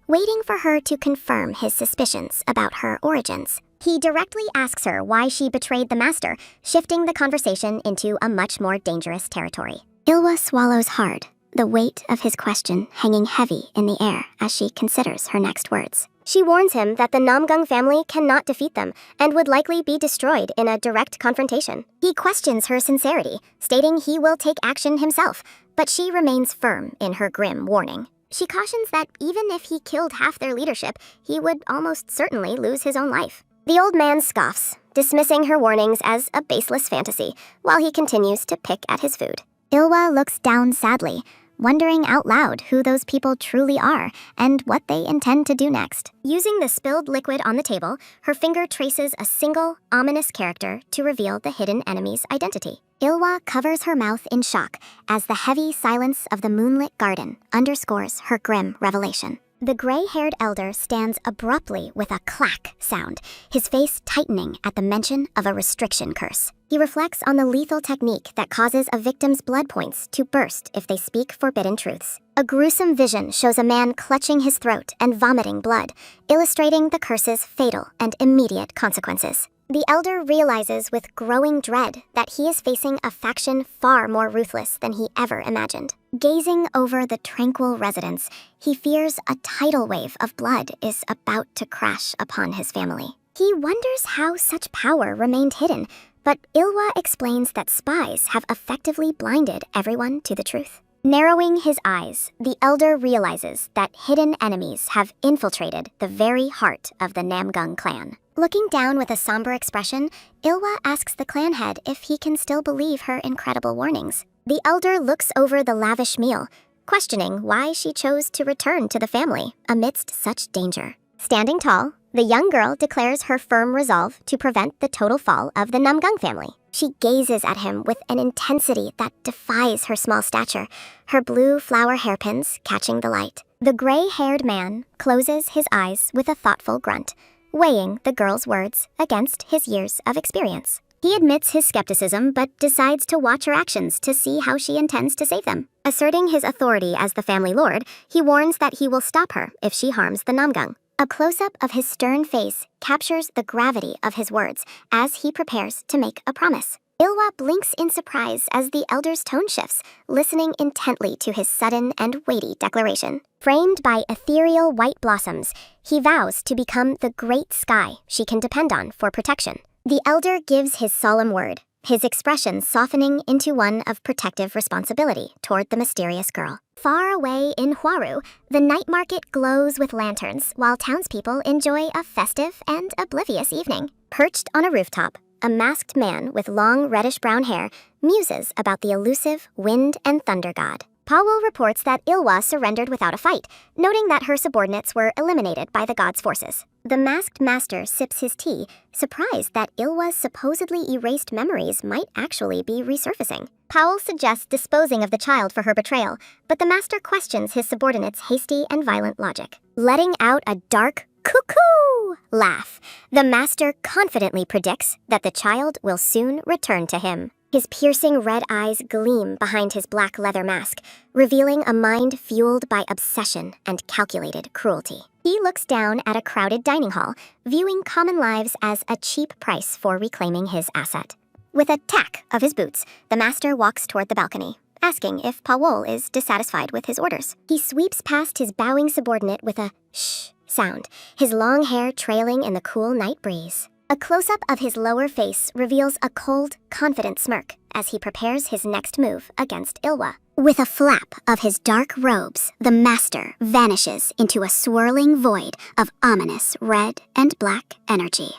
waiting for her to confirm his suspicions about her origins. He directly asks her why she betrayed the master, shifting the conversation into a much more dangerous territory. Ilhwa swallows hard, the weight of his question hanging heavy in the air as she considers her next words. She warns him that the Namgung family cannot defeat them and would likely be destroyed in a direct confrontation. He questions her sincerity, stating he will take action himself, but she remains firm in her grim warning. She cautions that even if he killed half their leadership, he would almost certainly lose his own life. The old man scoffs, dismissing her warnings as a baseless fantasy, while he continues to pick at his food. Ilhwa looks down sadly, wondering out loud who those people truly are and what they intend to do next. Using the spilled liquid on the table, her finger traces a single, ominous character to reveal the hidden enemy's identity. Ilhwa covers her mouth in shock as the heavy silence of the moonlit garden underscores her grim revelation. The gray-haired elder stands abruptly with a clack sound, his face tightening at the mention of a restriction curse. He reflects on the lethal technique that causes a victim's blood points to burst if they speak forbidden truths. A gruesome vision shows a man clutching his throat and vomiting blood, illustrating the curse's fatal and immediate consequences. The elder realizes with growing dread that he is facing a faction far more ruthless than he ever imagined. Gazing over the tranquil residence, he fears a tidal wave of blood is about to crash upon his family. He wonders how such power remained hidden, but Ilhwa explains that spies have effectively blinded everyone to the truth. Narrowing his eyes, the elder realizes that hidden enemies have infiltrated the very heart of the Namgung Clan. Looking down with a somber expression, Ilhwa asks the clan head if he can still believe her incredible warnings. The elder looks over the lavish meal, questioning why she chose to return to the family amidst such danger. Standing tall, The young girl declares her firm resolve to prevent the total fall of the Namgung family. She gazes at him with an intensity that defies her small stature, her blue flower hairpins catching the light. The gray-haired man closes his eyes with a thoughtful grunt, weighing the girl's words against his years of experience. He admits his skepticism but decides to watch her actions to see how she intends to save them. Asserting his authority as the family lord, he warns that he will stop her if she harms the Namgung. A close-up of his stern face captures the gravity of his words as he prepares to make a promise. Ilhwa blinks in surprise as the elder's tone shifts, listening intently to his sudden and weighty declaration. Framed by ethereal white blossoms, he vows to become the great sky she can depend on for protection. The elder gives his solemn word, his expression softening into one of protective responsibility toward the mysterious girl. Far away in Hwaru, the night market glows with lanterns while townspeople enjoy a festive and oblivious evening. Perched on a rooftop, a masked man with long reddish-brown hair muses about the elusive wind and thunder god. Powell reports that Ilhwa surrendered without a fight, noting that her subordinates were eliminated by the god's forces. The masked master sips his tea, surprised that Ilhwa's supposedly erased memories might actually be resurfacing. Powell suggests disposing of the child for her betrayal, but the master questions his subordinates' hasty and violent logic. Letting out a dark cuckoo laugh, the master confidently predicts that the child will soon return to him. His piercing red eyes gleam behind his black leather mask, revealing a mind fueled by obsession and calculated cruelty. He looks down at a crowded dining hall, viewing common lives as a cheap price for reclaiming his asset. With a tack of his boots, the master walks toward the balcony, asking if Powell is dissatisfied with his orders. He sweeps past his bowing subordinate with a shh sound, his long hair trailing in the cool night breeze. A close-up of his lower face reveals a cold, confident smirk as he prepares his next move against Ilhwa. With a flap of his dark robes, the master vanishes into a swirling void of ominous red and black energy.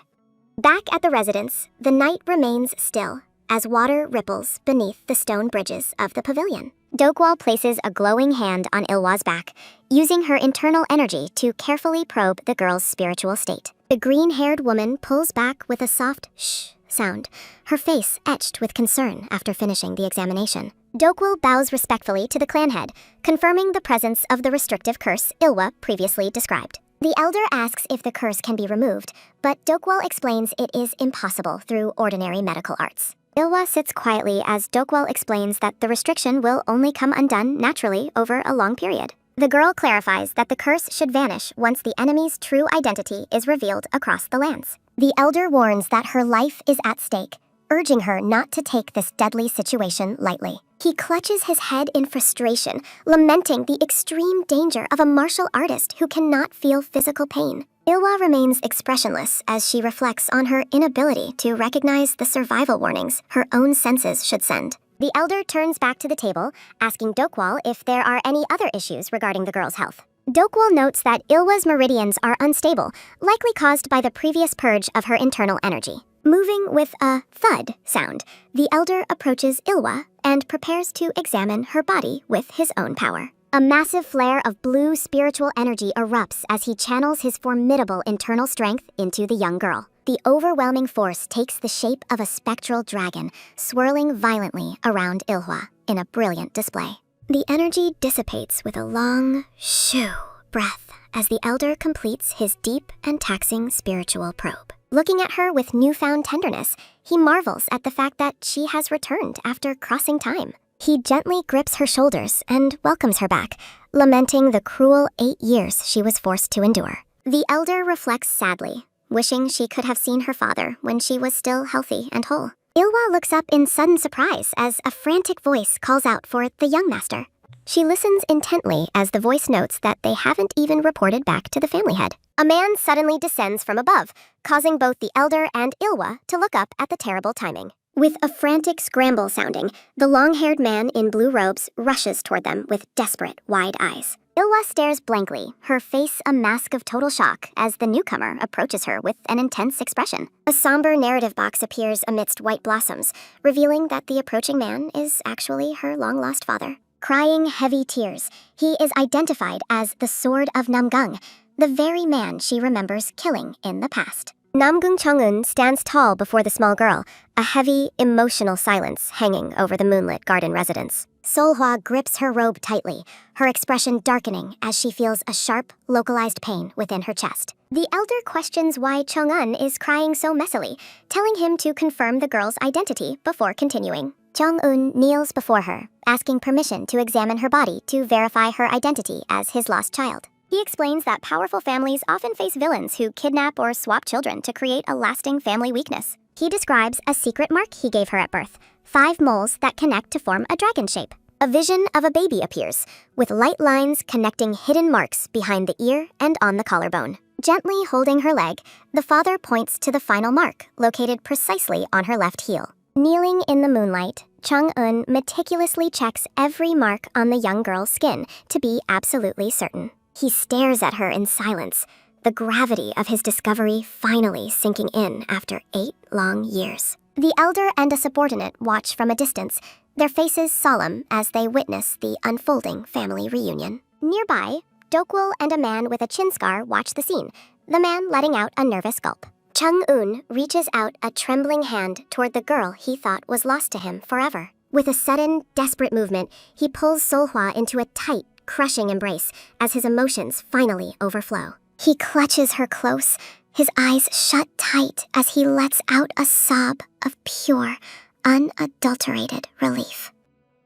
Back at the residence, the night remains still as water ripples beneath the stone bridges of the pavilion. Dokgwal places a glowing hand on Ilhwa's back, using her internal energy to carefully probe the girl's spiritual state. The green-haired woman pulls back with a soft shh sound, her face etched with concern after finishing the examination. Dokgwal bows respectfully to the clan head, confirming the presence of the restrictive curse Ilhwa previously described. The elder asks if the curse can be removed, but Dokgwal explains it is impossible through ordinary medical arts. Ilhwa sits quietly as Dokgwal explains that the restriction will only come undone naturally over a long period. The girl clarifies that the curse should vanish once the enemy's true identity is revealed across the lands. The elder warns that her life is at stake, urging her not to take this deadly situation lightly. He clutches his head in frustration, lamenting the extreme danger of a martial artist who cannot feel physical pain. Ilhwa remains expressionless as she reflects on her inability to recognize the survival warnings her own senses should send. The elder turns back to the table, asking Dokgwal if there are any other issues regarding the girl's health. Dokgwal notes that Ilhwa's meridians are unstable, likely caused by the previous purge of her internal energy. Moving with a thud sound, the elder approaches Ilhwa and prepares to examine her body with his own power. A massive flare of blue spiritual energy erupts as he channels his formidable internal strength into the young girl. The overwhelming force takes the shape of a spectral dragon, swirling violently around Ilhwa in a brilliant display. The energy dissipates with a long shoo breath as the elder completes his deep and taxing spiritual probe. Looking at her with newfound tenderness, he marvels at the fact that she has returned after crossing time. He gently grips her shoulders and welcomes her back, lamenting the cruel 8 years she was forced to endure. The elder reflects sadly, wishing she could have seen her father when she was still healthy and whole. Ilhwa looks up in sudden surprise as a frantic voice calls out for the young master. She listens intently as the voice notes that they haven't even reported back to the family head. A man suddenly descends from above, causing both the elder and Ilhwa to look up at the terrible timing. With a frantic scramble sounding, the long-haired man in blue robes rushes toward them with desperate, wide eyes. Ilhwa stares blankly, her face a mask of total shock as the newcomer approaches her with an intense expression. A somber narrative box appears amidst white blossoms, revealing that the approaching man is actually her long-lost father. Crying heavy tears, he is identified as the Sword of Namgung, the very man she remembers killing in the past. Namgung Cheong-eun stands tall before the small girl, a heavy, emotional silence hanging over the moonlit garden residence. Seolhwa grips her robe tightly, her expression darkening as she feels a sharp, localized pain within her chest. The elder questions why Cheong-eun is crying so messily, telling him to confirm the girl's identity before continuing. Cheong-eun kneels before her, asking permission to examine her body to verify her identity as his lost child. He explains that powerful families often face villains who kidnap or swap children to create a lasting family weakness. He describes a secret mark he gave her at birth, 5 moles that connect to form a dragon shape. A vision of a baby appears, with light lines connecting hidden marks behind the ear and on the collarbone. Gently holding her leg, the father points to the final mark, located precisely on her left heel. Kneeling in the moonlight, Cheong-eun meticulously checks every mark on the young girl's skin to be absolutely certain. He stares at her in silence, the gravity of his discovery finally sinking in after 8 long years. The elder and a subordinate watch from a distance, their faces solemn as they witness the unfolding family reunion. Nearby, Dokgwol and a man with a chin scar watch the scene, the man letting out a nervous gulp. Cheong-eun reaches out a trembling hand toward the girl he thought was lost to him forever. With a sudden, desperate movement, he pulls Seolhwa into a tight, crushing embrace as his emotions finally overflow. He clutches her close, his eyes shut tight as he lets out a sob of pure, unadulterated relief.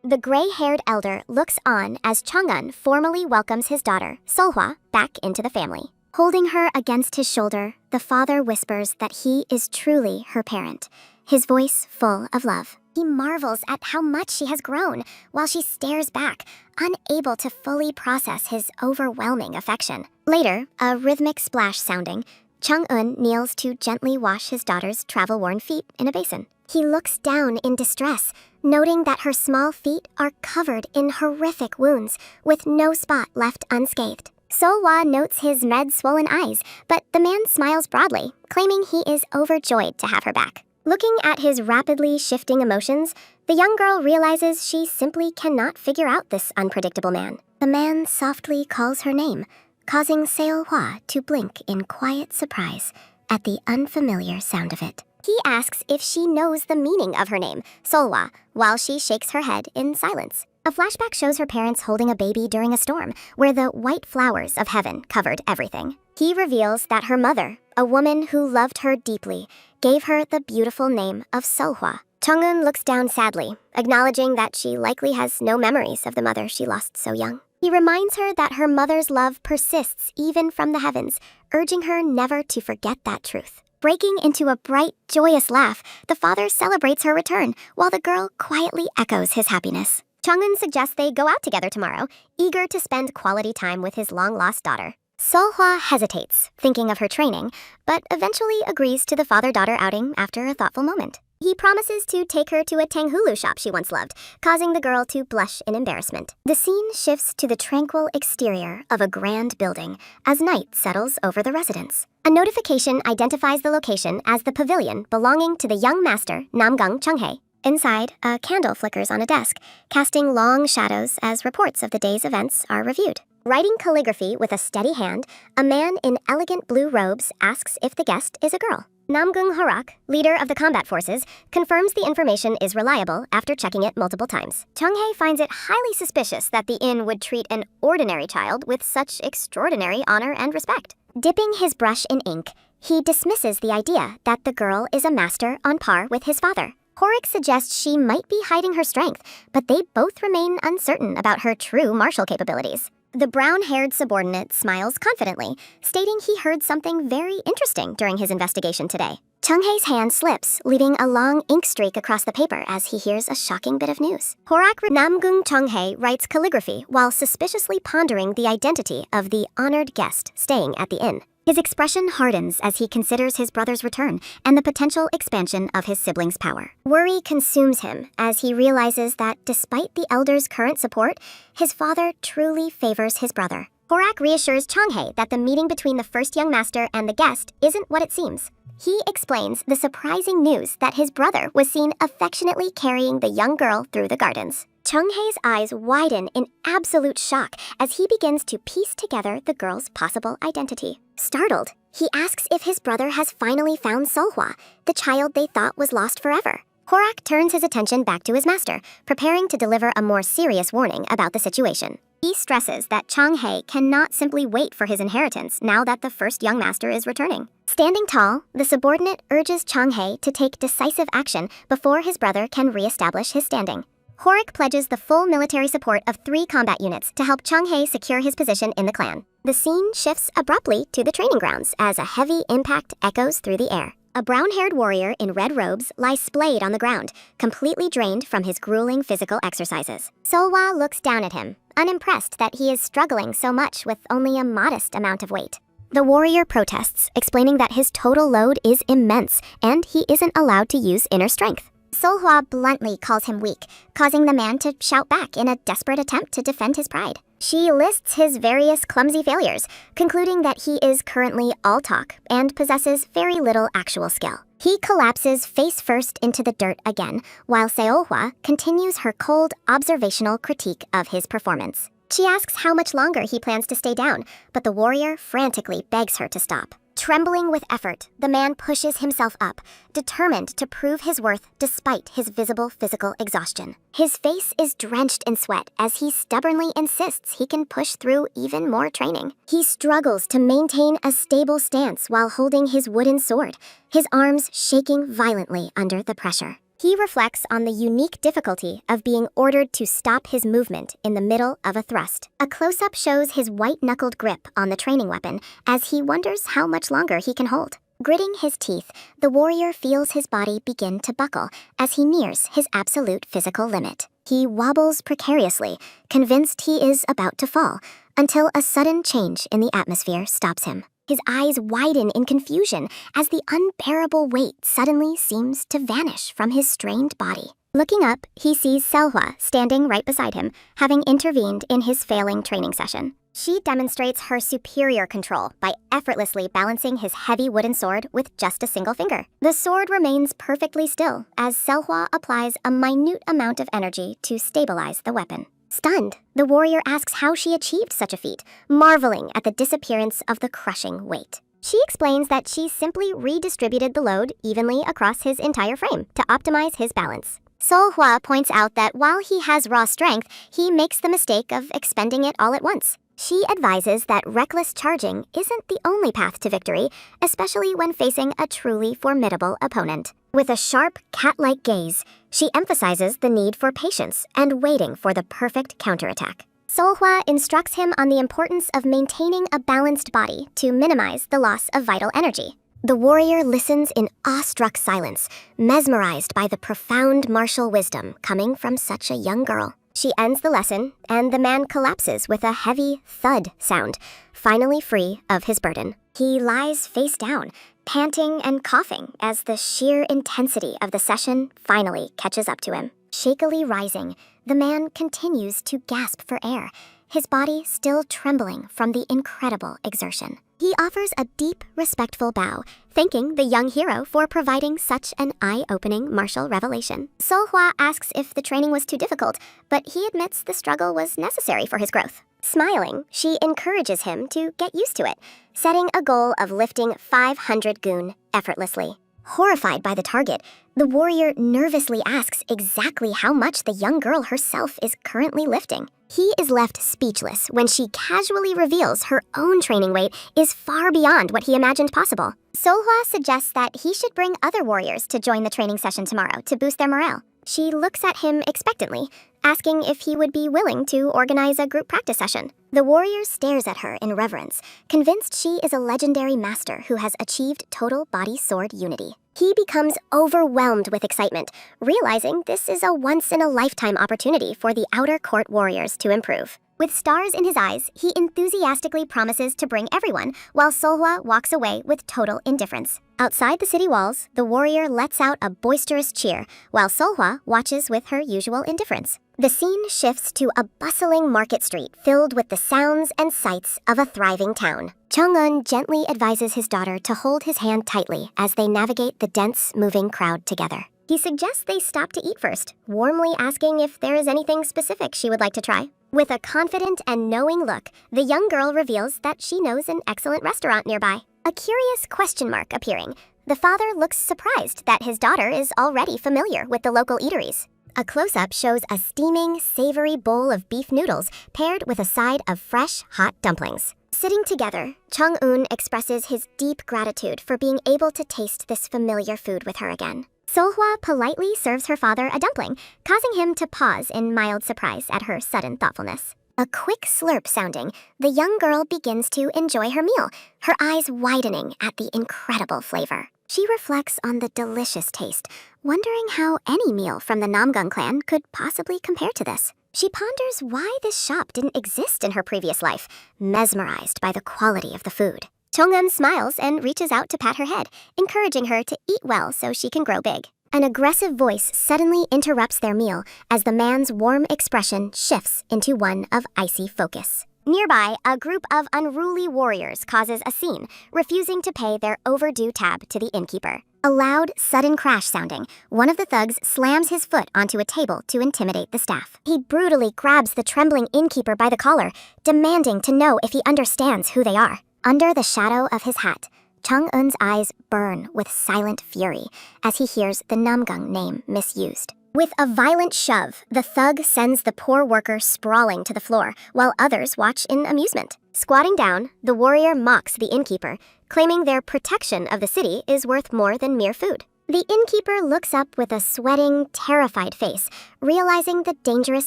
The gray-haired elder looks on as Cheong-eun formally welcomes his daughter, Seolhwa, back into the family. Holding her against his shoulder, the father whispers that he is truly her parent, his voice full of love. He marvels at how much she has grown while she stares back, unable to fully process his overwhelming affection. Later, a rhythmic splash sounding, Cheong-eun kneels to gently wash his daughter's travel-worn feet in a basin. He looks down in distress, noting that her small feet are covered in horrific wounds, with no spot left unscathed. Seolhwa notes his red-swollen eyes, but the man smiles broadly, claiming he is overjoyed to have her back. Looking at his rapidly shifting emotions, the young girl realizes she simply cannot figure out this unpredictable man. The man softly calls her name, causing Seolhwa to blink in quiet surprise at the unfamiliar sound of it. He asks if she knows the meaning of her name, Seolhwa, while she shakes her head in silence. A flashback shows her parents holding a baby during a storm, where the white flowers of heaven covered everything. He reveals that her mother, a woman who loved her deeply, gave her the beautiful name of Seolhwa. Cheong-eun looks down sadly, acknowledging that she likely has no memories of the mother she lost so young. He reminds her that her mother's love persists even from the heavens, urging her never to forget that truth. Breaking into a bright, joyous laugh, the father celebrates her return, while the girl quietly echoes his happiness. Cheong-eun suggests they go out together tomorrow, eager to spend quality time with his long-lost daughter. Seolhwa hesitates, thinking of her training, but eventually agrees to the father-daughter outing after a thoughtful moment. He promises to take her to a tanghulu shop she once loved, causing the girl to blush in embarrassment. The scene shifts to the tranquil exterior of a grand building as night settles over the residence. A notification identifies the location as the pavilion belonging to the young master, Namgung Seolhwa. Inside, a candle flickers on a desk, casting long shadows as reports of the day's events are reviewed. Writing calligraphy with a steady hand, a man in elegant blue robes asks if the guest is a girl. Namgung Seolhwa, leader of the combat forces, confirms the information is reliable after checking it multiple times. Seolhwa finds it highly suspicious that the inn would treat an ordinary child with such extraordinary honor and respect. Dipping his brush in ink, he dismisses the idea that the girl is a master on par with his father. Horik suggests she might be hiding her strength, but they both remain uncertain about her true martial capabilities. The brown-haired subordinate smiles confidently, stating he heard something very interesting during his investigation today. Cheong-hae's hand slips, leaving a long ink streak across the paper as he hears a shocking bit of news. Namgung Seolhwa writes calligraphy while suspiciously pondering the identity of the honored guest staying at the inn. His expression hardens as he considers his brother's return and the potential expansion of his siblings' power. Worry consumes him as he realizes that despite the elder's current support, his father truly favors his brother. Horak reassures Cheong-hae that the meeting between the first young master and the guest isn't what it seems. He explains the surprising news that his brother was seen affectionately carrying the young girl through the gardens. Chung-hae's eyes widen in absolute shock as he begins to piece together the girl's possible identity. Startled, he asks if his brother has finally found Seolhwa, the child they thought was lost forever. Horak turns his attention back to his master, preparing to deliver a more serious warning about the situation. He stresses that Chung-hae cannot simply wait for his inheritance now that the first young master is returning. Standing tall, the subordinate urges Chung-hae to take decisive action before his brother can re-establish his standing. Horak pledges the full military support of 3 combat units to help Chung-hae secure his position in the clan. The scene shifts abruptly to the training grounds as a heavy impact echoes through the air. A brown-haired warrior in red robes lies splayed on the ground, completely drained from his grueling physical exercises. Seolhwa looks down at him, unimpressed that he is struggling so much with only a modest amount of weight. The warrior protests, explaining that his total load is immense and he isn't allowed to use inner strength. Seolhwa bluntly calls him weak, causing the man to shout back in a desperate attempt to defend his pride. She lists his various clumsy failures, concluding that he is currently all talk and possesses very little actual skill. He collapses face first into the dirt again, while Seolhwa continues her cold, observational critique of his performance. She asks how much longer he plans to stay down, but the warrior frantically begs her to stop. Trembling with effort, the man pushes himself up, determined to prove his worth despite his visible physical exhaustion. His face is drenched in sweat as he stubbornly insists he can push through even more training. He struggles to maintain a stable stance while holding his wooden sword, his arms shaking violently under the pressure. He reflects on the unique difficulty of being ordered to stop his movement in the middle of a thrust. A close-up shows his white-knuckled grip on the training weapon as he wonders how much longer he can hold. Gritting his teeth, the warrior feels his body begin to buckle as he nears his absolute physical limit. He wobbles precariously, convinced he is about to fall, until a sudden change in the atmosphere stops him. His eyes widen in confusion as the unbearable weight suddenly seems to vanish from his strained body. Looking up, he sees Seolhwa standing right beside him, having intervened in his failing training session. She demonstrates her superior control by effortlessly balancing his heavy wooden sword with just a single finger. The sword remains perfectly still as Seolhwa applies a minute amount of energy to stabilize the weapon. Stunned, the warrior asks how she achieved such a feat, marveling at the disappearance of the crushing weight. She explains that she simply redistributed the load evenly across his entire frame to optimize his balance. Seolhwa points out that while he has raw strength, he makes the mistake of expending it all at once. She advises that reckless charging isn't the only path to victory, especially when facing a truly formidable opponent. With a sharp, cat-like gaze, she emphasizes the need for patience and waiting for the perfect counterattack. Seolhwa instructs him on the importance of maintaining a balanced body to minimize the loss of vital energy. The warrior listens in awestruck silence, mesmerized by the profound martial wisdom coming from such a young girl. She ends the lesson, and the man collapses with a heavy thud sound, finally free of his burden. He lies face down, panting and coughing as the sheer intensity of the session finally catches up to him. Shakily rising, the man continues to gasp for air, his body still trembling from the incredible exertion. He offers a deep, respectful bow, thanking the young hero for providing such an eye-opening martial revelation. Seolhwa asks if the training was too difficult, but he admits the struggle was necessary for his growth. Smiling, she encourages him to get used to it, setting a goal of lifting 500 gun effortlessly. Horrified by the target, the warrior nervously asks exactly how much the young girl herself is currently lifting. He is left speechless when she casually reveals her own training weight is far beyond what he imagined possible. Seolhwa suggests that he should bring other warriors to join the training session tomorrow to boost their morale. She looks at him expectantly, asking if he would be willing to organize a group practice session. The warrior stares at her in reverence, convinced she is a legendary master who has achieved total body-sword unity. He becomes overwhelmed with excitement, realizing this is a once-in-a-lifetime opportunity for the outer court warriors to improve. With stars in his eyes, he enthusiastically promises to bring everyone, while Seolhwa walks away with total indifference. Outside the city walls, the warrior lets out a boisterous cheer, while Seolhwa watches with her usual indifference. The scene shifts to a bustling market street filled with the sounds and sights of a thriving town. Chung-eun gently advises his daughter to hold his hand tightly as they navigate the dense, moving crowd together. He suggests they stop to eat first, warmly asking if there is anything specific she would like to try. With a confident and knowing look, the young girl reveals that she knows an excellent restaurant nearby. A curious question mark appearing, the father looks surprised that his daughter is already familiar with the local eateries. A close-up shows a steaming, savory bowl of beef noodles paired with a side of fresh, hot dumplings. Sitting together, Chung-eun expresses his deep gratitude for being able to taste this familiar food with her again. Seolhwa politely serves her father a dumpling, causing him to pause in mild surprise at her sudden thoughtfulness. A quick slurp sounding, the young girl begins to enjoy her meal, her eyes widening at the incredible flavor. She reflects on the delicious taste, wondering how any meal from the Namgung Clan could possibly compare to this. She ponders why this shop didn't exist in her previous life, mesmerized by the quality of the food. Chung-eun smiles and reaches out to pat her head, encouraging her to eat well so she can grow big. An aggressive voice suddenly interrupts their meal as the man's warm expression shifts into one of icy focus. Nearby, a group of unruly warriors causes a scene, refusing to pay their overdue tab to the innkeeper. A loud, sudden crash sounding, one of the thugs slams his foot onto a table to intimidate the staff. He brutally grabs the trembling innkeeper by the collar, demanding to know if he understands who they are. Under the shadow of his hat, Chung-eun's eyes burn with silent fury as he hears the Namgung name misused. With a violent shove, the thug sends the poor worker sprawling to the floor, while others watch in amusement. Squatting down, the warrior mocks the innkeeper, claiming their protection of the city is worth more than mere food. The innkeeper looks up with a sweating, terrified face, realizing the dangerous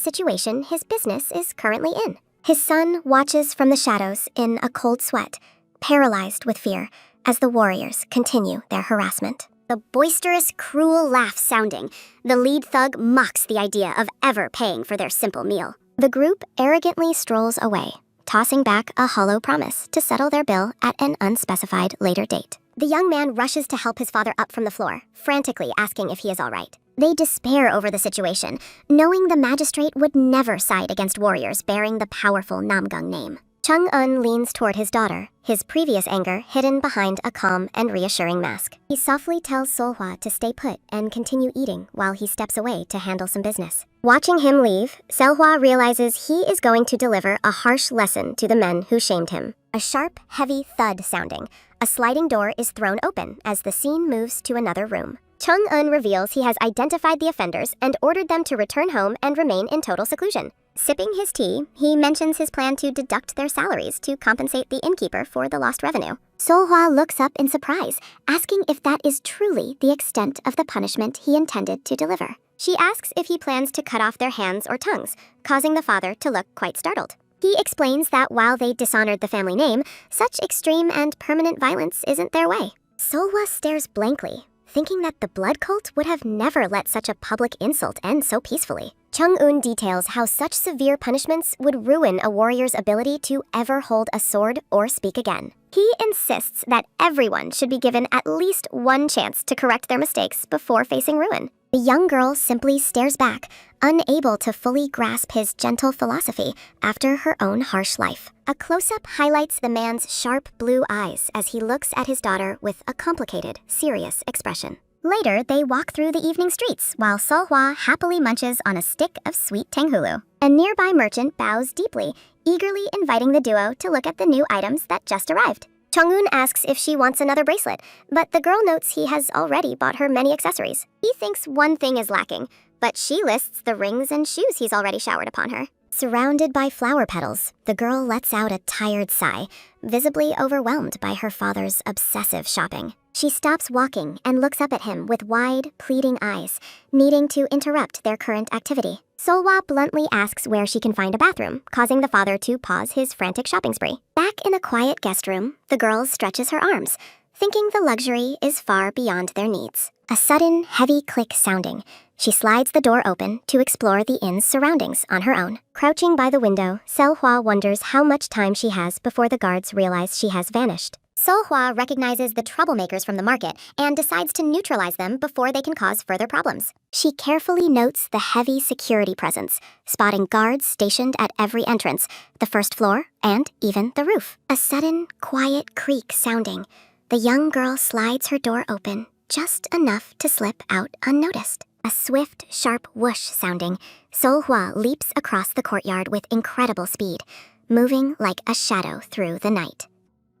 situation his business is currently in. His son watches from the shadows in a cold sweat, paralyzed with fear, as the warriors continue their harassment. The boisterous, cruel laugh sounding, the lead thug mocks the idea of ever paying for their simple meal. The group arrogantly strolls away, tossing back a hollow promise to settle their bill at an unspecified later date. The young man rushes to help his father up from the floor, frantically asking if he is all right. They despair over the situation, knowing the magistrate would never side against warriors bearing the powerful Namgung name. Chung-eun leans toward his daughter, his previous anger hidden behind a calm and reassuring mask. He softly tells Seolhwa to stay put and continue eating while he steps away to handle some business. Watching him leave, Seolhwa realizes he is going to deliver a harsh lesson to the men who shamed him. A sharp, heavy thud sounding, a sliding door is thrown open as the scene moves to another room. Chung-eun reveals he has identified the offenders and ordered them to return home and remain in total seclusion. Sipping his tea, he mentions his plan to deduct their salaries to compensate the innkeeper for the lost revenue. Seolhwa looks up in surprise, asking if that is truly the extent of the punishment he intended to deliver. She asks if he plans to cut off their hands or tongues, causing the father to look quite startled. He explains that while they dishonored the family name, such extreme and permanent violence isn't their way. Seolhwa stares blankly, thinking that the blood cult would have never let such a public insult end so peacefully. Chung-eun details how such severe punishments would ruin a warrior's ability to ever hold a sword or speak again. He insists that everyone should be given at least one chance to correct their mistakes before facing ruin. The young girl simply stares back, unable to fully grasp his gentle philosophy after her own harsh life. A close-up highlights the man's sharp blue eyes as he looks at his daughter with a complicated, serious expression. Later, they walk through the evening streets while Seolhwa happily munches on a stick of sweet tanghulu. A nearby merchant bows deeply, eagerly inviting the duo to look at the new items that just arrived. Chung-eun asks if she wants another bracelet, but the girl notes he has already bought her many accessories. He thinks one thing is lacking, but she lists the rings and shoes he's already showered upon her. Surrounded by flower petals, the girl lets out a tired sigh, visibly overwhelmed by her father's obsessive shopping. She stops walking and looks up at him with wide, pleading eyes, needing to interrupt their current activity. Seolhwa bluntly asks where she can find a bathroom, causing the father to pause his frantic shopping spree. Back in a quiet guest room, the girl stretches her arms, thinking the luxury is far beyond their needs. A sudden, heavy click sounding, she slides the door open to explore the inn's surroundings on her own. Crouching by the window, Seolhwa wonders how much time she has before the guards realize she has vanished. Seolhwa recognizes the troublemakers from the market and decides to neutralize them before they can cause further problems. She carefully notes the heavy security presence, spotting guards stationed at every entrance, the first floor, and even the roof. A sudden, quiet creak sounding. The young girl slides her door open, just enough to slip out unnoticed. A swift, sharp whoosh sounding, Seolhwa leaps across the courtyard with incredible speed, moving like a shadow through the night.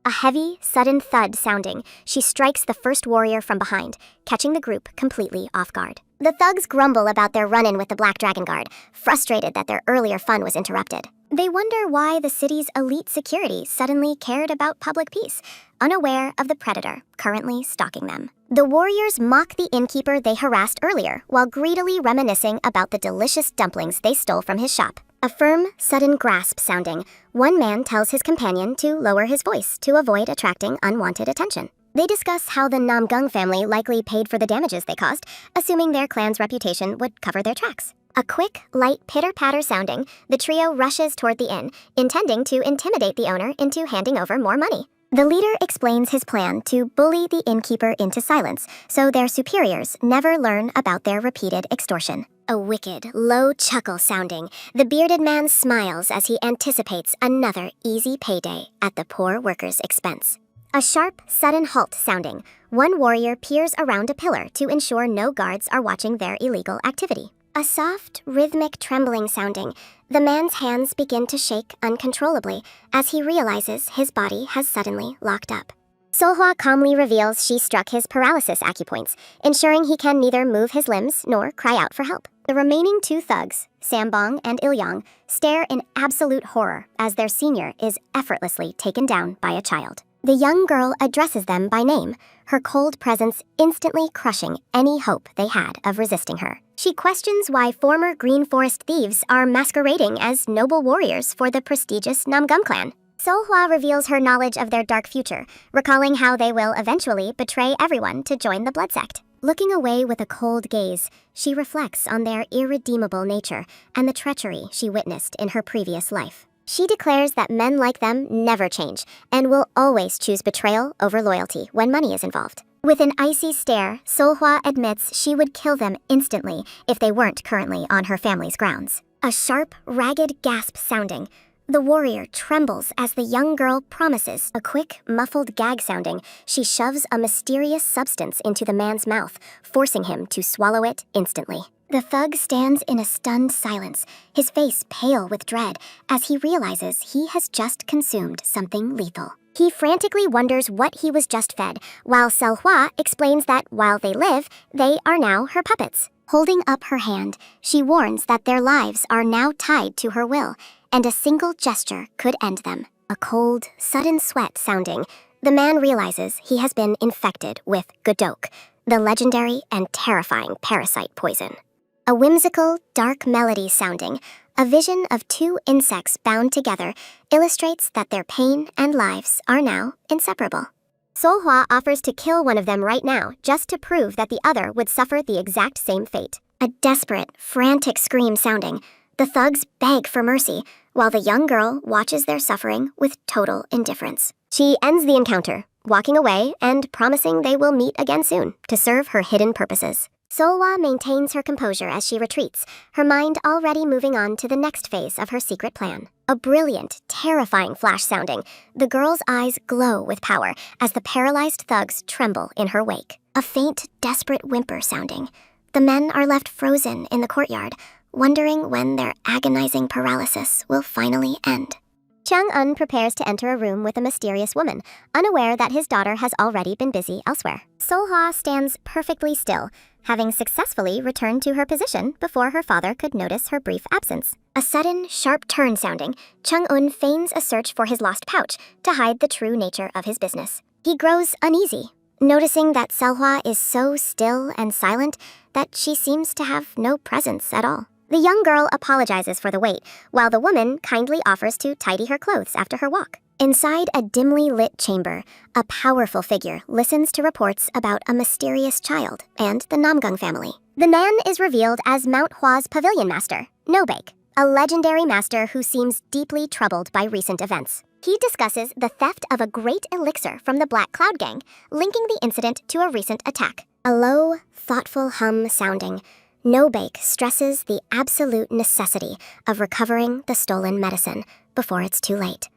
A heavy, sudden thud sounding, she strikes the first warrior from behind, catching the group completely off guard. The thugs grumble about their run-in with the Black Dragon Guard, frustrated that their earlier fun was interrupted. They wonder why the city's elite security suddenly cared about public peace, unaware of the predator currently stalking them. The warriors mock the innkeeper they harassed earlier, while greedily reminiscing about the delicious dumplings they stole from his shop. A firm, sudden grasp sounding, one man tells his companion to lower his voice to avoid attracting unwanted attention. They discuss how the Namgung family likely paid for the damages they caused, assuming their clan's reputation would cover their tracks. A quick, light pitter-patter sounding, the trio rushes toward the inn, intending to intimidate the owner into handing over more money. The leader explains his plan to bully the innkeeper into silence, so their superiors never learn about their repeated extortion. A wicked, low chuckle sounding, the bearded man smiles as he anticipates another easy payday at the poor worker's expense. A sharp, sudden halt sounding, one warrior peers around a pillar to ensure no guards are watching their illegal activity. A soft, rhythmic trembling sounding, the man's hands begin to shake uncontrollably as he realizes his body has suddenly locked up. Seolhwa calmly reveals she struck his paralysis acupoints, ensuring he can neither move his limbs nor cry out for help. The remaining two thugs, Sambong and Ilyang, stare in absolute horror as their senior is effortlessly taken down by a child. The young girl addresses them by name, her cold presence instantly crushing any hope they had of resisting her. She questions why former Green Forest thieves are masquerading as noble warriors for the prestigious Namgung Clan. Seolhwa reveals her knowledge of their dark future, recalling how they will eventually betray everyone to join the Blood Sect. Looking away with a cold gaze, she reflects on their irredeemable nature and the treachery she witnessed in her previous life. She declares that men like them never change and will always choose betrayal over loyalty when money is involved. With an icy stare, Seolhwa admits she would kill them instantly if they weren't currently on her family's grounds. A sharp, ragged gasp sounding, the warrior trembles as the young girl promises. A quick, muffled gag sounding, she shoves a mysterious substance into the man's mouth, forcing him to swallow it instantly. The thug stands in a stunned silence, his face pale with dread, as he realizes he has just consumed something lethal. He frantically wonders what he was just fed, while Seolhwa explains that while they live, they are now her puppets. Holding up her hand, she warns that their lives are now tied to her will, and a single gesture could end them. A cold, sudden sweat sounding, the man realizes he has been infected with Godok, the legendary and terrifying parasite poison. A whimsical, dark melody sounding, a vision of two insects bound together, illustrates that their pain and lives are now inseparable. Seolhwa offers to kill one of them right now, just to prove that the other would suffer the exact same fate. A desperate, frantic scream sounding, the thugs beg for mercy, while the young girl watches their suffering with total indifference. She ends the encounter, walking away and promising they will meet again soon to serve her hidden purposes. Seolhwa maintains her composure as she retreats, her mind already moving on to the next phase of her secret plan. A brilliant, terrifying flash sounding, the girl's eyes glow with power as the paralyzed thugs tremble in her wake. A faint, desperate whimper sounding, the men are left frozen in the courtyard, wondering when their agonizing paralysis will finally end. Chang-un prepares to enter a room with a mysterious woman, unaware that his daughter has already been busy elsewhere. Seolhwa stands perfectly still, having successfully returned to her position before her father could notice her brief absence. A sudden, sharp turn sounding, Chang-un feigns a search for his lost pouch to hide the true nature of his business. He grows uneasy, noticing that Seolhwa is so still and silent that she seems to have no presence at all. The young girl apologizes for the wait, while the woman kindly offers to tidy her clothes after her walk. Inside a dimly lit chamber, a powerful figure listens to reports about a mysterious child and the Namgung family. The man is revealed as Mount Hwa's pavilion master, Nobake, a legendary master who seems deeply troubled by recent events. He discusses the theft of a great elixir from the Black Cloud Gang, linking the incident to a recent attack. A low, thoughtful hum sounding, Nobake stresses the absolute necessity of recovering the stolen medicine before it's too late.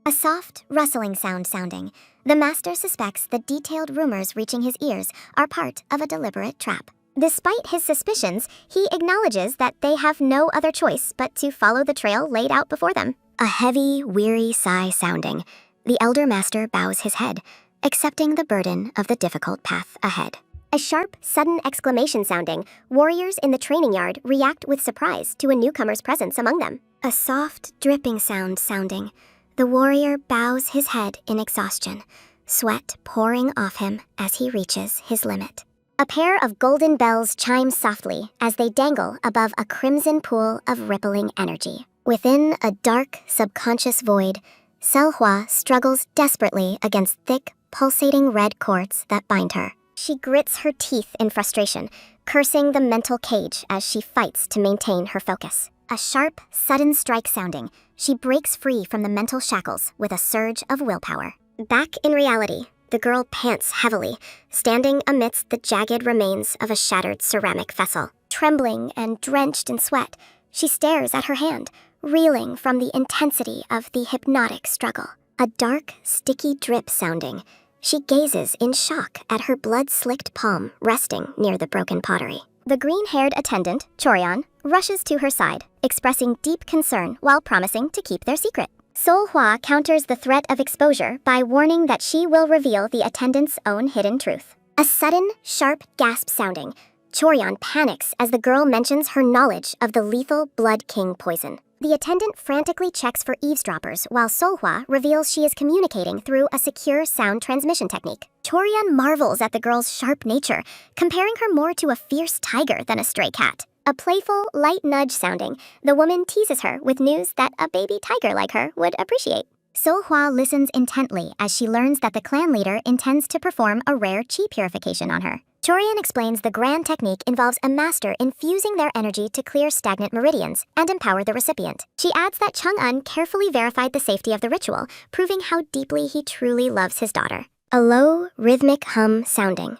A A soft, rustling sounding. The master suspects the detailed rumors reaching his ears are part of a deliberate trap. Despite his suspicions, he acknowledges that they have no other choice but to follow the trail laid out before them. A heavy, weary sigh sounding. The elder master bows his head, accepting the burden of the difficult path ahead. A sharp, sudden exclamation sounding. Warriors in the training yard react with surprise to a newcomer's presence among them. A soft, dripping sound sounding. The warrior bows his head in exhaustion, sweat pouring off him as he reaches his limit. A pair of golden bells chime softly as they dangle above a crimson pool of rippling energy. Within a dark, subconscious void, Seolhwa struggles desperately against thick, pulsating red cords that bind her. She grits her teeth in frustration, cursing the mental cage as she fights to maintain her focus. A sharp, sudden strike sounding. She breaks free from the mental shackles with a surge of willpower. Back in reality, the girl pants heavily, standing amidst the jagged remains of a shattered ceramic vessel. Trembling and drenched in sweat, she stares at her hand, reeling from the intensity of the hypnotic struggle. A dark, sticky drip sounding. She gazes in shock at her blood-slicked palm resting near the broken pottery. The green-haired attendant, Choryeon, rushes to her side, expressing deep concern while promising to keep their secret. Seolhwa counters the threat of exposure by warning that she will reveal the attendant's own hidden truth. A sudden, sharp gasp sounding. Choryeon panics as the girl mentions her knowledge of the lethal Blood King poison. The attendant frantically checks for eavesdroppers while Seolhwa reveals she is communicating through a secure sound transmission technique. Choryeon marvels at the girl's sharp nature, comparing her more to a fierce tiger than a stray cat. A playful, light nudge sounding, the woman teases her with news that a baby tiger like her would appreciate. Seolhwa listens intently as she learns that the clan leader intends to perform a rare chi purification on her. Choryeon explains the grand technique involves a master infusing their energy to clear stagnant meridians and empower the recipient. She adds that Chung-un carefully verified the safety of the ritual, proving how deeply he truly loves his daughter. A low, rhythmic hum sounding.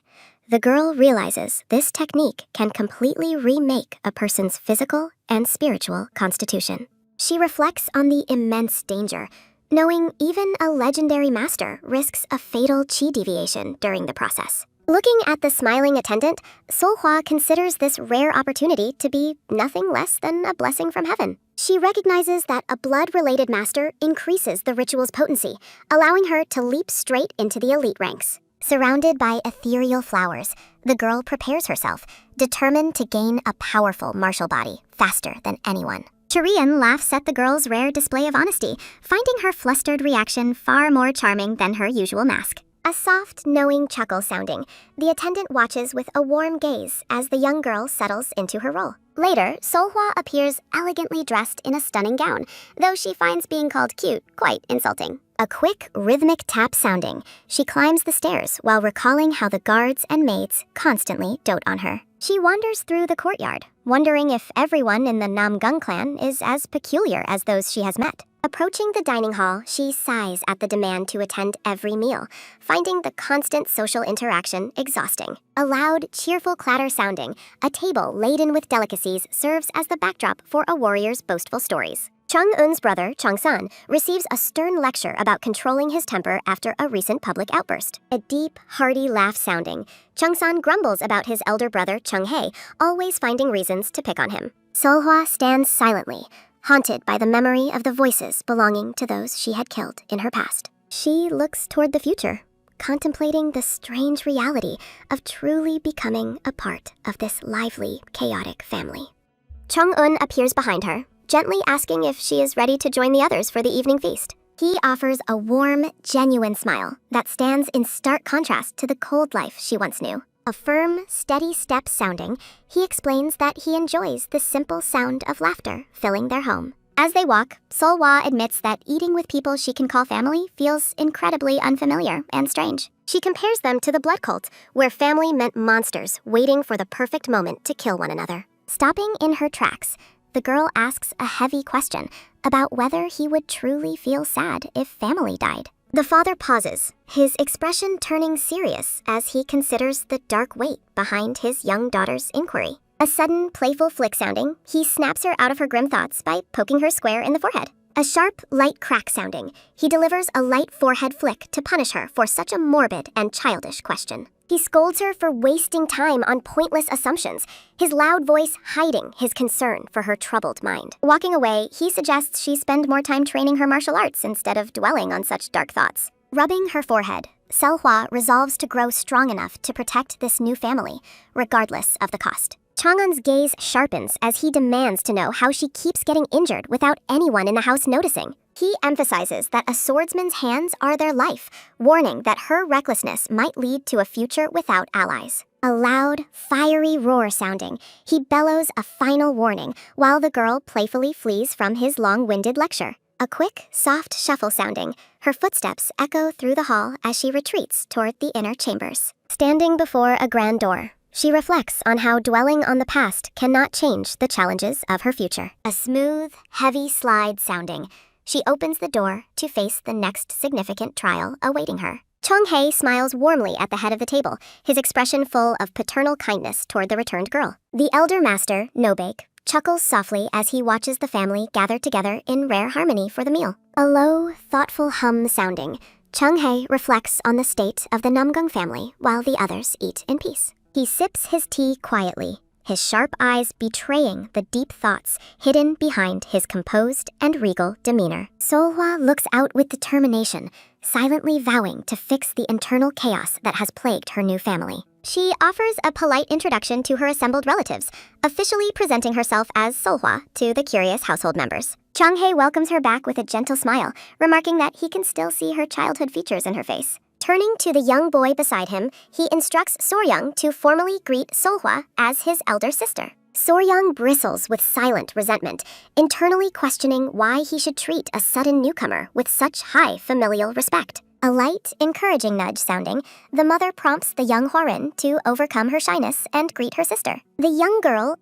The girl realizes this technique can completely remake a person's physical and spiritual constitution. She reflects on the immense danger, knowing even a legendary master risks a fatal chi deviation during the process. Looking at the smiling attendant, Seolhwa considers this rare opportunity to be nothing less than a blessing from heaven. She recognizes that a blood-related master increases the ritual's potency, allowing her to leap straight into the elite ranks. Surrounded by ethereal flowers, the girl prepares herself, determined to gain a powerful martial body faster than anyone. Choryeon laughs at the girl's rare display of honesty, finding her flustered reaction far more charming than her usual mask. A soft, knowing chuckle sounding. The attendant watches with a warm gaze as the young girl settles into her role. Later, Seolhwa appears elegantly dressed in a stunning gown, though she finds being called cute quite insulting. A quick, rhythmic tap sounding. She climbs the stairs while recalling how the guards and maids constantly dote on her. She wanders through the courtyard, wondering if everyone in the Namgung Clan is as peculiar as those she has met. Approaching the dining hall, she sighs at the demand to attend every meal, finding the constant social interaction exhausting. A loud, cheerful clatter sounding, a table laden with delicacies serves as the backdrop for a warrior's boastful stories. Chung-un's brother, Chung-san, receives a stern lecture about controlling his temper after a recent public outburst. A deep, hearty laugh sounding, Chung-san grumbles about his elder brother, Chung-hae, always finding reasons to pick on him. Seolhwa stands silently, haunted by the memory of the voices belonging to those she had killed in her past. She looks toward the future, contemplating the strange reality of truly becoming a part of this lively, chaotic family. Chung-un appears behind her, gently asking if she is ready to join the others for the evening feast. He offers a warm, genuine smile that stands in stark contrast to the cold life she once knew. A firm, steady step sounding, he explains that he enjoys the simple sound of laughter filling their home. As they walk, Seolhwa admits that eating with people she can call family feels incredibly unfamiliar and strange. She compares them to the blood cult, where family meant monsters waiting for the perfect moment to kill one another. Stopping in her tracks, the girl asks a heavy question about whether he would truly feel sad if family died. The father pauses, his expression turning serious as he considers the dark weight behind his young daughter's inquiry. A sudden, playful flick sounding, he snaps her out of her grim thoughts by poking her square in the forehead. A sharp, light crack sounding, he delivers a light forehead flick to punish her for such a morbid and childish question. He scolds her for wasting time on pointless assumptions, his loud voice hiding his concern for her troubled mind. Walking away, he suggests she spend more time training her martial arts instead of dwelling on such dark thoughts. Rubbing her forehead, Seolhwa resolves to grow strong enough to protect this new family, regardless of the cost. Chang'un's gaze sharpens as he demands to know how she keeps getting injured without anyone in the house noticing. He emphasizes that a swordsman's hands are their life, warning that her recklessness might lead to a future without allies. A loud, fiery roar sounding, he bellows a final warning while the girl playfully flees from his long-winded lecture. A quick, soft shuffle sounding, her footsteps echo through the hall as she retreats toward the inner chambers. Standing before a grand door, she reflects on how dwelling on the past cannot change the challenges of her future. A smooth, heavy slide sounding, she opens the door to face the next significant trial awaiting her. Chong-hae smiles warmly at the head of the table, his expression full of paternal kindness toward the returned girl. The elder master, No-baek, chuckles softly as he watches the family gather together in rare harmony for the meal. A low, thoughtful hum sounding, Chong-hae reflects on the state of the Namgung family while the others eat in peace. He sips his tea quietly, his sharp eyes betraying the deep thoughts hidden behind his composed and regal demeanor. Seolhwa looks out with determination, silently vowing to fix the internal chaos that has plagued her new family. She offers a polite introduction to her assembled relatives, officially presenting herself as Seolhwa to the curious household members. Chong-hae welcomes her back with a gentle smile, remarking that he can still see her childhood features in her face. Turning to the young boy beside him, he instructs Soryoung to formally greet Seolhwa as his elder sister. Soryoung bristles with silent resentment, internally questioning why he should treat a sudden newcomer with such high familial respect. A light, encouraging nudge sounding, the mother prompts the young Hwarin to overcome her shyness and greet her sister. The young girl,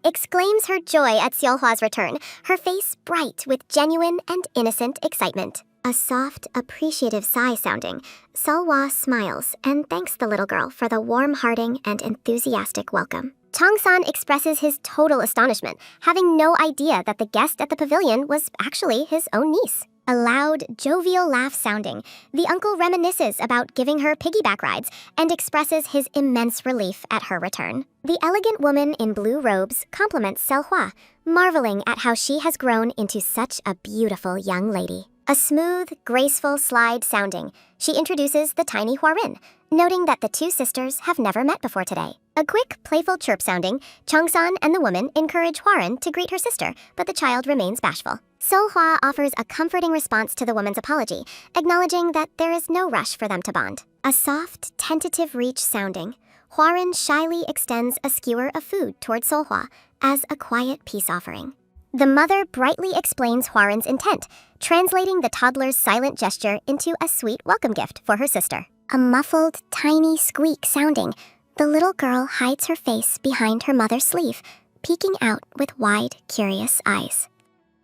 exclaims her joy at Seolhwa's return, her face bright with genuine and innocent excitement. A soft, appreciative sigh sounding, Seolhwa smiles and thanks the little girl for the warm-hearting and enthusiastic welcome. Changsan expresses his total astonishment, having no idea that the guest at the pavilion was actually his own niece. A loud, jovial laugh sounding, the uncle reminisces about giving her piggyback rides and expresses his immense relief at her return. The elegant woman in blue robes compliments Seolhwa, marveling at how she has grown into such a beautiful young lady. A smooth, graceful slide sounding, she introduces the tiny Hwarin, noting that the two sisters have never met before today. A quick, playful chirp sounding, Changsan and the woman encourage Hwarin to greet her sister, but the child remains bashful. Seolhwa offers a comforting response to the woman's apology, acknowledging that there is no rush for them to bond. A soft, tentative reach sounding, Hwarin shyly extends a skewer of food toward Seolhwa as a quiet peace offering. The mother brightly explains Hwarin's intent, translating the toddler's silent gesture into a sweet welcome gift for her sister. A muffled, tiny squeak sounding, the little girl hides her face behind her mother's sleeve, peeking out with wide, curious eyes.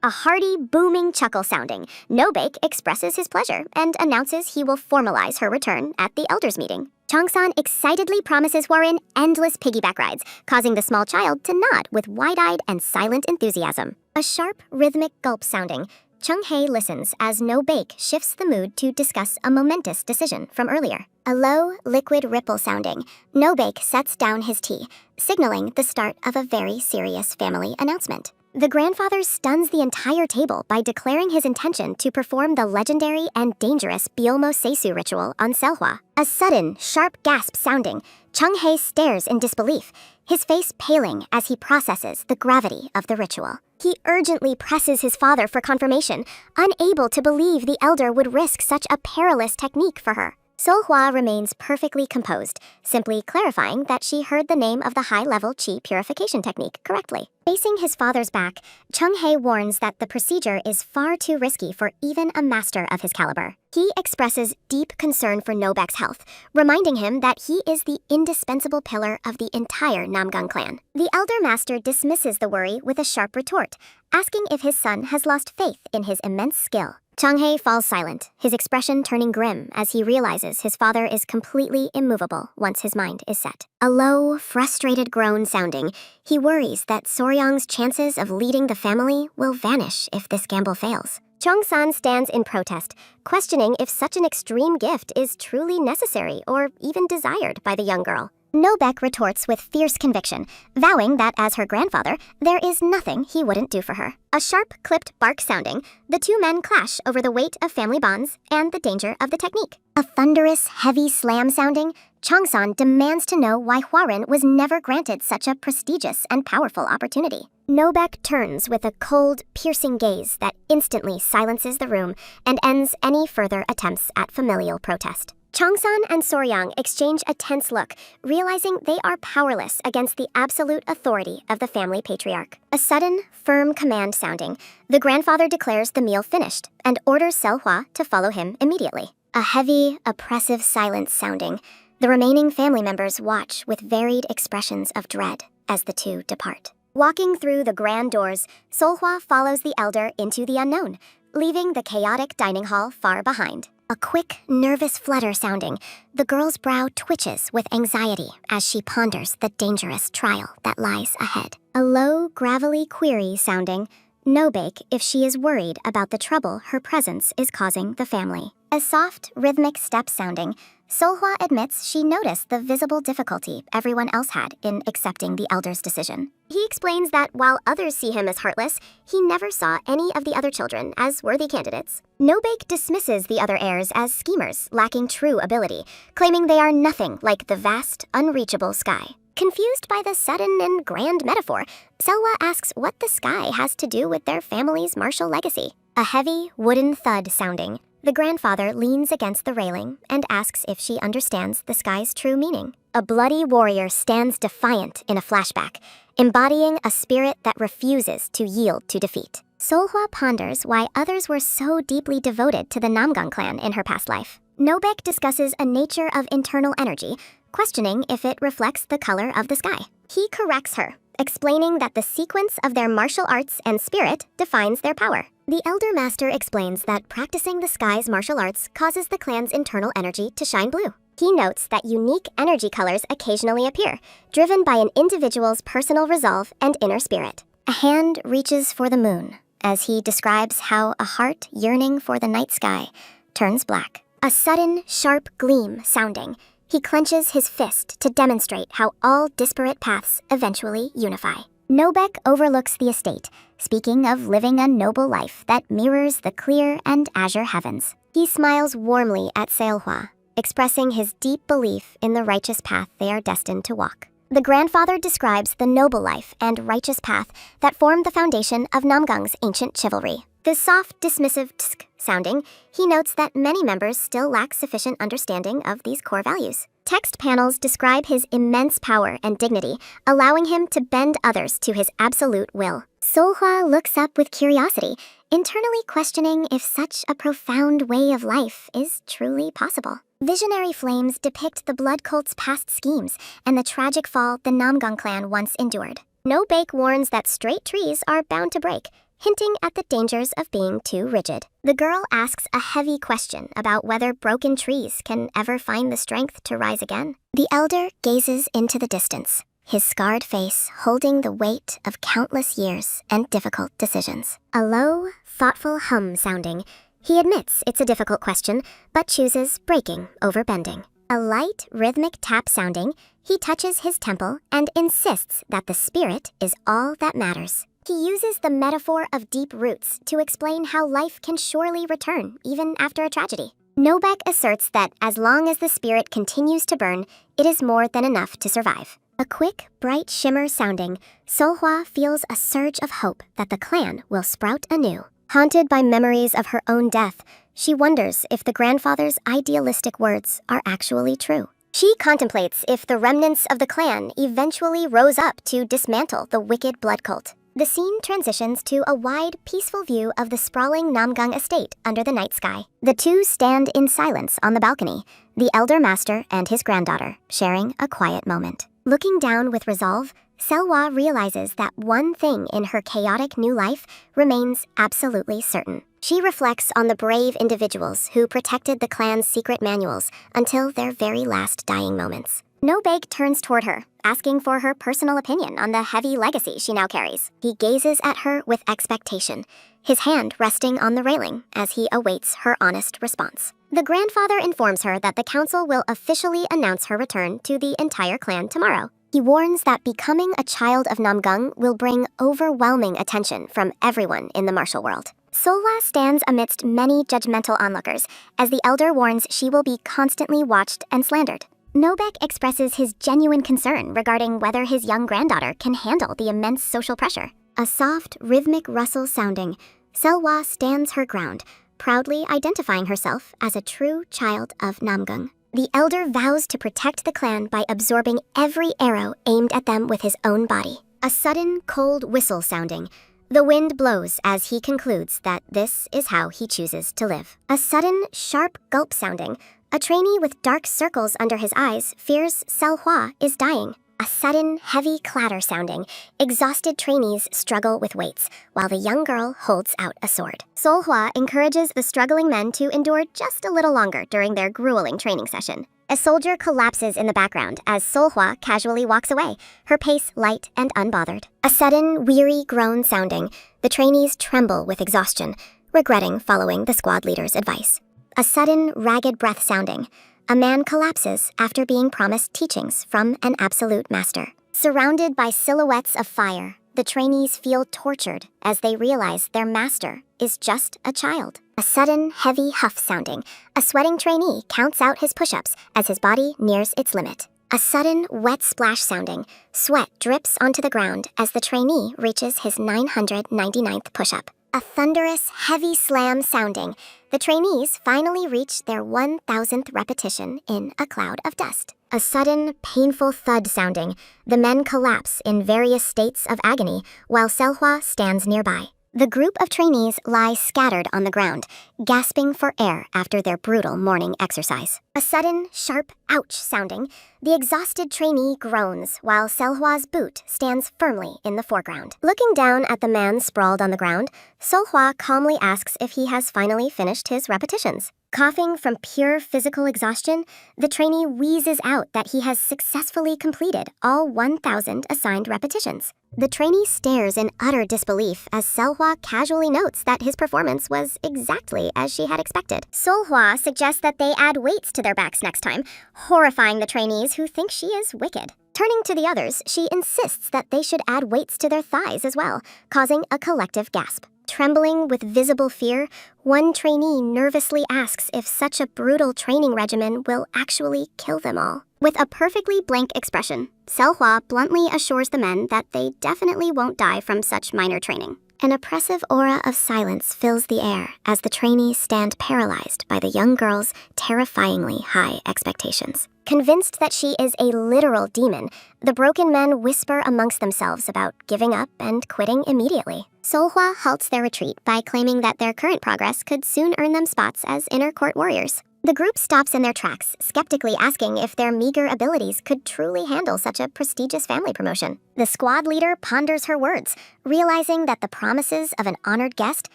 A hearty, booming chuckle sounding, No-baek expresses his pleasure and announces he will formalize her return at the elders' meeting. Changsan excitedly promises Hwarin endless piggyback rides, causing the small child to nod with wide-eyed and silent enthusiasm. A sharp, rhythmic gulp sounding, Chung-hae listens as No-baek shifts the mood to discuss a momentous decision from earlier. A low, liquid ripple sounding, No-baek sets down his tea, signaling the start of a very serious family announcement. The grandfather stuns the entire table by declaring his intention to perform the legendary and dangerous Byolmo Seisu ritual on Seolhwa. A sudden, sharp gasp sounding, Chung-hae stares in disbelief, his face paling as he processes the gravity of the ritual. He urgently presses his father for confirmation, unable to believe the elder would risk such a perilous technique for her. Seolhwa remains perfectly composed, simply clarifying that she heard the name of the high-level Qi purification technique correctly. Facing his father's back, Chung-hae warns that the procedure is far too risky for even a master of his caliber. He expresses deep concern for No-baek's health, reminding him that he is the indispensable pillar of the entire Namgung Clan. The elder master dismisses the worry with a sharp retort, asking if his son has lost faith in his immense skill. Chung-hae falls silent, his expression turning grim as he realizes his father is completely immovable once his mind is set. A low, frustrated groan sounding, He worries that Soryang's chances of leading the family will vanish if this gamble fails. Chongsan stands in protest, questioning if such an extreme gift is truly necessary or even desired by the young girl. Nobek retorts with fierce conviction, vowing that as her grandfather, there is nothing he wouldn't do for her. A sharp, clipped bark sounding, the two men clash over the weight of family bonds and the danger of the technique. A thunderous, heavy slam sounding, Chongsan demands to know why Hwarin was never granted such a prestigious and powerful opportunity. Nobek turns with a cold, piercing gaze that instantly silences the room and ends any further attempts at familial protest. Chongsan and Soryang exchange a tense look, realizing they are powerless against the absolute authority of the family patriarch. A sudden, firm command sounding, the grandfather declares the meal finished and orders Seolhwa to follow him immediately. A heavy, oppressive silence sounding, the remaining family members watch with varied expressions of dread as the two depart. Walking through the grand doors, Seolhwa follows the elder into the unknown, leaving the chaotic dining hall far behind. A quick, nervous flutter sounding, the girl's brow twitches with anxiety as she ponders the dangerous trial that lies ahead. A low, gravelly query sounding, Nobek if she is worried about the trouble her presence is causing the family. A soft, rhythmic step sounding, Seolhwa admits she noticed the visible difficulty everyone else had in accepting the elder's decision. He explains that while others see him as heartless, he never saw any of the other children as worthy candidates. Nobek dismisses the other heirs as schemers lacking true ability, claiming they are nothing like the vast, unreachable sky. Confused by the sudden and grand metaphor, Seolhwa asks what the sky has to do with their family's martial legacy. A heavy, wooden thud sounding, the grandfather leans against the railing and asks if she understands the sky's true meaning. A bloody warrior stands defiant in a flashback, embodying a spirit that refuses to yield to defeat. Seolhwa ponders why others were so deeply devoted to the Namgung Clan in her past life. Nobek discusses a nature of internal energy, questioning if it reflects the color of the sky. He corrects her, explaining that the sequence of their martial arts and spirit defines their power. The Elder Master explains that practicing the sky's martial arts causes the clan's internal energy to shine blue. He notes that unique energy colors occasionally appear, driven by an individual's personal resolve and inner spirit. A hand reaches for the moon, as he describes how a heart yearning for the night sky turns black. A sudden, sharp gleam sounding, he clenches his fist to demonstrate how all disparate paths eventually unify. Nobek overlooks the estate, speaking of living a noble life that mirrors the clear and azure heavens. He smiles warmly at Seolhwa, expressing his deep belief in the righteous path they are destined to walk. The grandfather describes the noble life and righteous path that form the foundation of Namgung's ancient chivalry. The soft, dismissive tsk sounding, he notes that many members still lack sufficient understanding of these core values. Text panels describe his immense power and dignity, allowing him to bend others to his absolute will. Seolhwa looks up with curiosity, internally questioning if such a profound way of life is truly possible. Visionary flames depict the blood cult's past schemes and the tragic fall the Namgung Clan once endured. Nobek warns that straight trees are bound to break, hinting at the dangers of being too rigid. The girl asks a heavy question about whether broken trees can ever find the strength to rise again. The elder gazes into the distance, his scarred face holding the weight of countless years and difficult decisions. A low, thoughtful hum sounding, he admits it's a difficult question, but chooses breaking over bending. A light, rhythmic tap sounding, he touches his temple and insists that the spirit is all that matters. He uses the metaphor of deep roots to explain how life can surely return even after a tragedy. Nobek asserts that as long as the spirit continues to burn, it is more than enough to survive. A quick, bright shimmer sounding, Seolhwa feels a surge of hope that the clan will sprout anew. Haunted by memories of her own death, she wonders if the grandfather's idealistic words are actually true. She contemplates if the remnants of the clan eventually rose up to dismantle the wicked blood cult. The scene transitions to a wide, peaceful view of the sprawling Namgung estate under the night sky. The two stand in silence on the balcony, the elder master and his granddaughter sharing a quiet moment. Looking down with resolve, Seolhwa realizes that one thing in her chaotic new life remains absolutely certain. She reflects on the brave individuals who protected the clan's secret manuals until their very last dying moments. Nobeg turns toward her, asking for her personal opinion on the heavy legacy she now carries. He gazes at her with expectation, his hand resting on the railing as he awaits her honest response. The grandfather informs her that the council will officially announce her return to the entire clan tomorrow. He warns that becoming a child of Namgung will bring overwhelming attention from everyone in the martial world. Seolhwa stands amidst many judgmental onlookers, as the elder warns she will be constantly watched and slandered. Nobek expresses his genuine concern regarding whether his young granddaughter can handle the immense social pressure. A soft, rhythmic rustle sounding, Seolhwa stands her ground, proudly identifying herself as a true child of Namgung. The elder vows to protect the clan by absorbing every arrow aimed at them with his own body. A sudden, cold whistle sounding. The wind blows as he concludes that this is how he chooses to live. A sudden, sharp gulp sounding. A trainee with dark circles under his eyes fears Seolhwa is dying. A sudden, heavy clatter sounding. Exhausted trainees struggle with weights, while the young girl holds out a sword. Seolhwa encourages the struggling men to endure just a little longer during their grueling training session. A soldier collapses in the background as Seolhwa casually walks away, her pace light and unbothered. A sudden, weary groan sounding. The trainees tremble with exhaustion, regretting following the squad leader's advice. A sudden, ragged breath sounding. A man collapses after being promised teachings from an absolute master. Surrounded by silhouettes of fire, the trainees feel tortured as they realize their master is just a child. A sudden, heavy huff sounding. A sweating trainee counts out his push-ups as his body nears its limit. A sudden, wet splash sounding. Sweat drips onto the ground as the trainee reaches his 999th push-up. A thunderous, heavy slam sounding. The trainees finally reach their 1,000th repetition in a cloud of dust. A sudden, painful thud sounding. The men collapse in various states of agony while Seolhwa stands nearby. The group of trainees lie scattered on the ground, gasping for air after their brutal morning exercise. A sudden, sharp ouch sounding. The exhausted trainee groans while Seolhwa's boot stands firmly in the foreground. Looking down at the man sprawled on the ground, Seolhwa calmly asks if he has finally finished his repetitions. Coughing from pure physical exhaustion, the trainee wheezes out that he has successfully completed all 1,000 assigned repetitions. The trainee stares in utter disbelief as Seolhwa casually notes that his performance was exactly as she had expected. Seolhwa suggests that they add weights to their backs next time, horrifying the trainees who think she is wicked. Turning to the others, she insists that they should add weights to their thighs as well, causing a collective gasp. Trembling with visible fear, one trainee nervously asks if such a brutal training regimen will actually kill them all. With a perfectly blank expression, Seolhwa bluntly assures the men that they definitely won't die from such minor training. An oppressive aura of silence fills the air as the trainees stand paralyzed by the young girl's terrifyingly high expectations. Convinced that she is a literal demon, the broken men whisper amongst themselves about giving up and quitting immediately. Seolhwa halts their retreat by claiming that their current progress could soon earn them spots as inner court warriors. The group stops in their tracks, skeptically asking if their meager abilities could truly handle such a prestigious family promotion. The squad leader ponders her words, realizing that the promises of an honored guest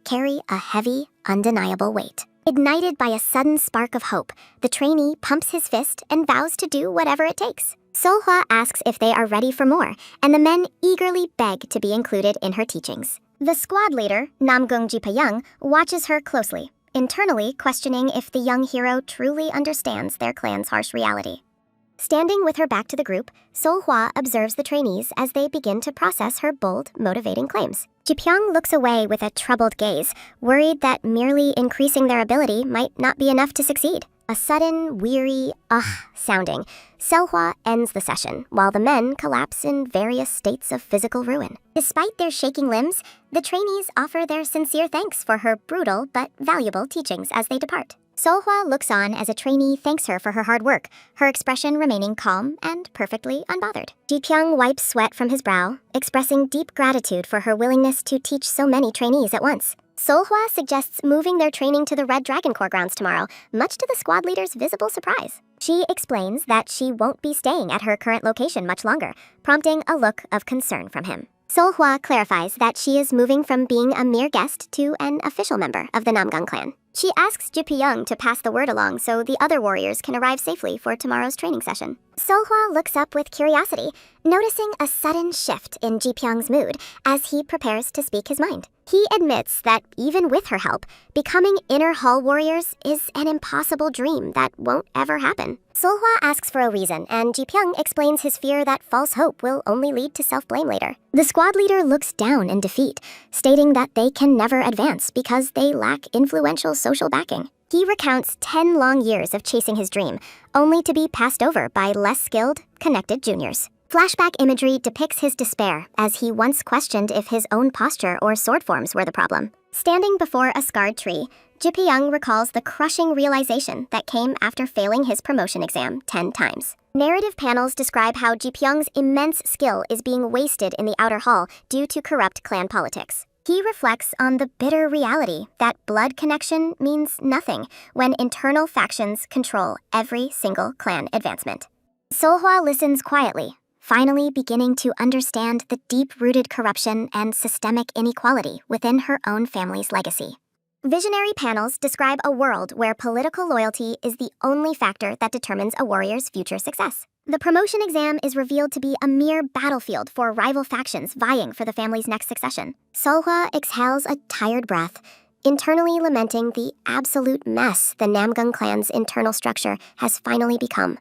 carry a heavy, undeniable weight. Ignited by a sudden spark of hope, the trainee pumps his fist and vows to do whatever it takes. Seolhwa asks if they are ready for more, and the men eagerly beg to be included in her teachings. The squad leader, Namgung Seolhwa, watches her closely, internally questioning if the young hero truly understands their clan's harsh reality. Standing with her back to the group, Seolhwa observes the trainees as they begin to process her bold, motivating claims. Jipyong looks away with a troubled gaze, worried that merely increasing their ability might not be enough to succeed. A sudden, weary, sounding, Seolhwa ends the session, while the men collapse in various states of physical ruin. Despite their shaking limbs, the trainees offer their sincere thanks for her brutal but valuable teachings as they depart. Seolhwa looks on as a trainee thanks her for her hard work, her expression remaining calm and perfectly unbothered. Jipyong wipes sweat from his brow, expressing deep gratitude for her willingness to teach so many trainees at once. Seolhwa suggests moving their training to the Red Dragon Corps grounds tomorrow, much to the squad leader's visible surprise. She explains that she won't be staying at her current location much longer, prompting a look of concern from him. Seolhwa clarifies that she is moving from being a mere guest to an official member of the Namgung Clan. She asks Ji-pyong to pass the word along so the other warriors can arrive safely for tomorrow's training session. Seolhwa looks up with curiosity, noticing a sudden shift in Ji-pyong's mood as he prepares to speak his mind. He admits that even with her help, becoming inner hall warriors is an impossible dream that won't ever happen. Seolhwa asks for a reason, and Ji-pyong explains his fear that false hope will only lead to self-blame later. The squad leader looks down in defeat, stating that they can never advance because they lack influential social backing. He recounts 10 long years of chasing his dream, only to be passed over by less skilled, connected juniors. Flashback imagery depicts his despair as he once questioned if his own posture or sword forms were the problem. Standing before a scarred tree, Ji-pyong recalls the crushing realization that came after failing his promotion exam 10 times. Narrative panels describe how Ji-pyong's immense skill is being wasted in the outer hall due to corrupt clan politics. He reflects on the bitter reality that blood connection means nothing when internal factions control every single clan advancement. Seolhwa listens quietly, finally beginning to understand the deep-rooted corruption and systemic inequality within her own family's legacy. Visionary panels describe a world where political loyalty is the only factor that determines a warrior's future success. The promotion exam is revealed to be a mere battlefield for rival factions vying for the family's next succession. Seolhwa exhales a tired breath, internally lamenting the absolute mess the Namgung Clan's internal structure has finally become.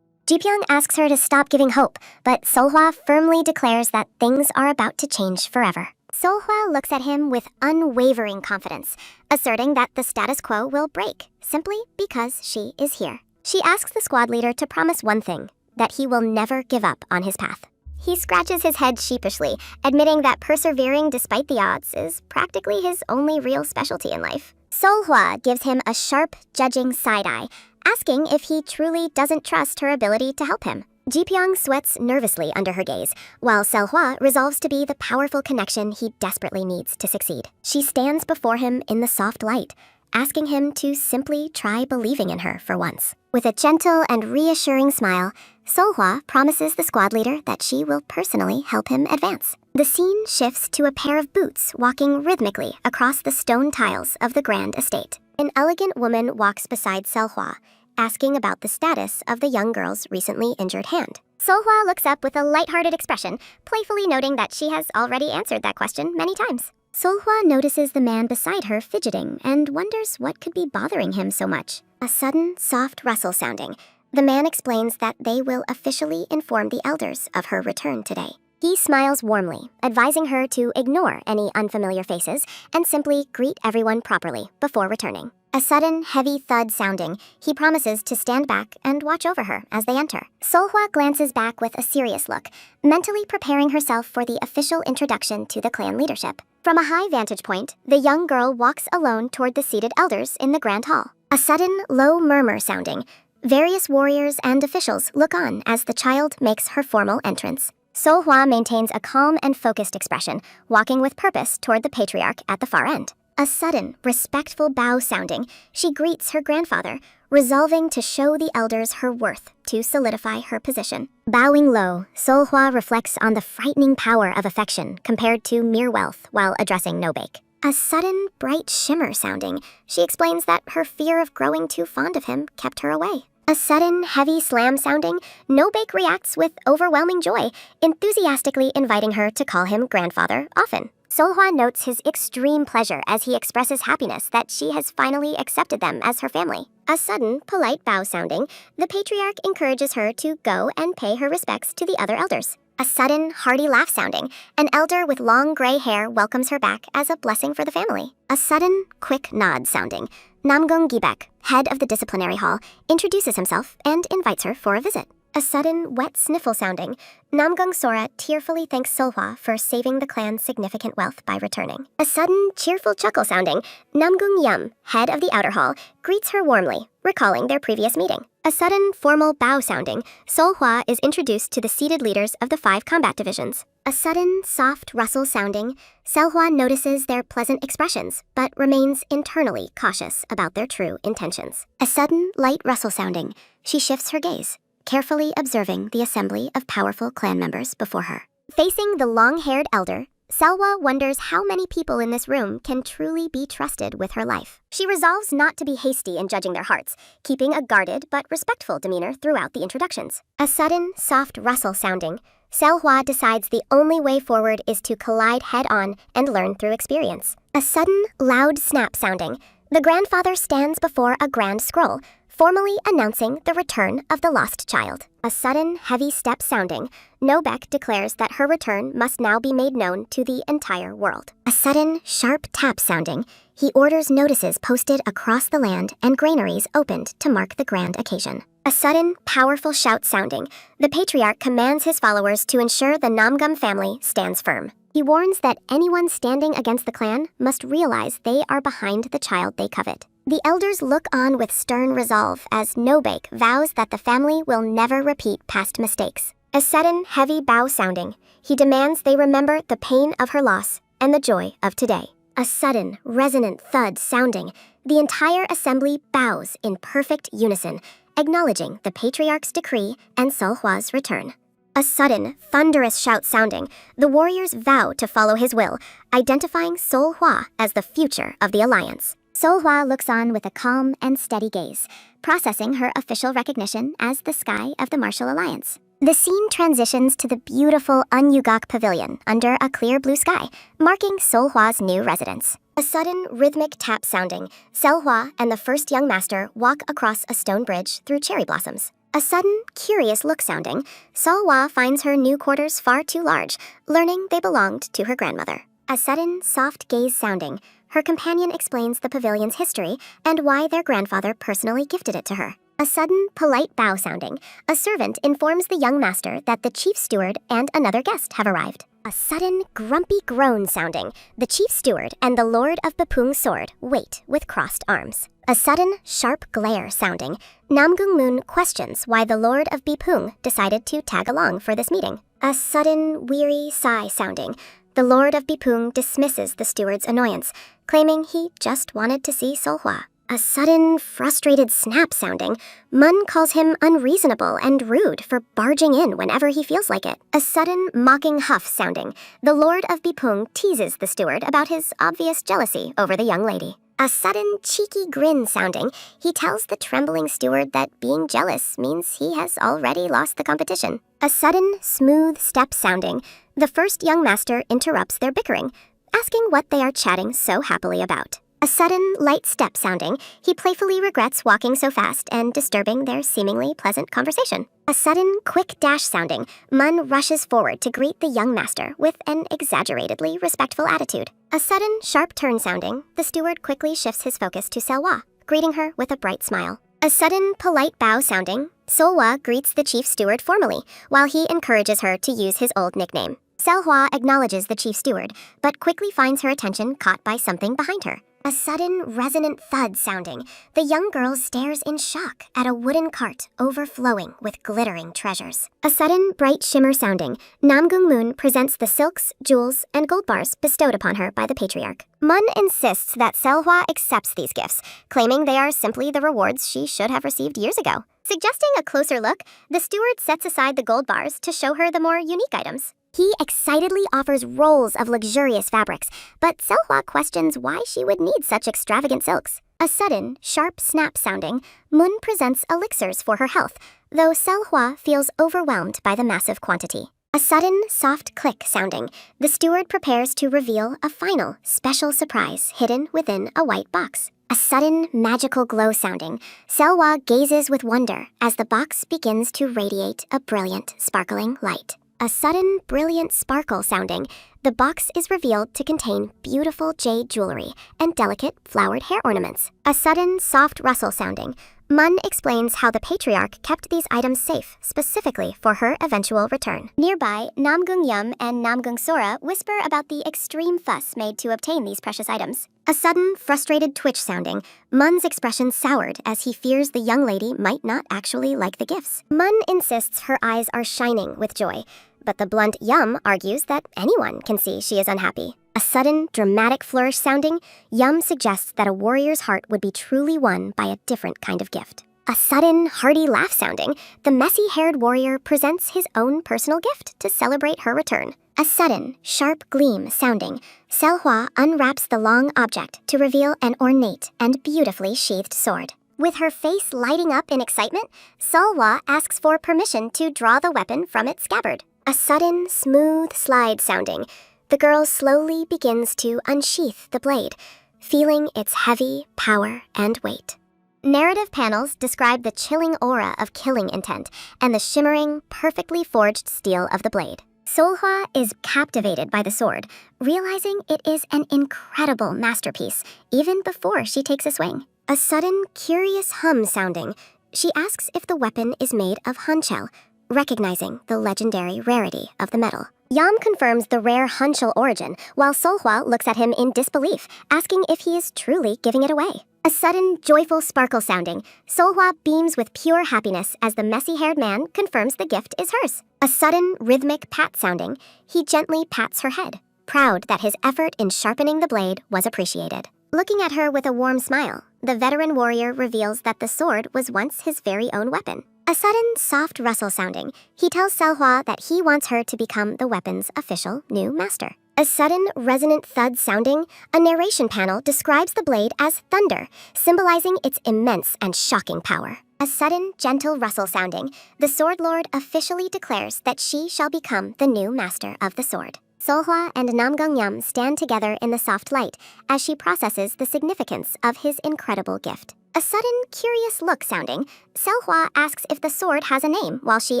Ji-pyong asks her to stop giving hope, but Seolhwa firmly declares that things are about to change forever. Seolhwa looks at him with unwavering confidence, asserting that the status quo will break, simply because she is here. She asks the squad leader to promise one thing, that he will never give up on his path. He scratches his head sheepishly, admitting that persevering despite the odds is practically his only real specialty in life. Seolhwa gives him a sharp, judging side-eye, asking if he truly doesn't trust her ability to help him. Ji-pyong sweats nervously under her gaze, while Seolhwa resolves to be the powerful connection he desperately needs to succeed. She stands before him in the soft light, asking him to simply try believing in her for once. With a gentle and reassuring smile, Seolhwa promises the squad leader that she will personally help him advance. The scene shifts to a pair of boots walking rhythmically across the stone tiles of the grand estate. An elegant woman walks beside Seolhwa, asking about the status of the young girl's recently injured hand. Seolhwa looks up with a lighthearted expression, playfully noting that she has already answered that question many times. Seolhwa notices the man beside her fidgeting and wonders what could be bothering him so much. A sudden, soft rustle sounding, the man explains that they will officially inform the elders of her return today. He smiles warmly, advising her to ignore any unfamiliar faces and simply greet everyone properly before returning. A sudden, heavy thud sounding, he promises to stand back and watch over her as they enter. Seolhwa glances back with a serious look, mentally preparing herself for the official introduction to the clan leadership. From a high vantage point, the young girl walks alone toward the seated elders in the grand hall. A sudden, low murmur sounding, various warriors and officials look on as the child makes her formal entrance. Seolhwa maintains a calm and focused expression, walking with purpose toward the patriarch at the far end. A sudden, respectful bow sounding, she greets her grandfather, resolving to show the elders her worth to solidify her position. Bowing low, Seolhwa reflects on the frightening power of affection compared to mere wealth while addressing Nobake. A sudden, bright shimmer sounding, she explains that her fear of growing too fond of him kept her away. A sudden, heavy slam sounding, Nobake reacts with overwhelming joy, enthusiastically inviting her to call him grandfather often. Seolhwa notes his extreme pleasure as he expresses happiness that she has finally accepted them as her family. A sudden, polite bow sounding, the patriarch encourages her to go and pay her respects to the other elders. A sudden, hearty laugh sounding, an elder with long gray hair welcomes her back as a blessing for the family. A sudden, quick nod sounding, Namgung Gibek, head of the disciplinary hall, introduces himself and invites her for a visit. A sudden, wet sniffle sounding, Namgung Seolhwa tearfully thanks Seolhwa for saving the clan's significant wealth by returning. A sudden, cheerful chuckle sounding, Namgung Yum, head of the outer hall, greets her warmly, recalling their previous meeting. A sudden, formal bow sounding, Seolhwa is introduced to the seated leaders of the 5 combat divisions. A sudden, soft rustle sounding, Seolhwa notices their pleasant expressions, but remains internally cautious about their true intentions. A sudden, light rustle sounding, she shifts her gaze, carefully observing the assembly of powerful clan members before her. Facing the long-haired elder, Seolhwa wonders how many people in this room can truly be trusted with her life. She resolves not to be hasty in judging their hearts, keeping a guarded but respectful demeanor throughout the introductions. A sudden, soft rustle sounding, Seolhwa decides the only way forward is to collide head-on and learn through experience. A sudden, loud snap sounding, the grandfather stands before a grand scroll, formally announcing the return of the lost child. A sudden, heavy step sounding, Nobek declares that her return must now be made known to the entire world. A sudden, sharp tap sounding, he orders notices posted across the land and granaries opened to mark the grand occasion. A sudden, powerful shout sounding, the patriarch commands his followers to ensure the Namgung family stands firm. He warns that anyone standing against the clan must realize they are behind the child they covet. The elders look on with stern resolve as Nobek vows that the family will never repeat past mistakes. A sudden, heavy bow sounding, he demands they remember the pain of her loss and the joy of today. A sudden, resonant thud sounding, the entire assembly bows in perfect unison, acknowledging the patriarch's decree and Seolhwa's return. A sudden, thunderous shout sounding, the warriors vow to follow his will, identifying Seolhwa as the future of the alliance. Seolhwa looks on with a calm and steady gaze, processing her official recognition as the sky of the martial alliance. The scene transitions to the beautiful Unyugak pavilion under a clear blue sky, marking Seolhwa's new residence. A sudden, rhythmic tap sounding, Seolhwa and the first young master walk across a stone bridge through cherry blossoms. A sudden, curious look sounding, Seolhwa finds her new quarters far too large, learning they belonged to her grandmother. A sudden, soft gaze sounding, her companion explains the pavilion's history and why their grandfather personally gifted it to her. A sudden, polite bow sounding, a servant informs the young master that the chief steward and another guest have arrived. A sudden, grumpy groan sounding, the chief steward and the lord of Bapung's sword wait with crossed arms. A sudden, sharp glare sounding, Namgung Moon questions why the lord of Bapung decided to tag along for this meeting. A sudden, weary sigh sounding, the lord of Bapung dismisses the steward's annoyance, claiming he just wanted to see Seolhwa. A sudden, frustrated snap sounding, Mun calls him unreasonable and rude for barging in whenever he feels like it. A sudden, mocking huff sounding, the lord of Bapung teases the steward about his obvious jealousy over the young lady. A sudden, cheeky grin sounding, he tells the trembling steward that being jealous means he has already lost the competition. A sudden, smooth step sounding, the first young master interrupts their bickering, asking what they are chatting so happily about. A sudden, light step sounding, he playfully regrets walking so fast and disturbing their seemingly pleasant conversation. A sudden, quick dash sounding, Mun rushes forward to greet the young master with an exaggeratedly respectful attitude. A sudden, sharp turn sounding, the steward quickly shifts his focus to Seolhwa, greeting her with a bright smile. A sudden, polite bow sounding, Seolhwa greets the chief steward formally, while he encourages her to use his old nickname. Seolhwa acknowledges the chief steward, but quickly finds her attention caught by something behind her. A sudden, resonant thud sounding, the young girl stares in shock at a wooden cart overflowing with glittering treasures. A sudden, bright shimmer sounding, Namgung Moon presents the silks, jewels, and gold bars bestowed upon her by the patriarch. Mun insists that Seolhwa accepts these gifts, claiming they are simply the rewards she should have received years ago. Suggesting a closer look, the steward sets aside the gold bars to show her the more unique items. He excitedly offers rolls of luxurious fabrics, but Seolhwa questions why she would need such extravagant silks. A sudden, sharp snap sounding, Mun presents elixirs for her health, though Seolhwa feels overwhelmed by the massive quantity. A sudden, soft click sounding, the steward prepares to reveal a final, special surprise hidden within a white box. A sudden, magical glow sounding, Seolhwa gazes with wonder as the box begins to radiate a brilliant, sparkling light. A sudden, brilliant sparkle sounding, the box is revealed to contain beautiful jade jewelry and delicate flowered hair ornaments. A sudden, soft rustle sounding, Mun explains how the patriarch kept these items safe specifically for her eventual return. Nearby, Namgung Yum and Namgung Seolhwa whisper about the extreme fuss made to obtain these precious items. A sudden, frustrated twitch sounding, Mun's expression soured as he fears the young lady might not actually like the gifts. Mun insists her eyes are shining with joy, but the blunt Yum argues that anyone can see she is unhappy. A sudden, dramatic flourish sounding, Yum suggests that a warrior's heart would be truly won by a different kind of gift. A sudden, hearty laugh sounding, the messy-haired warrior presents his own personal gift to celebrate her return. A sudden, sharp gleam sounding, Seolhwa unwraps the long object to reveal an ornate and beautifully sheathed sword. With her face lighting up in excitement, Seolhwa asks for permission to draw the weapon from its scabbard. A sudden, smooth slide sounding, the girl slowly begins to unsheath the blade, feeling its heavy power and weight. Narrative panels describe the chilling aura of killing intent and the shimmering, perfectly forged steel of the blade. Seolhwa is captivated by the sword, realizing it is an incredible masterpiece even before she takes a swing. A sudden, curious hum sounding, she asks if the weapon is made of hanchel, recognizing the legendary rarity of the metal. Yam confirms the rare hanchel origin, while Seolhwa looks at him in disbelief, asking if he is truly giving it away. A sudden, joyful sparkle sounding, Seolhwa beams with pure happiness as the messy-haired man confirms the gift is hers. A sudden, rhythmic pat sounding, he gently pats her head, proud that his effort in sharpening the blade was appreciated. Looking at her with a warm smile, the veteran warrior reveals that the sword was once his very own weapon. A sudden, soft rustle sounding, he tells Seolhwa that he wants her to become the weapon's official new master. A sudden, resonant thud sounding, a narration panel describes the blade as thunder, symbolizing its immense and shocking power. A sudden, gentle rustle sounding, the Sword Lord officially declares that she shall become the new master of the sword. Seolhwa and Namgung stand together in the soft light as she processes the significance of his incredible gift. A sudden, curious look sounding, Seolhwa asks if the sword has a name while she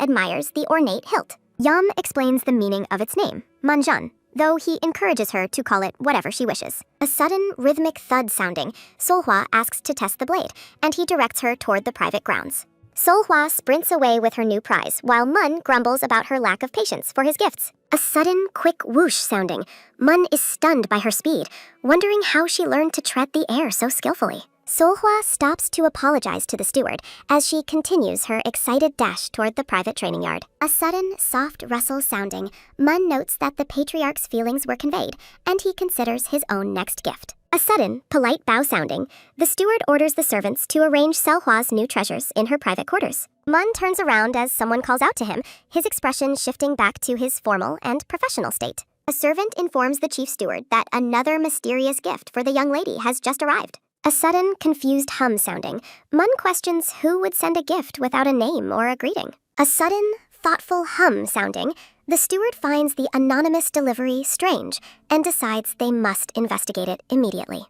admires the ornate hilt. Yam explains the meaning of its name, Manjan, though he encourages her to call it whatever she wishes. A sudden, rhythmic thud sounding, Seolhwa asks to test the blade, and he directs her toward the private grounds. Seolhwa sprints away with her new prize, while Mun grumbles about her lack of patience for his gifts. A sudden, quick whoosh sounding, Mun is stunned by her speed, wondering how she learned to tread the air so skillfully. Seolhwa stops to apologize to the steward as she continues her excited dash toward the private training yard. A sudden, soft rustle sounding, Mun notes that the patriarch's feelings were conveyed, and he considers his own next gift. A sudden, polite bow sounding, the steward orders the servants to arrange Seolhwa's new treasures in her private quarters. Mun turns around as someone calls out to him, his expression shifting back to his formal and professional state. A servant informs the chief steward that another mysterious gift for the young lady has just arrived. A sudden, confused hum sounding, Mun questions who would send a gift without a name or a greeting. A sudden, thoughtful hum sounding, the steward finds the anonymous delivery strange and decides they must investigate it immediately.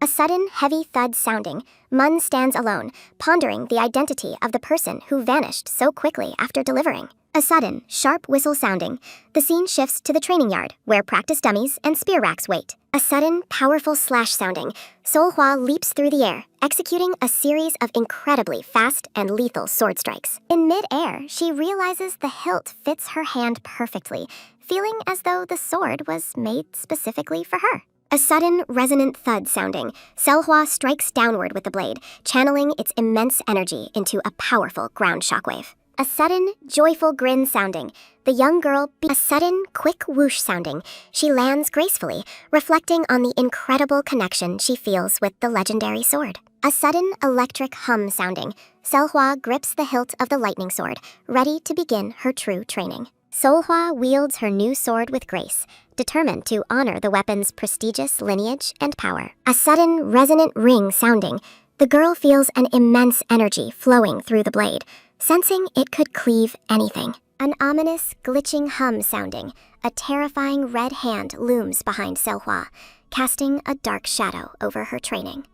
A sudden, heavy thud sounding, Mun stands alone, pondering the identity of the person who vanished so quickly after delivering. A sudden, sharp whistle sounding, the scene shifts to the training yard, where practice dummies and spear racks wait. A sudden, powerful slash sounding, Seolhwa leaps through the air, executing a series of incredibly fast and lethal sword strikes. In mid-air, she realizes the hilt fits her hand perfectly, feeling as though the sword was made specifically for her. A sudden, resonant thud sounding, Seolhwa strikes downward with the blade, channeling its immense energy into a powerful ground shockwave. A sudden, joyful grin sounding, the young girl a sudden, quick whoosh sounding, she lands gracefully, reflecting on the incredible connection she feels with the legendary sword. A sudden, electric hum sounding, Seolhwa grips the hilt of the lightning sword, ready to begin her true training. Seolhwa wields her new sword with grace, determined to honor the weapon's prestigious lineage and power. A sudden, resonant ring sounding, the girl feels an immense energy flowing through the blade, sensing it could cleave anything. An ominous, glitching hum sounding, a terrifying red hand looms behind Seolhwa, casting a dark shadow over her training.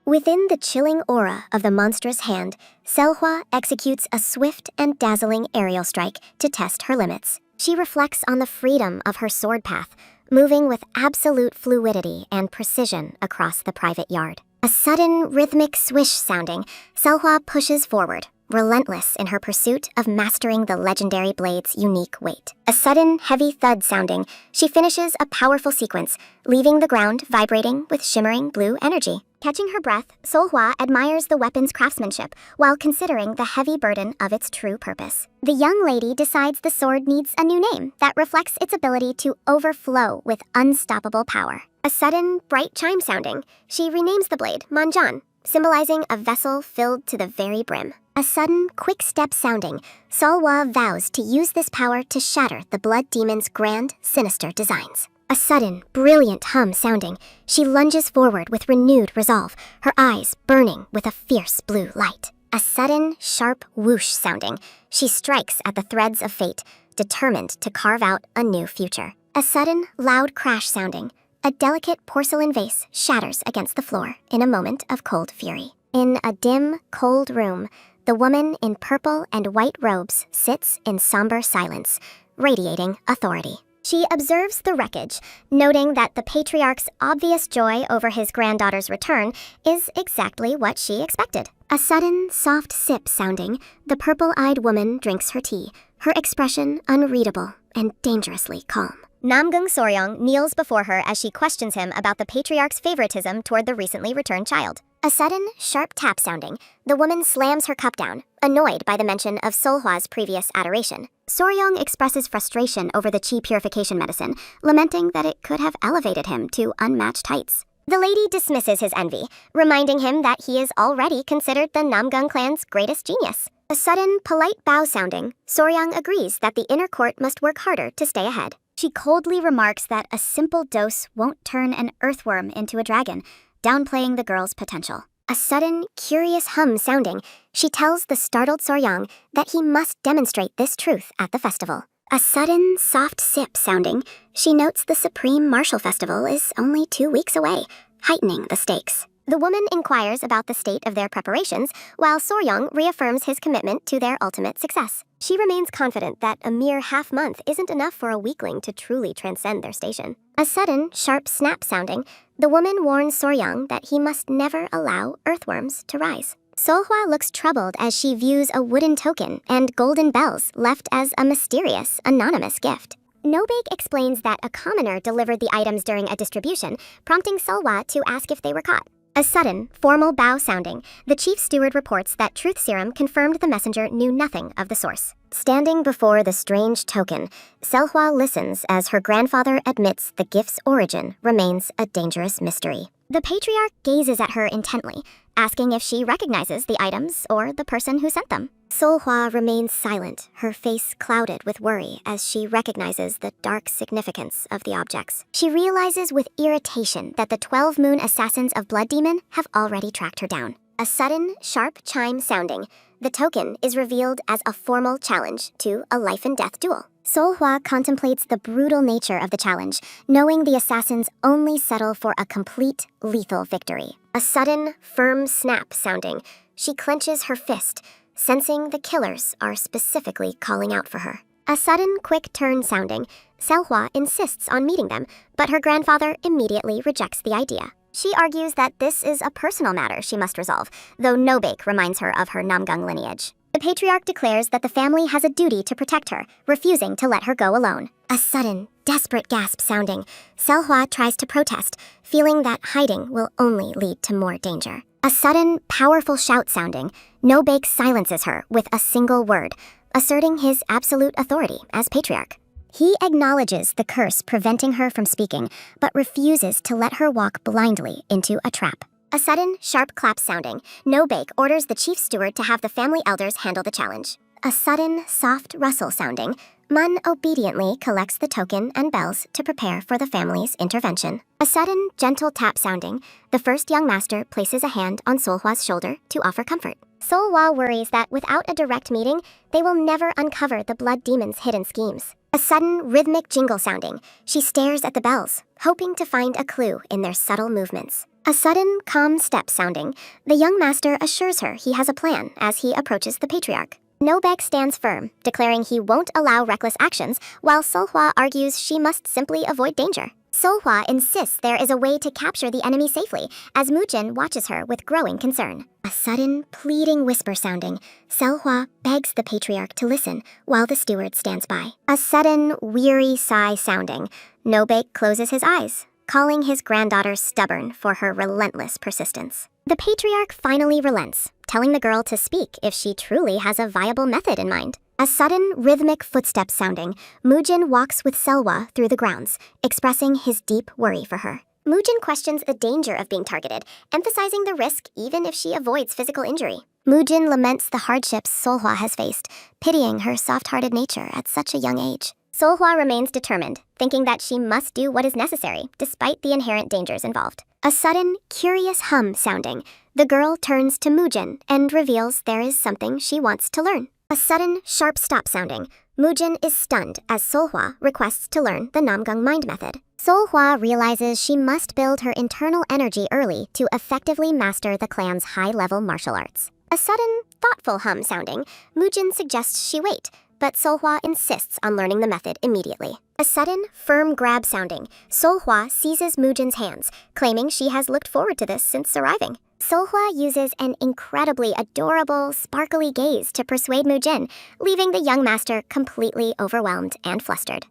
Within the chilling aura of the monstrous hand, Seolhwa executes a swift and dazzling aerial strike to test her limits. She reflects on the freedom of her sword path, moving with absolute fluidity and precision across the private yard. A sudden, rhythmic swish sounding, Seolhwa pushes forward, relentless in her pursuit of mastering the legendary blade's unique weight. A sudden, heavy thud sounding, she finishes a powerful sequence, leaving the ground vibrating with shimmering blue energy. Catching her breath, Seolhwa admires the weapon's craftsmanship while considering the heavy burden of its true purpose. The young lady decides the sword needs a new name that reflects its ability to overflow with unstoppable power. A sudden, bright chime sounding, she renames the blade Manjan, symbolizing a vessel filled to the very brim. A sudden, quick step sounding, Seolhwa vows to use this power to shatter the Blood Demon's grand, sinister designs. A sudden, brilliant hum sounding, she lunges forward with renewed resolve, her eyes burning with a fierce blue light. A sudden, sharp whoosh sounding, she strikes at the threads of fate, determined to carve out a new future. A sudden, loud crash sounding, a delicate porcelain vase shatters against the floor in a moment of cold fury. In a dim, cold room, the woman in purple and white robes sits in somber silence, radiating authority. She observes the wreckage, noting that the patriarch's obvious joy over his granddaughter's return is exactly what she expected. A sudden, soft sip sounding, the purple-eyed woman drinks her tea, her expression unreadable and dangerously calm. Namgung Seolhwa kneels before her as she questions him about the patriarch's favoritism toward the recently returned child. A sudden, sharp tap sounding, the woman slams her cup down, annoyed by the mention of Seolhwa's previous adoration. Seolhwa expresses frustration over the chi purification medicine, lamenting that it could have elevated him to unmatched heights. The lady dismisses his envy, reminding him that he is already considered the Namgung Clan's greatest genius. A sudden, polite bow sounding, Seolhwa agrees that the inner court must work harder to stay ahead. She coldly remarks that a simple dose won't turn an earthworm into a dragon, downplaying the girl's potential. A sudden, curious hum sounding, she tells the startled Seolhwa that he must demonstrate this truth at the festival. A sudden, soft sip sounding, she notes the Supreme Martial Festival is only 2 weeks away, heightening the stakes. The woman inquires about the state of their preparations, while Seolhwa reaffirms his commitment to their ultimate success. She remains confident that a mere half-month isn't enough for a weakling to truly transcend their station. A sudden, sharp snap sounding, the woman warns Seolhwa that he must never allow earthworms to rise. Seolhwa looks troubled as she views a wooden token and golden bells left as a mysterious, anonymous gift. Nobake explains that a commoner delivered the items during a distribution, prompting Seolhwa to ask if they were caught. A sudden, formal bow sounding, the chief steward reports that Truth Serum confirmed the messenger knew nothing of the source. Standing before the strange token, Seolhwa listens as her grandfather admits the gift's origin remains a dangerous mystery. The patriarch gazes at her intently, asking if she recognizes the items or the person who sent them. Seolhwa remains silent, her face clouded with worry as she recognizes the dark significance of the objects. She realizes with irritation that the 12 moon assassins of Blood Demon have already tracked her down. A sudden, sharp chime sounding, the token is revealed as a formal challenge to a life-and-death duel. Seolhwa contemplates the brutal nature of the challenge, knowing the assassins only settle for a complete, lethal victory. A sudden, firm snap sounding, she clenches her fist, sensing the killers are specifically calling out for her. A sudden, quick turn sounding, Seolhwa insists on meeting them, but her grandfather immediately rejects the idea. She argues that this is a personal matter she must resolve, though Nobake reminds her of her Namgung lineage. The patriarch declares that the family has a duty to protect her, refusing to let her go alone. A sudden, desperate gasp sounding, Seolhwa tries to protest, feeling that hiding will only lead to more danger. A sudden, powerful shout sounding, Nobake silences her with a single word, asserting his absolute authority as patriarch. He acknowledges the curse preventing her from speaking, but refuses to let her walk blindly into a trap. A sudden, sharp clap sounding, Nobake orders the chief steward to have the family elders handle the challenge. A sudden, soft rustle sounding, Mun obediently collects the token and bells to prepare for the family's intervention. A sudden, gentle tap sounding, the first young master places a hand on Seolhwa's shoulder to offer comfort. Seolhwa worries that without a direct meeting, they will never uncover the Blood Demon's hidden schemes. A sudden, rhythmic jingle sounding, she stares at the bells, hoping to find a clue in their subtle movements. A sudden, calm step sounding, the young master assures her he has a plan as he approaches the patriarch. Nobake stands firm, declaring he won't allow reckless actions, while Seolhwa argues she must simply avoid danger. Seolhwa insists there is a way to capture the enemy safely, as Mujin watches her with growing concern. A sudden, pleading whisper sounding, Seolhwa begs the patriarch to listen while the steward stands by. A sudden, weary sigh sounding, Nobake closes his eyes, calling his granddaughter stubborn for her relentless persistence. The patriarch finally relents, telling the girl to speak if she truly has a viable method in mind. A sudden, rhythmic footstep sounding, Mujin walks with Seolhwa through the grounds, expressing his deep worry for her. Mujin questions the danger of being targeted, emphasizing the risk even if she avoids physical injury. Mujin laments the hardships Seolhwa has faced, pitying her soft-hearted nature at such a young age. Seolhwa remains determined, thinking that she must do what is necessary, despite the inherent dangers involved. A sudden, curious hum sounding, the girl turns to Mujin and reveals there is something she wants to learn. A sudden, sharp stop sounding, Mujin is stunned as Seolhwa requests to learn the Namgung mind method. Seolhwa realizes she must build her internal energy early to effectively master the clan's high-level martial arts. A sudden, thoughtful hum sounding, Mujin suggests she wait, but Seolhwa insists on learning the method immediately. A sudden, firm grab sounding, Seolhwa seizes Mujin's hands, claiming she has looked forward to this since arriving. Seolhwa uses an incredibly adorable, sparkly gaze to persuade Mujin, leaving the young master completely overwhelmed and flustered.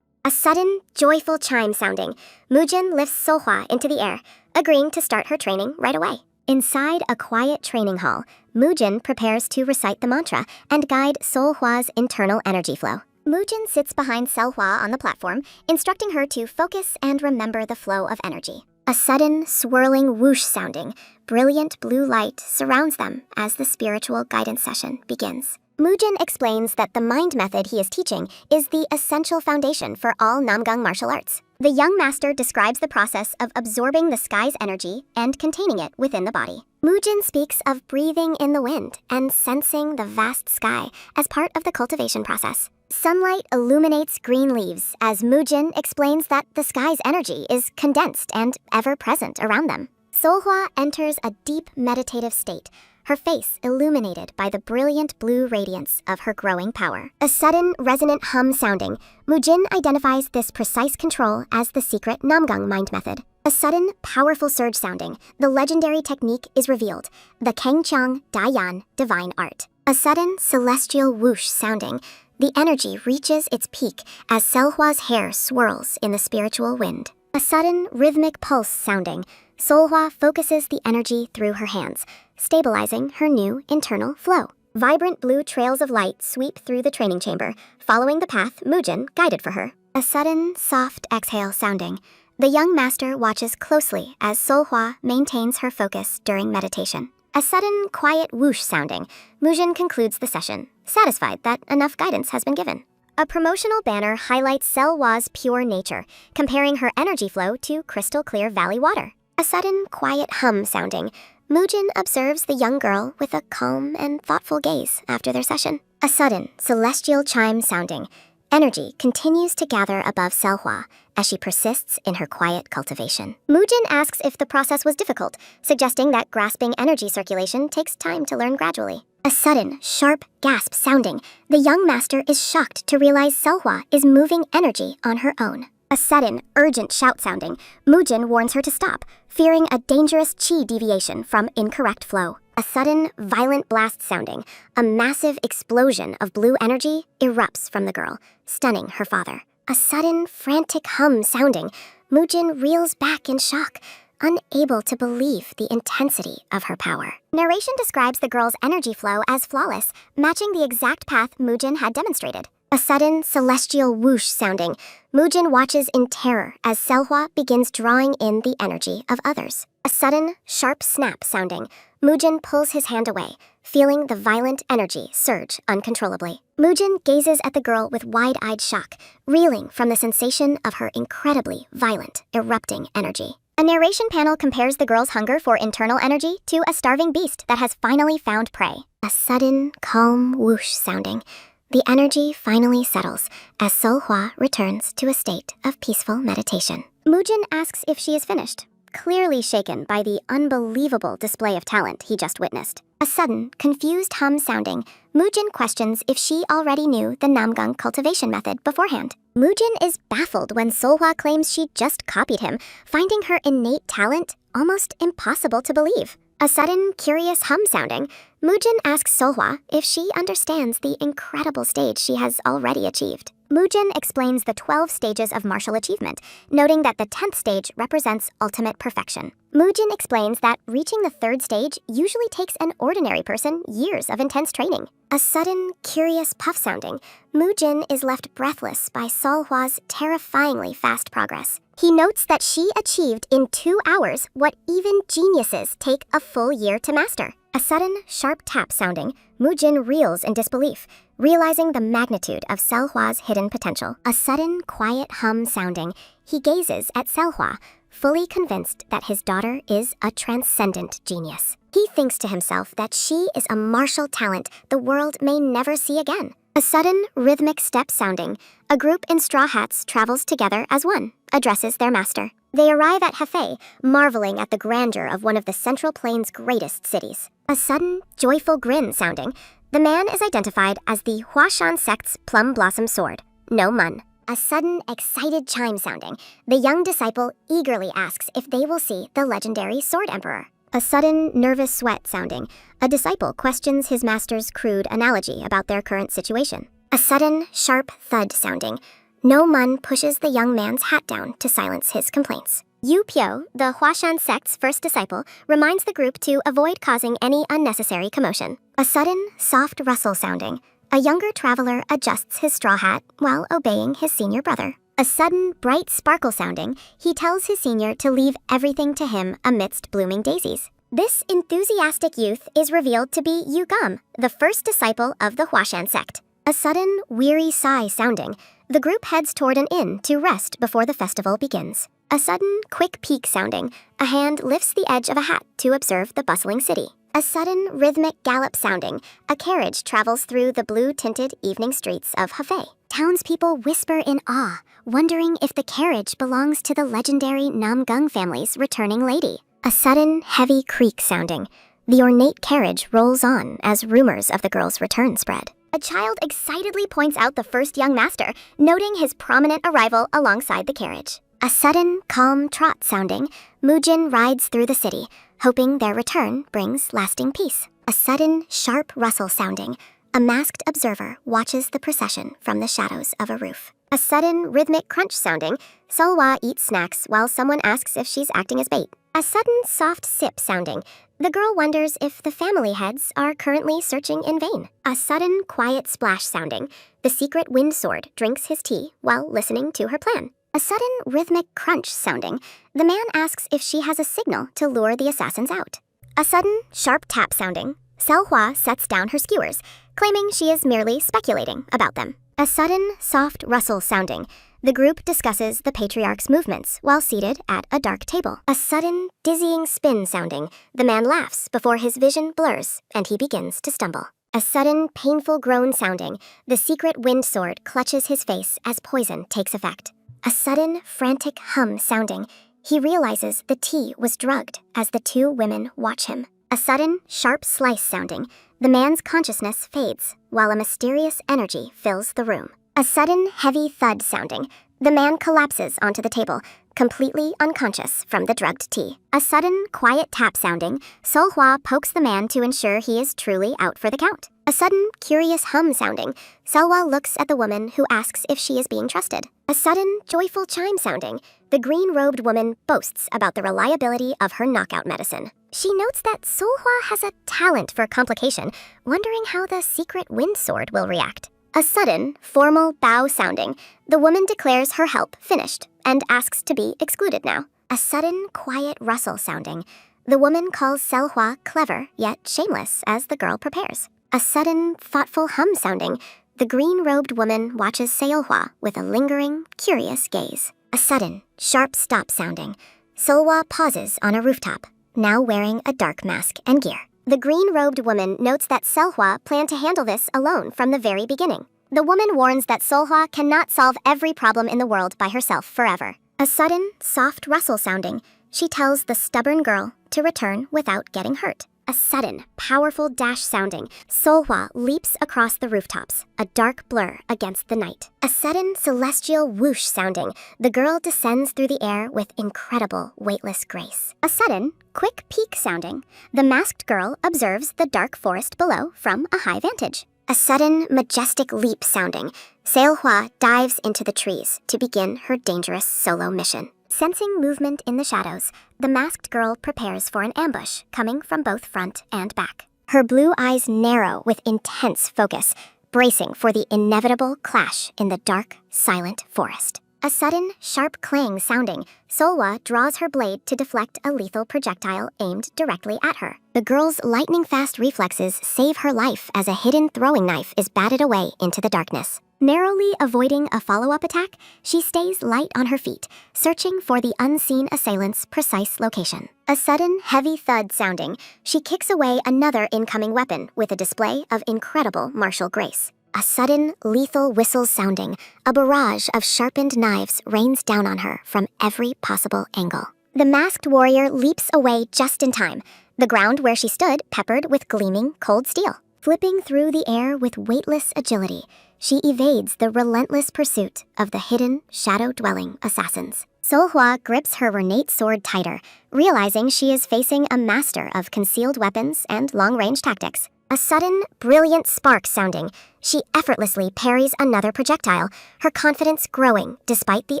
A sudden, joyful chime sounding, Mujin lifts Seolhwa into the air, agreeing to start her training right away. Inside a quiet training hall, Mujin prepares to recite the mantra and guide Seolhwa's internal energy flow. Mujin sits behind Seolhwa on the platform, instructing her to focus and remember the flow of energy. A sudden, swirling whoosh sounding, brilliant blue light surrounds them as the spiritual guidance session begins. Mujin explains that the mind method he is teaching is the essential foundation for all Namgung martial arts. The young master describes the process of absorbing the sky's energy and containing it within the body. Mujin speaks of breathing in the wind and sensing the vast sky as part of the cultivation process. Sunlight illuminates green leaves as Mujin explains that the sky's energy is condensed and ever-present around them. Seolhwa enters a deep meditative state, her face illuminated by the brilliant blue radiance of her growing power. A sudden, resonant hum sounding, Mujin identifies this precise control as the secret Namgung mind method. A sudden, powerful surge sounding, the legendary technique is revealed, the Kengchang Dayan divine art. A sudden, celestial whoosh sounding, the energy reaches its peak as Seolhwa's hair swirls in the spiritual wind. A sudden, rhythmic pulse sounding, Seolhwa focuses the energy through her hands, stabilizing her new internal flow. Vibrant blue trails of light sweep through the training chamber, following the path Mujin guided for her. A sudden, soft exhale sounding, the young master watches closely as Seolhwa maintains her focus during meditation. A sudden, quiet whoosh sounding, Mujin concludes the session, satisfied that enough guidance has been given. A promotional banner highlights Seolhwa's pure nature, comparing her energy flow to crystal-clear valley water. A sudden, quiet hum sounding, Mujin observes the young girl with a calm and thoughtful gaze after their session. A sudden, celestial chime sounding, energy continues to gather above Seolhwa as she persists in her quiet cultivation. Mujin asks if the process was difficult, suggesting that grasping energy circulation takes time to learn gradually. A sudden, sharp gasp sounding, the young master is shocked to realize Seolhwa is moving energy on her own. A sudden, urgent shout sounding, Mujin warns her to stop, fearing a dangerous chi deviation from incorrect flow. A sudden, violent blast sounding, a massive explosion of blue energy erupts from the girl, stunning her father. A sudden, frantic hum sounding, Mujin reels back in shock, unable to believe the intensity of her power. Narration describes the girl's energy flow as flawless, matching the exact path Mujin had demonstrated. A sudden, celestial whoosh sounding, Mujin watches in terror as Seolhwa begins drawing in the energy of others. A sudden, sharp snap sounding, Mujin pulls his hand away, feeling the violent energy surge uncontrollably. Mujin gazes at the girl with wide-eyed shock, reeling from the sensation of her incredibly violent, erupting energy. A narration panel compares the girl's hunger for internal energy to a starving beast that has finally found prey. A sudden, calm whoosh sounding, the energy finally settles as Seolhwa returns to a state of peaceful meditation. Mujin asks if she is finished, clearly shaken by the unbelievable display of talent he just witnessed. A sudden, confused hum sounding, Mujin questions if she already knew the Namgung cultivation method beforehand. Mujin is baffled when Seolhwa claims she just copied him, finding her innate talent almost impossible to believe. A sudden, curious hum sounding, Mujin asks Seolhwa if she understands the incredible stage she has already achieved. Mujin explains the 12 stages of martial achievement, noting that the 10th stage represents ultimate perfection. Mujin explains that reaching the 3rd stage usually takes an ordinary person years of intense training. A sudden, curious puff sounding, Mujin is left breathless by Seolhwa's terrifyingly fast progress. He notes that she achieved in 2 hours what even geniuses take a full year to master. A sudden, sharp tap sounding, Mujin reels in disbelief, realizing the magnitude of Seolhwa's hidden potential. A sudden, quiet hum sounding, he gazes at Seolhwa, fully convinced that his daughter is a transcendent genius. He thinks to himself that she is a martial talent the world may never see again. A sudden, rhythmic step sounding, a group in straw hats travels together as one, addresses their master. They arrive at Hefay, marveling at the grandeur of one of the Central Plain's greatest cities. A sudden, joyful grin sounding, the man is identified as the Hwashan sect's plum blossom sword, No Mun. A sudden, excited chime sounding, the young disciple eagerly asks if they will see the legendary Sword Emperor. A sudden, nervous sweat sounding, a disciple questions his master's crude analogy about their current situation. A sudden, sharp thud sounding, No Mun pushes the young man's hat down to silence his complaints. Yu Pyo, the Hwashan sect's first disciple, reminds the group to avoid causing any unnecessary commotion. A sudden, soft rustle sounding, a younger traveler adjusts his straw hat while obeying his senior brother. A sudden, bright sparkle sounding, he tells his senior to leave everything to him amidst blooming daisies. This enthusiastic youth is revealed to be Yu Gum, the first disciple of the Hwashan sect. A sudden, weary sigh sounding, the group heads toward an inn to rest before the festival begins. A sudden, quick peak sounding, a hand lifts the edge of a hat to observe the bustling city. A sudden, rhythmic gallop sounding, a carriage travels through the blue-tinted evening streets of Hefay. Townspeople whisper in awe, wondering if the carriage belongs to the legendary Namgung family's returning lady. A sudden, heavy creak sounding, the ornate carriage rolls on as rumors of the girl's return spread. A child excitedly points out the first young master, noting his prominent arrival alongside the carriage. A sudden, calm trot sounding, Mujin rides through the city, hoping their return brings lasting peace. A sudden, sharp rustle sounding, a masked observer watches the procession from the shadows of a roof. A sudden, rhythmic crunch sounding, Seolhwa eats snacks while someone asks if she's acting as bait. A sudden, soft sip sounding, the girl wonders if the family heads are currently searching in vain. A sudden, quiet splash sounding, the secret wind sword drinks his tea while listening to her plan. A sudden, rhythmic crunch sounding, the man asks if she has a signal to lure the assassins out. A sudden, sharp tap sounding, Seolhwa sets down her skewers, claiming she is merely speculating about them. A sudden, soft rustle sounding, the group discusses the patriarch's movements while seated at a dark table. A sudden, dizzying spin sounding, the man laughs before his vision blurs and he begins to stumble. A sudden, painful groan sounding, the secret wind sword clutches his face as poison takes effect. A sudden, frantic hum sounding, he realizes the tea was drugged as the two women watch him. A sudden, sharp slice sounding, the man's consciousness fades while a mysterious energy fills the room. A sudden, heavy thud sounding, the man collapses onto the table, completely unconscious from the drugged tea. A sudden, quiet tap sounding, Seolhwa pokes the man to ensure he is truly out for the count. A sudden, curious hum sounding, Seolhwa looks at the woman who asks if she is being trusted. A sudden, joyful chime sounding, the green-robed woman boasts about the reliability of her knockout medicine. She notes that Seolhwa has a talent for complication, wondering how the secret wind sword will react. A sudden, formal bow sounding, the woman declares her help finished and asks to be excluded now. A sudden, quiet rustle sounding, the woman calls Seolhwa clever yet shameless as the girl prepares. A sudden, thoughtful hum sounding, the green-robed woman watches Seolhwa with a lingering, curious gaze. A sudden, sharp stop sounding, Seolhwa pauses on a rooftop, now wearing a dark mask and gear. The green-robed woman notes that Seolhwa planned to handle this alone from the very beginning. The woman warns that Seolhwa cannot solve every problem in the world by herself forever. A sudden, soft rustle sounding, she tells the stubborn girl to return without getting hurt. A sudden, powerful dash sounding, Seolhwa leaps across the rooftops, a dark blur against the night. A sudden, celestial whoosh sounding, the girl descends through the air with incredible, weightless grace. A sudden, quick peak sounding, the masked girl observes the dark forest below from a high vantage. A sudden, majestic leap sounding, Seolhwa dives into the trees to begin her dangerous solo mission. Sensing movement in the shadows, the masked girl prepares for an ambush coming from both front and back. Her blue eyes narrow with intense focus, bracing for the inevitable clash in the dark, silent forest. A sudden, sharp clang sounding, Seolhwa draws her blade to deflect a lethal projectile aimed directly at her. The girl's lightning-fast reflexes save her life as a hidden throwing knife is batted away into the darkness. Narrowly avoiding a follow-up attack, she stays light on her feet, searching for the unseen assailant's precise location. A sudden, heavy thud sounding, she kicks away another incoming weapon with a display of incredible martial grace. A sudden, lethal whistle sounding, a barrage of sharpened knives rains down on her from every possible angle. The masked warrior leaps away just in time, the ground where she stood peppered with gleaming cold steel. Flipping through the air with weightless agility, she evades the relentless pursuit of the hidden, shadow-dwelling assassins. Seolhwa grips her ornate sword tighter, realizing she is facing a master of concealed weapons and long-range tactics. A sudden, brilliant spark sounding, she effortlessly parries another projectile, her confidence growing despite the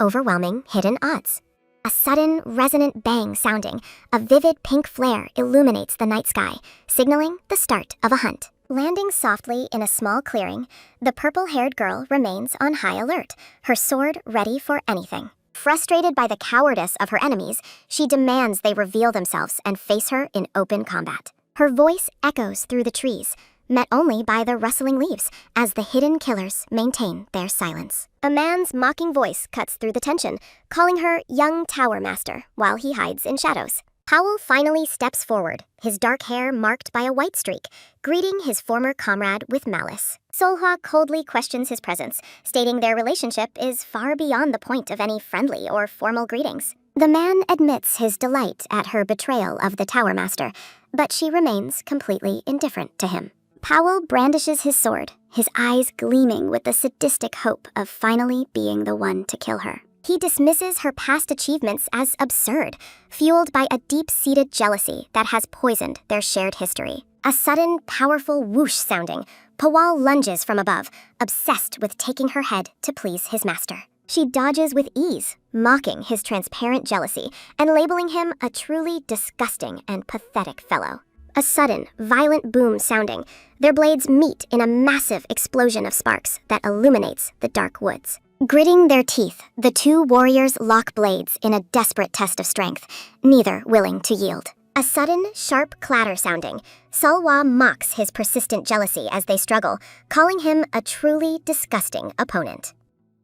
overwhelming hidden odds. A sudden, resonant bang sounding, a vivid pink flare illuminates the night sky, signaling the start of a hunt. Landing softly in a small clearing, the purple-haired girl remains on high alert, her sword ready for anything. Frustrated by the cowardice of her enemies, she demands they reveal themselves and face her in open combat. Her voice echoes through the trees, met only by the rustling leaves, as the hidden killers maintain their silence. A man's mocking voice cuts through the tension, calling her young tower master while he hides in shadows. Powell finally steps forward, his dark hair marked by a white streak, greeting his former comrade with malice. Seolhwa coldly questions his presence, stating their relationship is far beyond the point of any friendly or formal greetings. The man admits his delight at her betrayal of the Tower Master, but she remains completely indifferent to him. Powell brandishes his sword, his eyes gleaming with the sadistic hope of finally being the one to kill her. He dismisses her past achievements as absurd, fueled by a deep-seated jealousy that has poisoned their shared history. A sudden, powerful whoosh sounding, Powell lunges from above, obsessed with taking her head to please his master. She dodges with ease, mocking his transparent jealousy and labeling him a truly disgusting and pathetic fellow. A sudden, violent boom sounding, their blades meet in a massive explosion of sparks that illuminates the dark woods. Gritting their teeth, the two warriors lock blades in a desperate test of strength, neither willing to yield. A sudden, sharp clatter sounding, Seolhwa mocks his persistent jealousy as they struggle, calling him a truly disgusting opponent.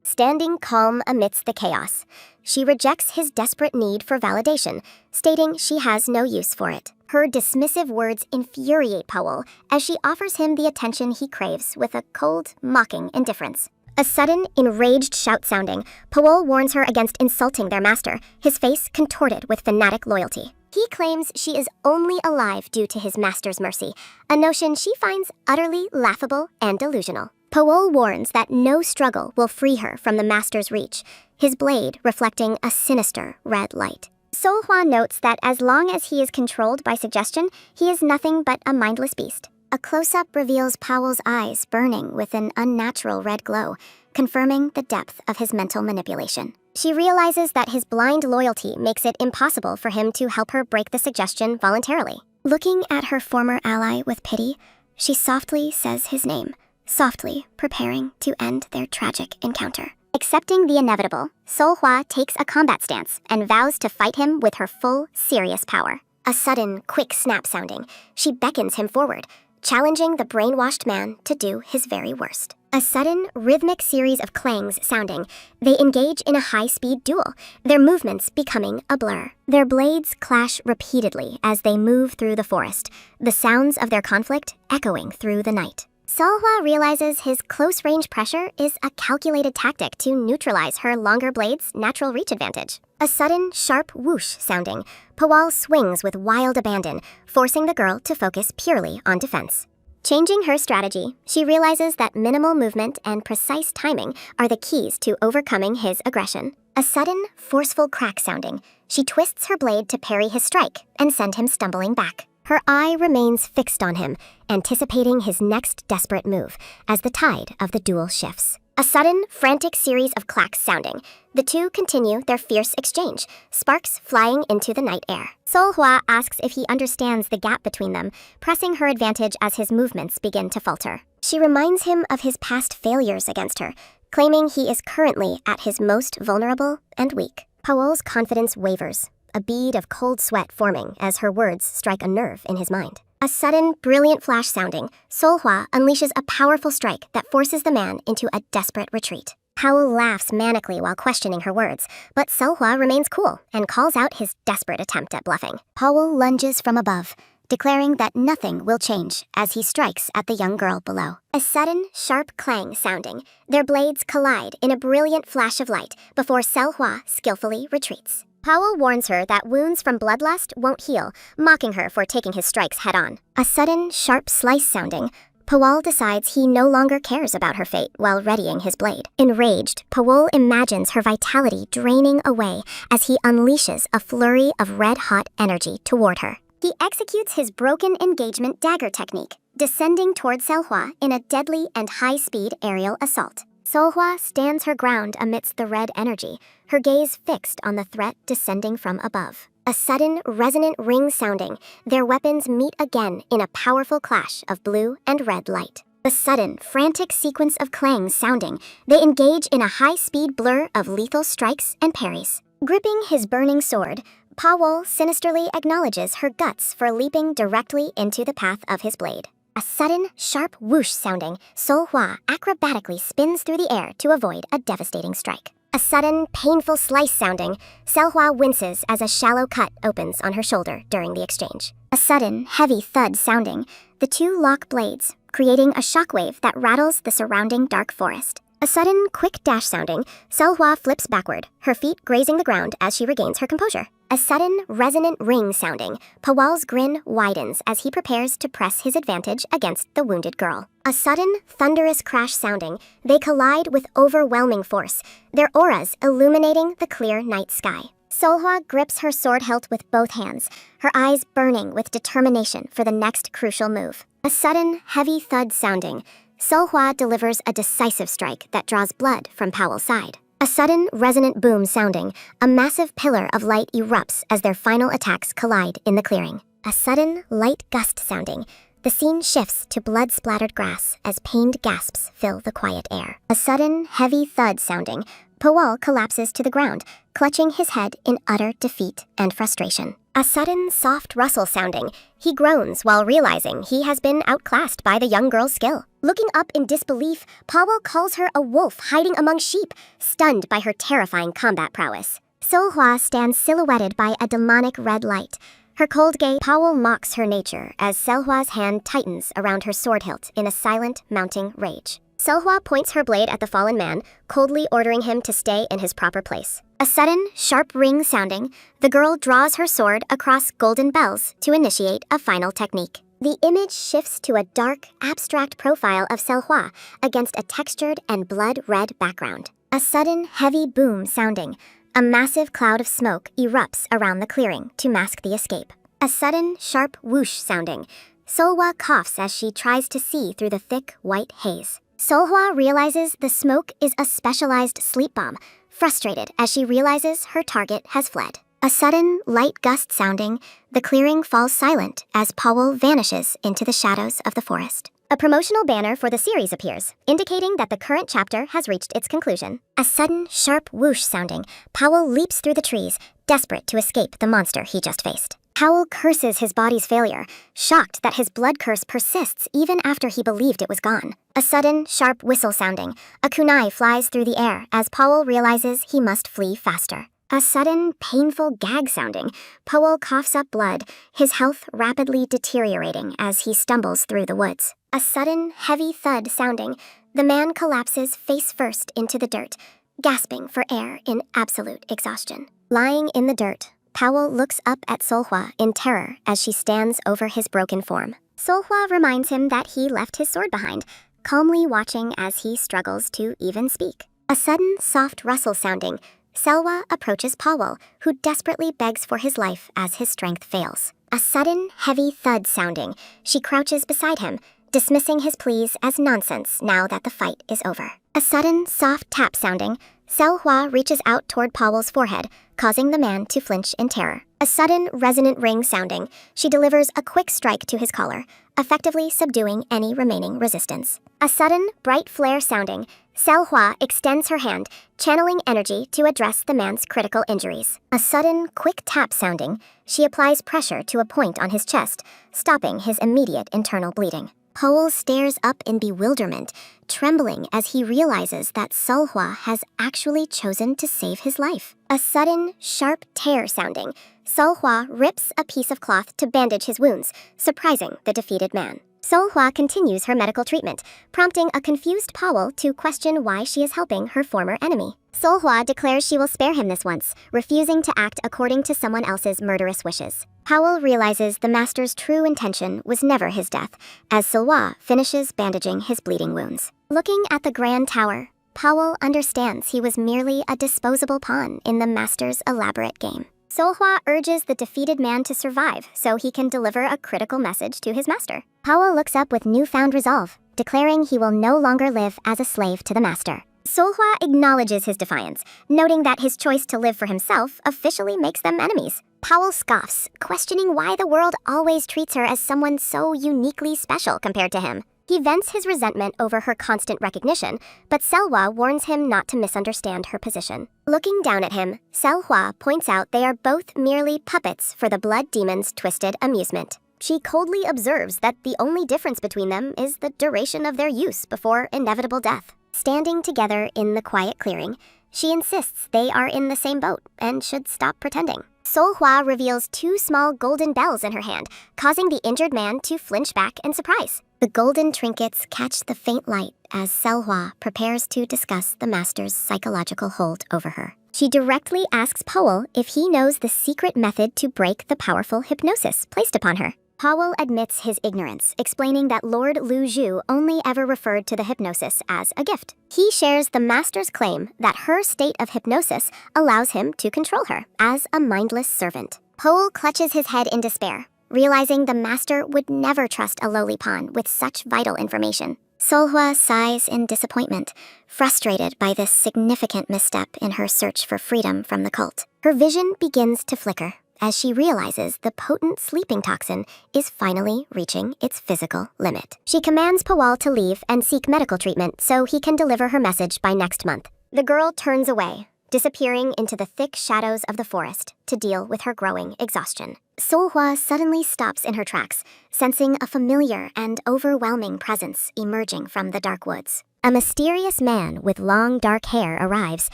Standing calm amidst the chaos, she rejects his desperate need for validation, stating she has no use for it. Her dismissive words infuriate Powell as she offers him the attention he craves with a cold, mocking indifference. A sudden, enraged shout sounding, Powell warns her against insulting their master, his face contorted with fanatic loyalty. He claims she is only alive due to his master's mercy, a notion she finds utterly laughable and delusional. Powell warns that no struggle will free her from the master's reach, his blade reflecting a sinister red light. Seolhwa notes that as long as he is controlled by suggestion, he is nothing but a mindless beast. A close-up reveals Powell's eyes burning with an unnatural red glow, confirming the depth of his mental manipulation. She realizes that his blind loyalty makes it impossible for him to help her break the suggestion voluntarily. Looking at her former ally with pity, she softly says his name, softly preparing to end their tragic encounter. Accepting the inevitable, Seolhwa takes a combat stance and vows to fight him with her full, serious power. A sudden, quick snap sounding, she beckons him forward, challenging the brainwashed man to do his very worst. A sudden, rhythmic series of clangs sounding, they engage in a high-speed duel, their movements becoming a blur. Their blades clash repeatedly as they move through the forest, the sounds of their conflict echoing through the night. Seolhwa realizes his close-range pressure is a calculated tactic to neutralize her longer blade's natural reach advantage. A sudden, sharp whoosh sounding, Powell swings with wild abandon, forcing the girl to focus purely on defense. Changing her strategy, she realizes that minimal movement and precise timing are the keys to overcoming his aggression. A sudden, forceful crack sounding, she twists her blade to parry his strike and send him stumbling back. Her eye remains fixed on him, anticipating his next desperate move as the tide of the duel shifts. A sudden, frantic series of clacks sounding, the two continue their fierce exchange, sparks flying into the night air. Seolhwa asks if he understands the gap between them, pressing her advantage as his movements begin to falter. She reminds him of his past failures against her, claiming he is currently at his most vulnerable and weak. Powell's confidence wavers, a bead of cold sweat forming as her words strike a nerve in his mind. A sudden, brilliant flash sounding, Seolhwa unleashes a powerful strike that forces the man into a desperate retreat. Powell laughs manically while questioning her words, but Seolhwa remains cool and calls out his desperate attempt at bluffing. Powell lunges from above, declaring that nothing will change as he strikes at the young girl below. A sudden, sharp clang sounding, their blades collide in a brilliant flash of light before Seolhwa skillfully retreats. Powell warns her that wounds from bloodlust won't heal, mocking her for taking his strikes head-on. A sudden, sharp slice sounding, Powell decides he no longer cares about her fate while readying his blade. Enraged, Powell imagines her vitality draining away as he unleashes a flurry of red-hot energy toward her. He executes his broken engagement dagger technique, descending toward Seolhwa in a deadly and high-speed aerial assault. Seolhwa stands her ground amidst the red energy, her gaze fixed on the threat descending from above. A sudden, resonant ring sounding, their weapons meet again in a powerful clash of blue and red light. The sudden, frantic sequence of clangs sounding, they engage in a high-speed blur of lethal strikes and parries. Gripping his burning sword, Powell sinisterly acknowledges her guts for leaping directly into the path of his blade. A sudden, sharp whoosh sounding, Seolhwa acrobatically spins through the air to avoid a devastating strike. A sudden, painful slice sounding, Seolhwa winces as a shallow cut opens on her shoulder during the exchange. A sudden, heavy thud sounding, the two lock blades, creating a shockwave that rattles the surrounding dark forest. A sudden, quick dash sounding, Seolhwa flips backward, her feet grazing the ground as she regains her composure. A sudden, resonant ring sounding, Powell's grin widens as he prepares to press his advantage against the wounded girl. A sudden, thunderous crash sounding, they collide with overwhelming force, their auras illuminating the clear night sky. Seolhwa grips her sword hilt with both hands, her eyes burning with determination for the next crucial move. A sudden, heavy thud sounding, Seolhwa delivers a decisive strike that draws blood from Powell's side. A sudden, resonant boom sounding, a massive pillar of light erupts as their final attacks collide in the clearing. A sudden, light gust sounding, the scene shifts to blood-splattered grass as pained gasps fill the quiet air. A sudden, heavy thud sounding, Powell collapses to the ground, clutching his head in utter defeat and frustration. A sudden, soft rustle sounding, he groans while realizing he has been outclassed by the young girl's skill. Looking up in disbelief, Powell calls her a wolf hiding among sheep, stunned by her terrifying combat prowess. Seolhwa stands silhouetted by a demonic red light. Her cold gaze, Powell mocks her nature as Seolhwa's hand tightens around her sword hilt in a silent, mounting rage. Seolhwa points her blade at the fallen man, coldly ordering him to stay in his proper place. A sudden, sharp ring sounding, the girl draws her sword across golden bells to initiate a final technique. The image shifts to a dark, abstract profile of Seolhwa against a textured and blood-red background. A sudden, heavy boom sounding, a massive cloud of smoke erupts around the clearing to mask the escape. A sudden, sharp whoosh sounding, Seolhwa coughs as she tries to see through the thick, white haze. Seolhwa realizes the smoke is a specialized sleep bomb, frustrated as she realizes her target has fled. A sudden, light gust sounding, the clearing falls silent as Powell vanishes into the shadows of the forest. A promotional banner for the series appears, indicating that the current chapter has reached its conclusion. A sudden, sharp whoosh sounding, Powell leaps through the trees, desperate to escape the monster he just faced. Powell curses his body's failure, shocked that his blood curse persists even after he believed it was gone. A sudden, sharp whistle sounding, a kunai flies through the air as Powell realizes he must flee faster. A sudden, painful gag sounding, Powell coughs up blood, his health rapidly deteriorating as he stumbles through the woods. A sudden, heavy thud sounding, the man collapses face first into the dirt, gasping for air in absolute exhaustion. Lying in the dirt, Powell looks up at Seolhwa in terror as she stands over his broken form. Seolhwa reminds him that he left his sword behind, calmly watching as he struggles to even speak. A sudden, soft rustle sounding, Seolhwa approaches Powell, who desperately begs for his life as his strength fails. A sudden, heavy thud sounding, she crouches beside him, dismissing his pleas as nonsense now that the fight is over. A sudden, soft tap sounding, Seolhwa reaches out toward Powell's forehead, causing the man to flinch in terror. A sudden, resonant ring sounding, she delivers a quick strike to his collar, effectively subduing any remaining resistance. A sudden, bright flare sounding, Seolhwa extends her hand, channeling energy to address the man's critical injuries. A sudden, quick tap sounding, she applies pressure to a point on his chest, stopping his immediate internal bleeding. Powell stares up in bewilderment, trembling as he realizes that Seolhwa has actually chosen to save his life. A sudden, sharp tear sounding, Seolhwa rips a piece of cloth to bandage his wounds, surprising the defeated man. Seolhwa continues her medical treatment, prompting a confused Powell to question why she is helping her former enemy. Seolhwa declares she will spare him this once, refusing to act according to someone else's murderous wishes. Powell realizes the master's true intention was never his death, as Seolhwa finishes bandaging his bleeding wounds. Looking at the Grand Tower, Powell understands he was merely a disposable pawn in the master's elaborate game. Seolhwa urges the defeated man to survive so he can deliver a critical message to his master. Powell looks up with newfound resolve, declaring he will no longer live as a slave to the master. Seolhwa acknowledges his defiance, noting that his choice to live for himself officially makes them enemies. Powell scoffs, questioning why the world always treats her as someone so uniquely special compared to him. He vents his resentment over her constant recognition, but Seolhwa warns him not to misunderstand her position. Looking down at him, Seolhwa points out they are both merely puppets for the Blood Demon's twisted amusement. She coldly observes that the only difference between them is the duration of their use before inevitable death. Standing together in the quiet clearing, she insists they are in the same boat and should stop pretending. Seolhwa reveals two small golden bells in her hand, causing the injured man to flinch back in surprise. The golden trinkets catch the faint light as Seolhwa prepares to discuss the master's psychological hold over her. She directly asks Powell if he knows the secret method to break the powerful hypnosis placed upon her. Powell admits his ignorance, explaining that Lord Lu Zhu only ever referred to the hypnosis as a gift. He shares the master's claim that her state of hypnosis allows him to control her as a mindless servant. Powell clutches his head in despair, realizing the master would never trust a lowly pawn with such vital information. Seolhwa sighs in disappointment, frustrated by this significant misstep in her search for freedom from the cult. Her vision begins to flicker as she realizes the potent sleeping toxin is finally reaching its physical limit. She commands Powell to leave and seek medical treatment so he can deliver her message by next month. The girl turns away, disappearing into the thick shadows of the forest to deal with her growing exhaustion. Seolhwa suddenly stops in her tracks, sensing a familiar and overwhelming presence emerging from the dark woods. A mysterious man with long dark hair arrives,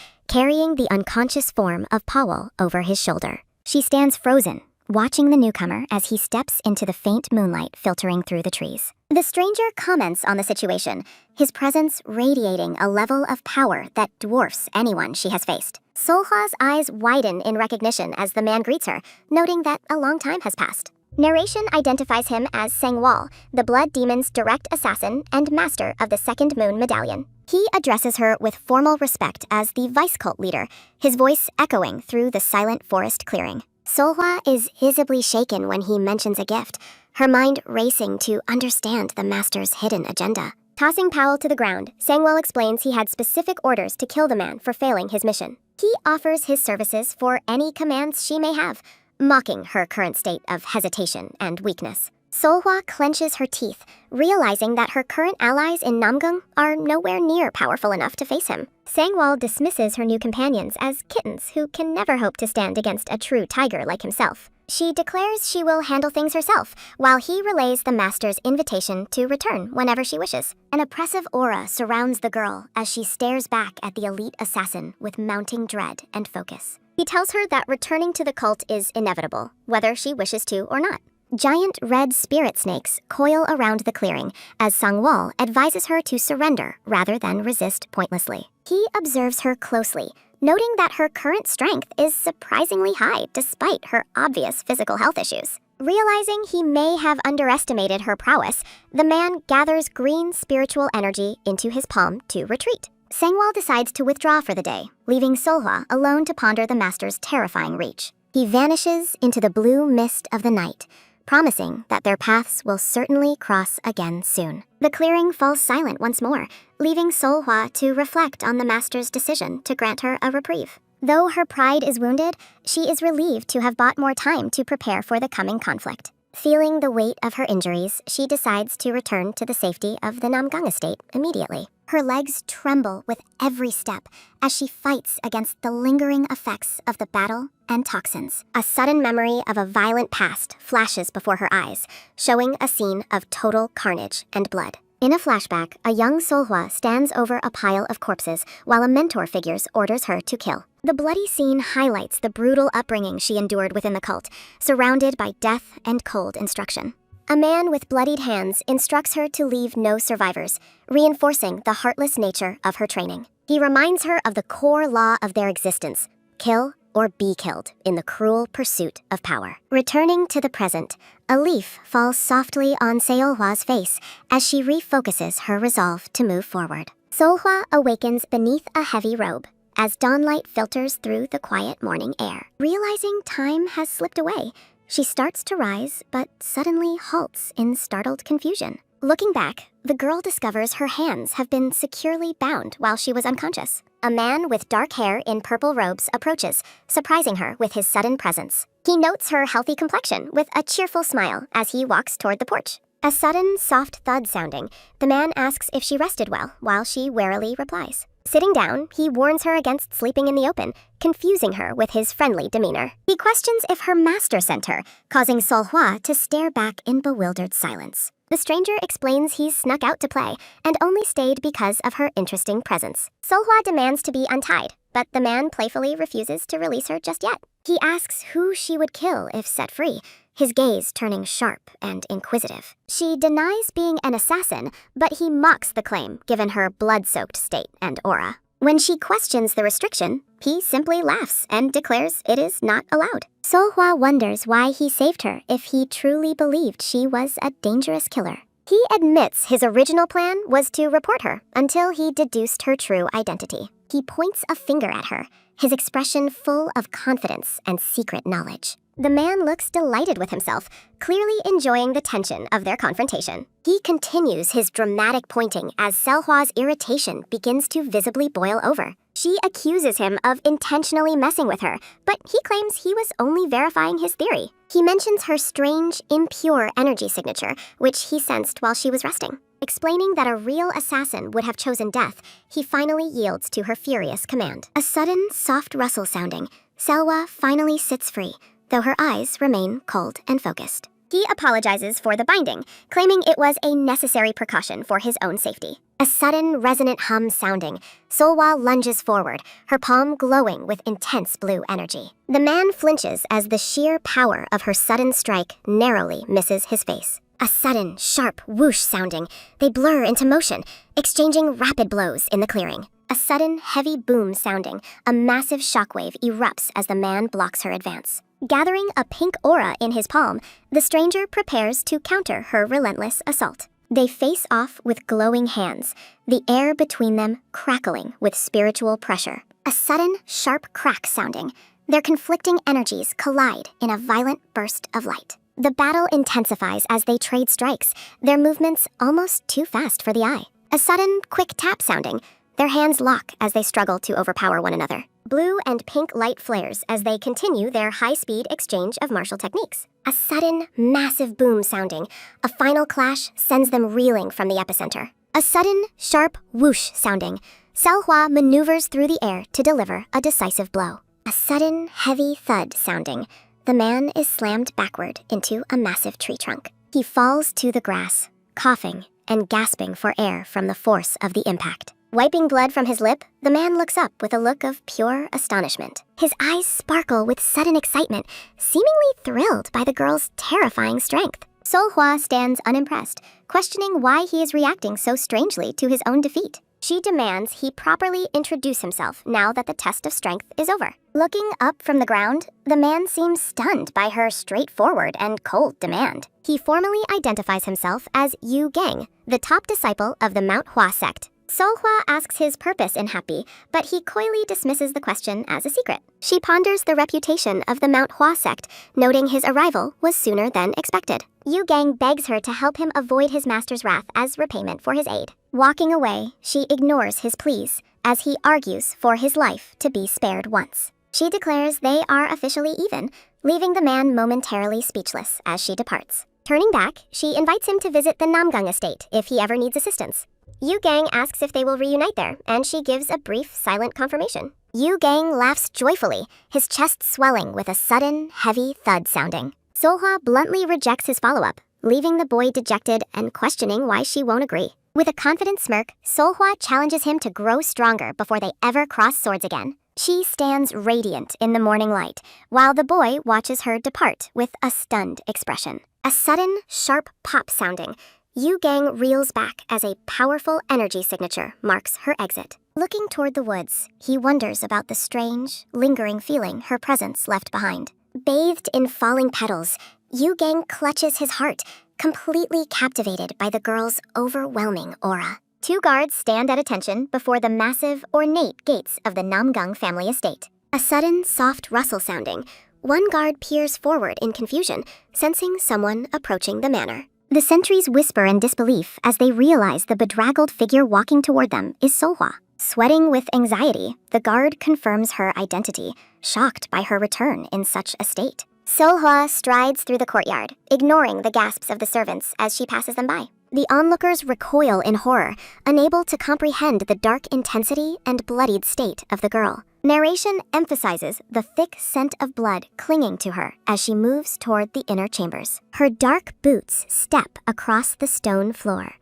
carrying the unconscious form of Powell over his shoulder. She stands frozen, watching the newcomer as he steps into the faint moonlight filtering through the trees. The stranger comments on the situation, his presence radiating a level of power that dwarfs anyone she has faced. Seolhwa's eyes widen in recognition as the man greets her, noting that a long time has passed. Narration identifies him as Sangwol, the Blood Demon's direct assassin and master of the Second Moon Medallion. He addresses her with formal respect as the vice cult leader, his voice echoing through the silent forest clearing. Seolhwa is visibly shaken when he mentions a gift, her mind racing to understand the master's hidden agenda. Tossing Powell to the ground, Sangwol explains he had specific orders to kill the man for failing his mission. He offers his services for any commands she may have, mocking her current state of hesitation and weakness. Seolhwa clenches her teeth, realizing that her current allies in Namgung are nowhere near powerful enough to face him. Sangwol dismisses her new companions as kittens who can never hope to stand against a true tiger like himself. She declares she will handle things herself, while he relays the master's invitation to return whenever she wishes. An oppressive aura surrounds the girl as she stares back at the elite assassin with mounting dread and focus. He tells her that returning to the cult is inevitable, whether she wishes to or not. Giant red spirit snakes coil around the clearing as Sangwol advises her to surrender rather than resist pointlessly. He observes her closely, noting that her current strength is surprisingly high despite her obvious physical health issues. Realizing he may have underestimated her prowess, the man gathers green spiritual energy into his palm to retreat. Sangwol decides to withdraw for the day, leaving Seolhwa alone to ponder the master's terrifying reach. He vanishes into the blue mist of the night, promising that their paths will certainly cross again soon. The clearing falls silent once more, leaving Seolhwa to reflect on the master's decision to grant her a reprieve. Though her pride is wounded, she is relieved to have bought more time to prepare for the coming conflict. Feeling the weight of her injuries, she decides to return to the safety of the Namgung estate immediately. Her legs tremble with every step as she fights against the lingering effects of the battle and toxins. A sudden memory of a violent past flashes before her eyes, showing a scene of total carnage and blood. In a flashback, a young Seolhwa stands over a pile of corpses while a mentor figure orders her to kill. The bloody scene highlights the brutal upbringing she endured within the cult, surrounded by death and cold instruction. A man with bloodied hands instructs her to leave no survivors, reinforcing the heartless nature of her training. He reminds her of the core law of their existence: kill or be killed in the cruel pursuit of power. Returning to the present, a leaf falls softly on Seolhwa's face as she refocuses her resolve to move forward. Seolhwa awakens beneath a heavy robe as dawnlight filters through the quiet morning air. Realizing time has slipped away, she starts to rise, but suddenly halts in startled confusion. Looking back, the girl discovers her hands have been securely bound while she was unconscious. A man with dark hair in purple robes approaches, surprising her with his sudden presence. He notes her healthy complexion with a cheerful smile as he walks toward the porch. A sudden, soft thud sounding, the man asks if she rested well, while she warily replies. Sitting down, he warns her against sleeping in the open, confusing her with his friendly demeanor. He questions if her master sent her, causing Seolhwa to stare back in bewildered silence. The stranger explains he's snuck out to play and only stayed because of her interesting presence. Seolhwa demands to be untied, but the man playfully refuses to release her just yet. He asks who she would kill if set free, his gaze turning sharp and inquisitive. She denies being an assassin, but he mocks the claim given her blood-soaked state and aura. When she questions the restriction, he simply laughs and declares it is not allowed. Seolhwa wonders why he saved her if he truly believed she was a dangerous killer. He admits his original plan was to report her until he deduced her true identity. He points a finger at her, his expression full of confidence and secret knowledge. The man looks delighted with himself, clearly enjoying the tension of their confrontation. He continues his dramatic pointing as Seolhwa's irritation begins to visibly boil over. She accuses him of intentionally messing with her, but he claims he was only verifying his theory. He mentions her strange, impure energy signature, which he sensed while she was resting. Explaining that a real assassin would have chosen death, he finally yields to her furious command. A sudden, soft rustle sounding, Seolhwa finally sits free, though her eyes remain cold and focused. He apologizes for the binding, claiming it was a necessary precaution for his own safety. A sudden, resonant hum sounding, Seolhwa lunges forward, her palm glowing with intense blue energy. The man flinches as the sheer power of her sudden strike narrowly misses his face. A sudden, sharp whoosh sounding, they blur into motion, exchanging rapid blows in the clearing. A sudden, heavy boom sounding, a massive shockwave erupts as the man blocks her advance. Gathering a pink aura in his palm, the stranger prepares to counter her relentless assault. They face off with glowing hands, the air between them crackling with spiritual pressure. A sudden, sharp crack sounding, their conflicting energies collide in a violent burst of light. The battle intensifies as they trade strikes, their movements almost too fast for the eye. A sudden, quick tap sounding, their hands lock as they struggle to overpower one another. Blue and pink light flares as they continue their high-speed exchange of martial techniques. A sudden, massive boom sounding, a final clash sends them reeling from the epicenter. A sudden, sharp whoosh sounding, Seolhwa maneuvers through the air to deliver a decisive blow. A sudden, heavy thud sounding, the man is slammed backward into a massive tree trunk. He falls to the grass, coughing and gasping for air from the force of the impact. Wiping blood from his lip, the man looks up with a look of pure astonishment. His eyes sparkle with sudden excitement, seemingly thrilled by the girl's terrifying strength. Seolhwa stands unimpressed, questioning why he is reacting so strangely to his own defeat. She demands he properly introduce himself now that the test of strength is over. Looking up from the ground, the man seems stunned by her straightforward and cold demand. He formally identifies himself as Yu Gang, the top disciple of the Manhwa sect. Seolhwa asks his purpose in Happy, but he coyly dismisses the question as a secret. She ponders the reputation of the Manhwa sect, noting his arrival was sooner than expected. Yu Gang begs her to help him avoid his master's wrath as repayment for his aid. Walking away, she ignores his pleas, as he argues for his life to be spared once. She declares they are officially even, leaving the man momentarily speechless as she departs. Turning back, she invites him to visit the Namgung estate if he ever needs assistance. Yu Gang asks if they will reunite there, and she gives a brief, silent confirmation. Yu Gang laughs joyfully, his chest swelling with a sudden, heavy thud sounding. Seolhwa bluntly rejects his follow-up, leaving the boy dejected and questioning why she won't agree. With a confident smirk, Seolhwa challenges him to grow stronger before they ever cross swords again. She stands radiant in the morning light, while the boy watches her depart with a stunned expression. A sudden, sharp pop sounding, Yu Gang reels back as a powerful energy signature marks her exit. Looking toward the woods, he wonders about the strange, lingering feeling her presence left behind. Bathed in falling petals, Yu Gang clutches his heart, completely captivated by the girl's overwhelming aura. Two guards stand at attention before the massive, ornate gates of the Namgung family estate. A sudden, soft rustle sounding, one guard peers forward in confusion, sensing someone approaching the manor. The sentries whisper in disbelief as they realize the bedraggled figure walking toward them is Seolhwa. Sweating with anxiety, the guard confirms her identity, shocked by her return in such a state. Seolhwa strides through the courtyard, ignoring the gasps of the servants as she passes them by. The onlookers recoil in horror, unable to comprehend the dark intensity and bloodied state of the girl. Narration emphasizes the thick scent of blood clinging to her as she moves toward the inner chambers. Her dark boots step across the stone floor,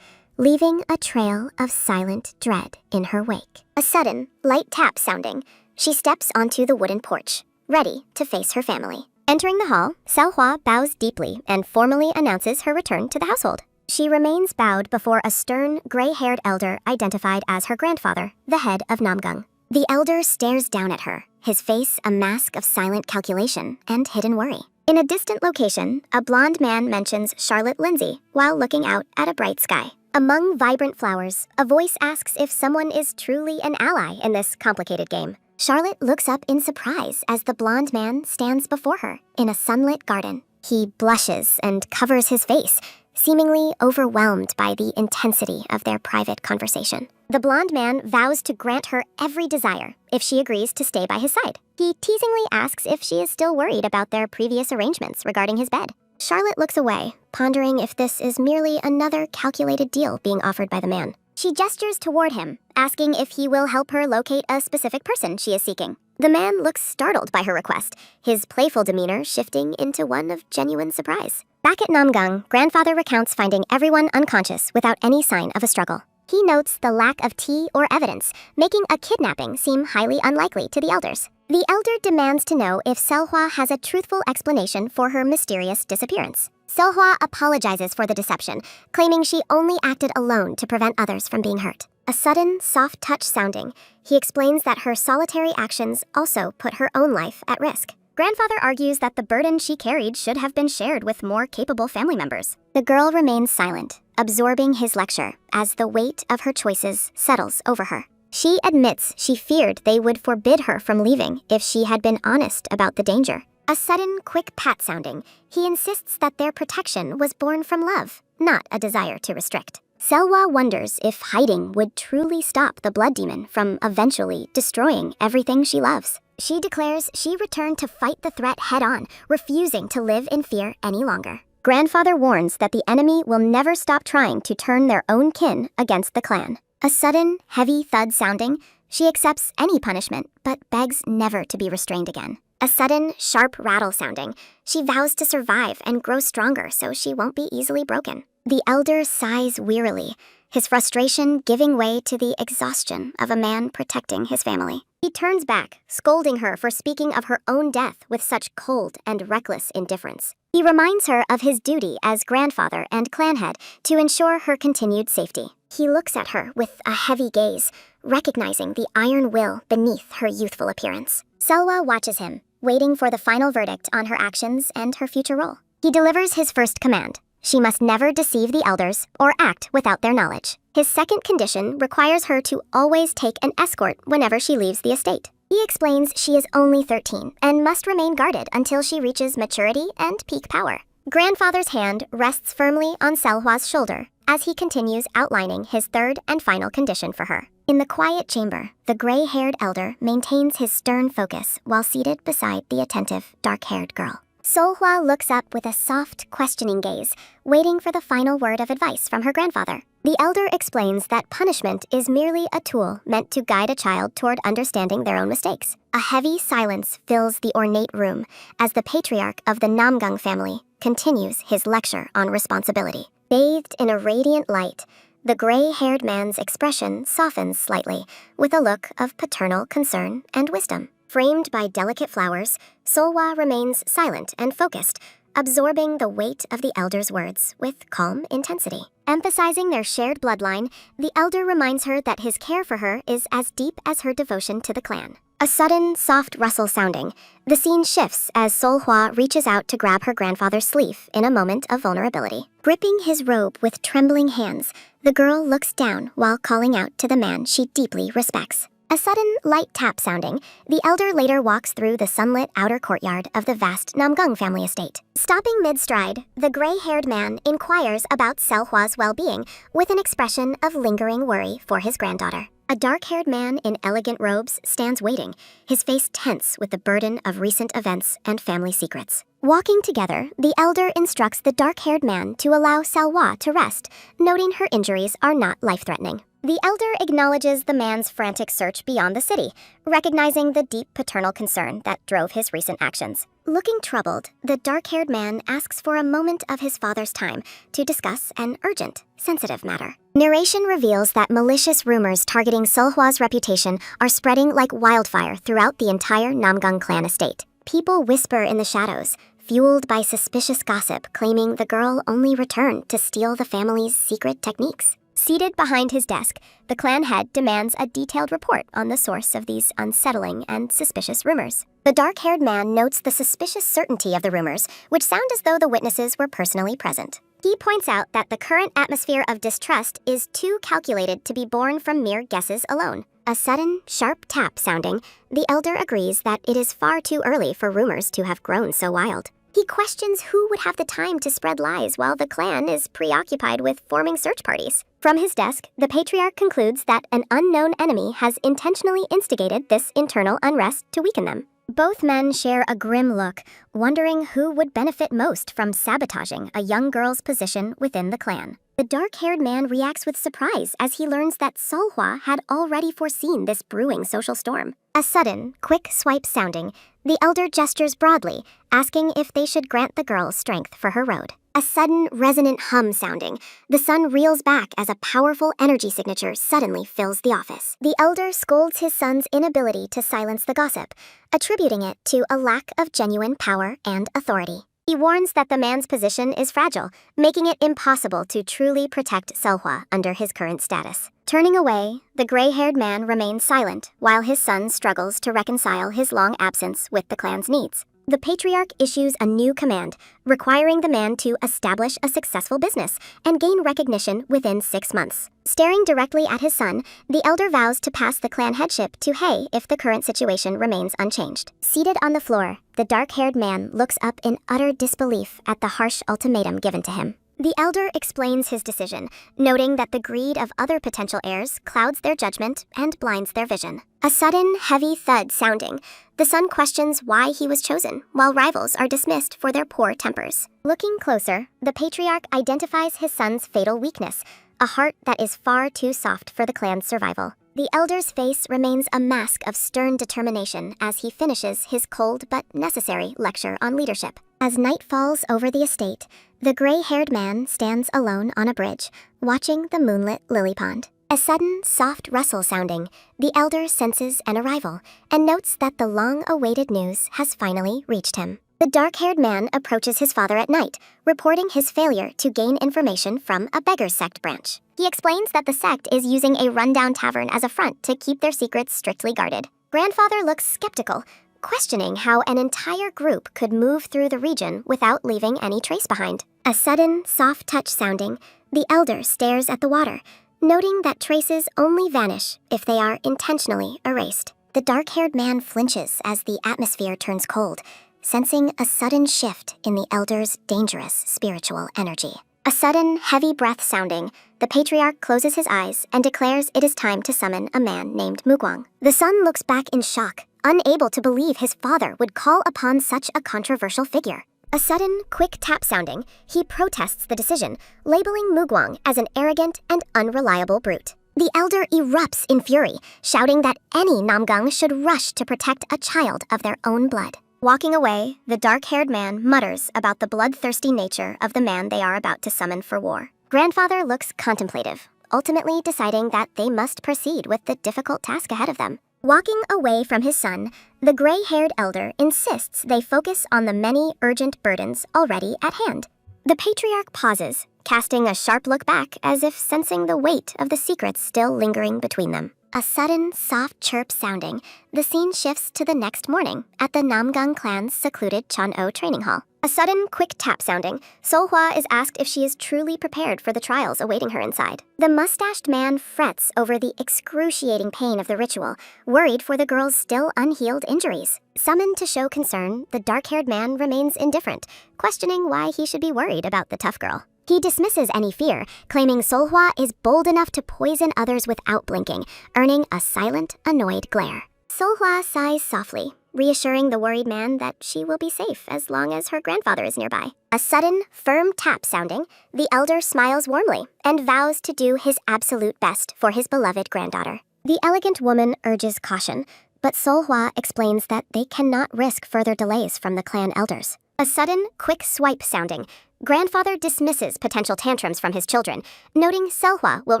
leaving a trail of silent dread in her wake. A sudden, light tap sounding, she steps onto the wooden porch, ready to face her family. Entering the hall, Seolhwa bows deeply and formally announces her return to the household. She remains bowed before a stern, gray-haired elder identified as her grandfather, the head of Namgung. The elder stares down at her, his face a mask of silent calculation and hidden worry. In a distant location, a blonde man mentions Charlotte Lindsay while looking out at a bright sky. Among vibrant flowers, a voice asks if someone is truly an ally in this complicated game. Charlotte looks up in surprise as the blonde man stands before her in a sunlit garden. He blushes and covers his face, seemingly overwhelmed by the intensity of their private conversation. The blonde man vows to grant her every desire if she agrees to stay by his side. He teasingly asks if she is still worried about their previous arrangements regarding his bed. Charlotte looks away, pondering if this is merely another calculated deal being offered by the man. She gestures toward him, asking if he will help her locate a specific person she is seeking. The man looks startled by her request, his playful demeanor shifting into one of genuine surprise. Back at Namgung, grandfather recounts finding everyone unconscious without any sign of a struggle. He notes the lack of tea or evidence, making a kidnapping seem highly unlikely to the elders. The elder demands to know if Seolhwa has a truthful explanation for her mysterious disappearance. Seolhwa apologizes for the deception, claiming she only acted alone to prevent others from being hurt. A sudden, soft touch sounding, he explains that her solitary actions also put her own life at risk. Grandfather argues that the burden she carried should have been shared with more capable family members. The girl remains silent, absorbing his lecture as the weight of her choices settles over her. She admits she feared they would forbid her from leaving if she had been honest about the danger. A sudden, quick pat sounding, he insists that their protection was born from love, not a desire to restrict. Seolhwa wonders if hiding would truly stop the blood demon from eventually destroying everything she loves. She declares she returned to fight the threat head-on, refusing to live in fear any longer. Grandfather warns that the enemy will never stop trying to turn their own kin against the clan. A sudden, heavy thud sounding, she accepts any punishment, but begs never to be restrained again. A sudden, sharp rattle sounding, she vows to survive and grow stronger so she won't be easily broken. The elder sighs wearily, his frustration giving way to the exhaustion of a man protecting his family. He turns back, scolding her for speaking of her own death with such cold and reckless indifference. He reminds her of his duty as grandfather and clan head to ensure her continued safety. He looks at her with a heavy gaze, recognizing the iron will beneath her youthful appearance. Seolhwa watches him, waiting for the final verdict on her actions and her future role. He delivers his first command. She must never deceive the elders or act without their knowledge. His second condition requires her to always take an escort whenever she leaves the estate. He explains she is only 13 and must remain guarded until she reaches maturity and peak power. Grandfather's hand rests firmly on Seolhwa's shoulder as he continues outlining his third and final condition for her. In the quiet chamber, the gray-haired elder maintains his stern focus while seated beside the attentive, dark-haired girl. Seolhwa looks up with a soft, questioning gaze, waiting for the final word of advice from her grandfather. The elder explains that punishment is merely a tool meant to guide a child toward understanding their own mistakes. A heavy silence fills the ornate room as the patriarch of the Namgung family continues his lecture on responsibility. Bathed in a radiant light, the gray-haired man's expression softens slightly with a look of paternal concern and wisdom. Framed by delicate flowers, Seolhwa remains silent and focused, absorbing the weight of the elder's words with calm intensity. Emphasizing their shared bloodline, the elder reminds her that his care for her is as deep as her devotion to the clan. A sudden, soft rustle sounding, the scene shifts as Seolhwa reaches out to grab her grandfather's sleeve in a moment of vulnerability. Gripping his robe with trembling hands, the girl looks down while calling out to the man she deeply respects. A sudden, light tap sounding, the elder later walks through the sunlit outer courtyard of the vast Namgung family estate. Stopping mid-stride, the gray-haired man inquires about Seolhwa's well-being with an expression of lingering worry for his granddaughter. A dark-haired man in elegant robes stands waiting, his face tense with the burden of recent events and family secrets. Walking together, the elder instructs the dark-haired man to allow Seolhwa to rest, noting her injuries are not life-threatening. The elder acknowledges the man's frantic search beyond the city, recognizing the deep paternal concern that drove his recent actions. Looking troubled, the dark-haired man asks for a moment of his father's time to discuss an urgent, sensitive matter. Narration reveals that malicious rumors targeting Seolhwa's reputation are spreading like wildfire throughout the entire Namgung Clan estate. People whisper in the shadows, fueled by suspicious gossip claiming the girl only returned to steal the family's secret techniques. Seated behind his desk, the clan head demands a detailed report on the source of these unsettling and suspicious rumors. The dark-haired man notes the suspicious certainty of the rumors, which sound as though the witnesses were personally present. He points out that the current atmosphere of distrust is too calculated to be born from mere guesses alone. A sudden, sharp tap sounding, the elder agrees that it is far too early for rumors to have grown so wild. He questions who would have the time to spread lies while the clan is preoccupied with forming search parties. From his desk, the patriarch concludes that an unknown enemy has intentionally instigated this internal unrest to weaken them. Both men share a grim look, wondering who would benefit most from sabotaging a young girl's position within the clan. The dark-haired man reacts with surprise as he learns that Seolhwa had already foreseen this brewing social storm. A sudden, quick swipe sounding, the elder gestures broadly, asking if they should grant the girl strength for her road. A sudden, resonant hum sounding, the sun reels back as a powerful energy signature suddenly fills the office. The elder scolds his son's inability to silence the gossip, attributing it to a lack of genuine power and authority. He warns that the man's position is fragile, making it impossible to truly protect Seolhwa under his current status. Turning away, the gray-haired man remains silent while his son struggles to reconcile his long absence with the clan's needs. The patriarch issues a new command, requiring the man to establish a successful business and gain recognition within 6 months. Staring directly at his son, the elder vows to pass the clan headship to Hefay if the current situation remains unchanged. Seated on the floor, the dark-haired man looks up in utter disbelief at the harsh ultimatum given to him. The elder explains his decision, noting that the greed of other potential heirs clouds their judgment and blinds their vision. A sudden, heavy thud sounding, the son questions why he was chosen, while rivals are dismissed for their poor tempers. Looking closer, the patriarch identifies his son's fatal weakness, a heart that is far too soft for the clan's survival. The elder's face remains a mask of stern determination as he finishes his cold but necessary lecture on leadership. As night falls over the estate, the gray-haired man stands alone on a bridge, watching the moonlit lily pond. A sudden, soft rustle sounding, the elder senses an arrival and notes that the long-awaited news has finally reached him. The dark-haired man approaches his father at night, reporting his failure to gain information from a beggar's sect branch. He explains that the sect is using a rundown tavern as a front to keep their secrets strictly guarded. Grandfather looks skeptical, questioning how an entire group could move through the region without leaving any trace behind. A sudden, soft touch sounding, the elder stares at the water, noting that traces only vanish if they are intentionally erased. The dark-haired man flinches as the atmosphere turns cold, sensing a sudden shift in the elder's dangerous spiritual energy. A sudden, heavy breath sounding, the patriarch closes his eyes and declares it is time to summon a man named Mugwang. The son looks back in shock, unable to believe his father would call upon such a controversial figure. A sudden, quick tap sounding, he protests the decision, labeling Mugwang as an arrogant and unreliable brute. The elder erupts in fury, shouting that any Namgung should rush to protect a child of their own blood. Walking away, the dark-haired man mutters about the bloodthirsty nature of the man they are about to summon for war. Grandfather looks contemplative, ultimately deciding that they must proceed with the difficult task ahead of them. Walking away from his son, the gray-haired elder insists they focus on the many urgent burdens already at hand. The patriarch pauses, casting a sharp look back as if sensing the weight of the secrets still lingering between them. A sudden, soft chirp sounding, the scene shifts to the next morning at the Namgung Clan's secluded Chon-O training hall. A sudden, quick tap sounding, Seolhwa is asked if she is truly prepared for the trials awaiting her inside. The mustached man frets over the excruciating pain of the ritual, worried for the girl's still unhealed injuries. Summoned to show concern, the dark-haired man remains indifferent, questioning why he should be worried about the tough girl. He dismisses any fear, claiming Seolhwa is bold enough to poison others without blinking, earning a silent, annoyed glare. Seolhwa sighs softly, reassuring the worried man that she will be safe as long as her grandfather is nearby. A sudden, firm tap sounding, the elder smiles warmly and vows to do his absolute best for his beloved granddaughter. The elegant woman urges caution, but Seolhwa explains that they cannot risk further delays from the clan elders. A sudden, quick swipe sounding, grandfather dismisses potential tantrums from his children, noting Seolhwa will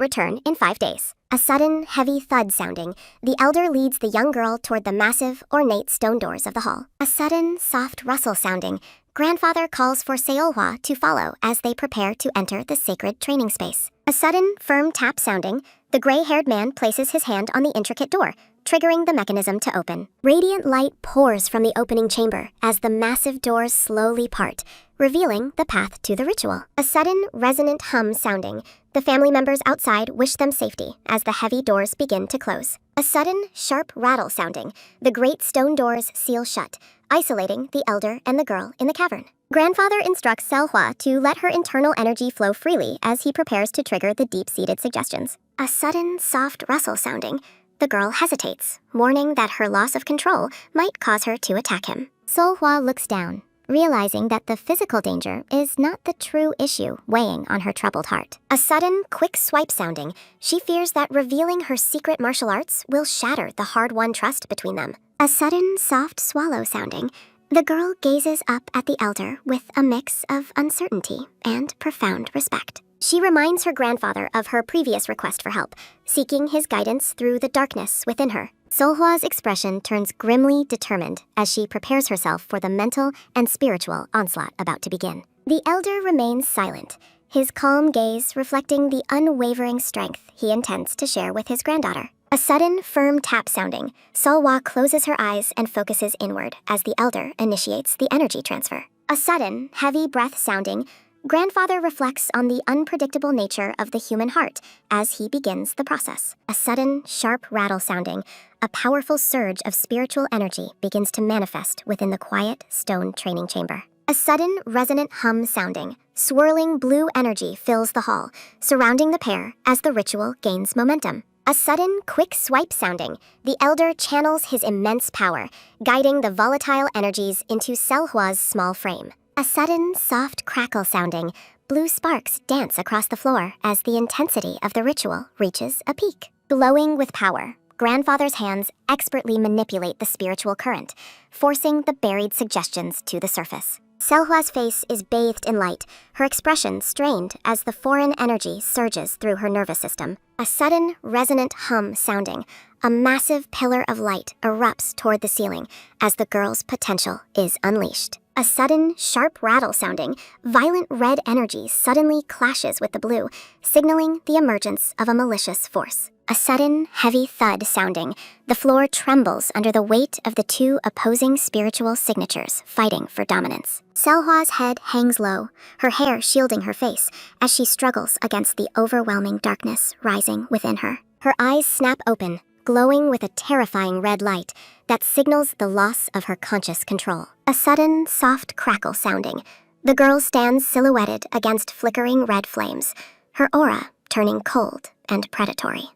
return in 5 days. A sudden, heavy thud sounding, the elder leads the young girl toward the massive, ornate stone doors of the hall. A sudden, soft rustle sounding, grandfather calls for Seolhwa to follow as they prepare to enter the sacred training space. A sudden, firm tap sounding, the gray-haired man places his hand on the intricate door, triggering the mechanism to open. Radiant light pours from the opening chamber as the massive doors slowly part, revealing the path to the ritual. A sudden, resonant hum sounding, the family members outside wish them safety as the heavy doors begin to close. A sudden, sharp rattle sounding, the great stone doors seal shut, isolating the elder and the girl in the cavern. Grandfather instructs Seolhwa to let her internal energy flow freely as he prepares to trigger the deep-seated suggestions. A sudden, soft rustle sounding, the girl hesitates, warning that her loss of control might cause her to attack him. Seolhwa looks down, realizing that the physical danger is not the true issue weighing on her troubled heart. A sudden, quick swipe sounding, she fears that revealing her secret martial arts will shatter the hard-won trust between them. A sudden, soft swallow sounding, the girl gazes up at the elder with a mix of uncertainty and profound respect. She reminds her grandfather of her previous request for help, seeking his guidance through the darkness within her. Seolhwa's expression turns grimly determined as she prepares herself for the mental and spiritual onslaught about to begin. The elder remains silent, his calm gaze reflecting the unwavering strength he intends to share with his granddaughter. A sudden, firm tap sounding, Seolhwa closes her eyes and focuses inward as the elder initiates the energy transfer. A sudden, heavy breath sounding, grandfather reflects on the unpredictable nature of the human heart as he begins the process. A sudden, sharp rattle sounding, a powerful surge of spiritual energy begins to manifest within the quiet stone training chamber. A sudden, resonant hum sounding, swirling blue energy fills the hall, surrounding the pair as the ritual gains momentum. A sudden, quick swipe sounding, the elder channels his immense power, guiding the volatile energies into Seolhwa's small frame. A sudden, soft crackle sounding, blue sparks dance across the floor as the intensity of the ritual reaches a peak. Glowing with power, grandfather's hands expertly manipulate the spiritual current, forcing the buried suggestions to the surface. Seolhwa's face is bathed in light, her expression strained as the foreign energy surges through her nervous system. A sudden, resonant hum sounding, a massive pillar of light erupts toward the ceiling as the girl's potential is unleashed. A sudden, sharp rattle sounding, violent red energy suddenly clashes with the blue, signaling the emergence of a malicious force. A sudden, heavy thud sounding, the floor trembles under the weight of the two opposing spiritual signatures fighting for dominance. Seolhwa's head hangs low, her hair shielding her face as she struggles against the overwhelming darkness rising within her. Her eyes snap open, glowing with a terrifying red light that signals the loss of her conscious control. A sudden, soft crackle sounding, The girl stands silhouetted against flickering red flames, her aura turning cold and predatory.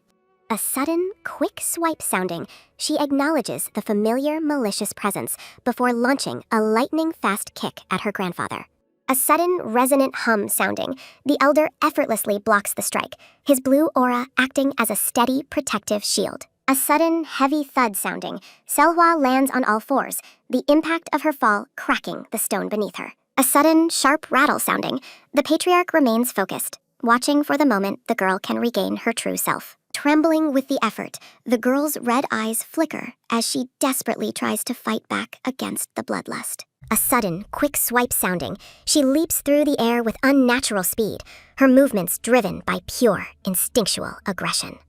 A sudden, quick swipe sounding, she acknowledges the familiar malicious presence before launching a lightning-fast kick at her grandfather. A sudden, resonant hum sounding, the elder effortlessly blocks the strike, his blue aura acting as a steady, protective shield. A sudden, heavy thud sounding, Seolhwa lands on all fours, the impact of her fall cracking the stone beneath her. A sudden, sharp rattle sounding, the patriarch remains focused, watching for the moment the girl can regain her true self. Trembling with the effort, the girl's red eyes flicker as she desperately tries to fight back against the bloodlust. A sudden, quick swipe sounding, she leaps through the air with unnatural speed, her movements driven by pure, instinctual aggression.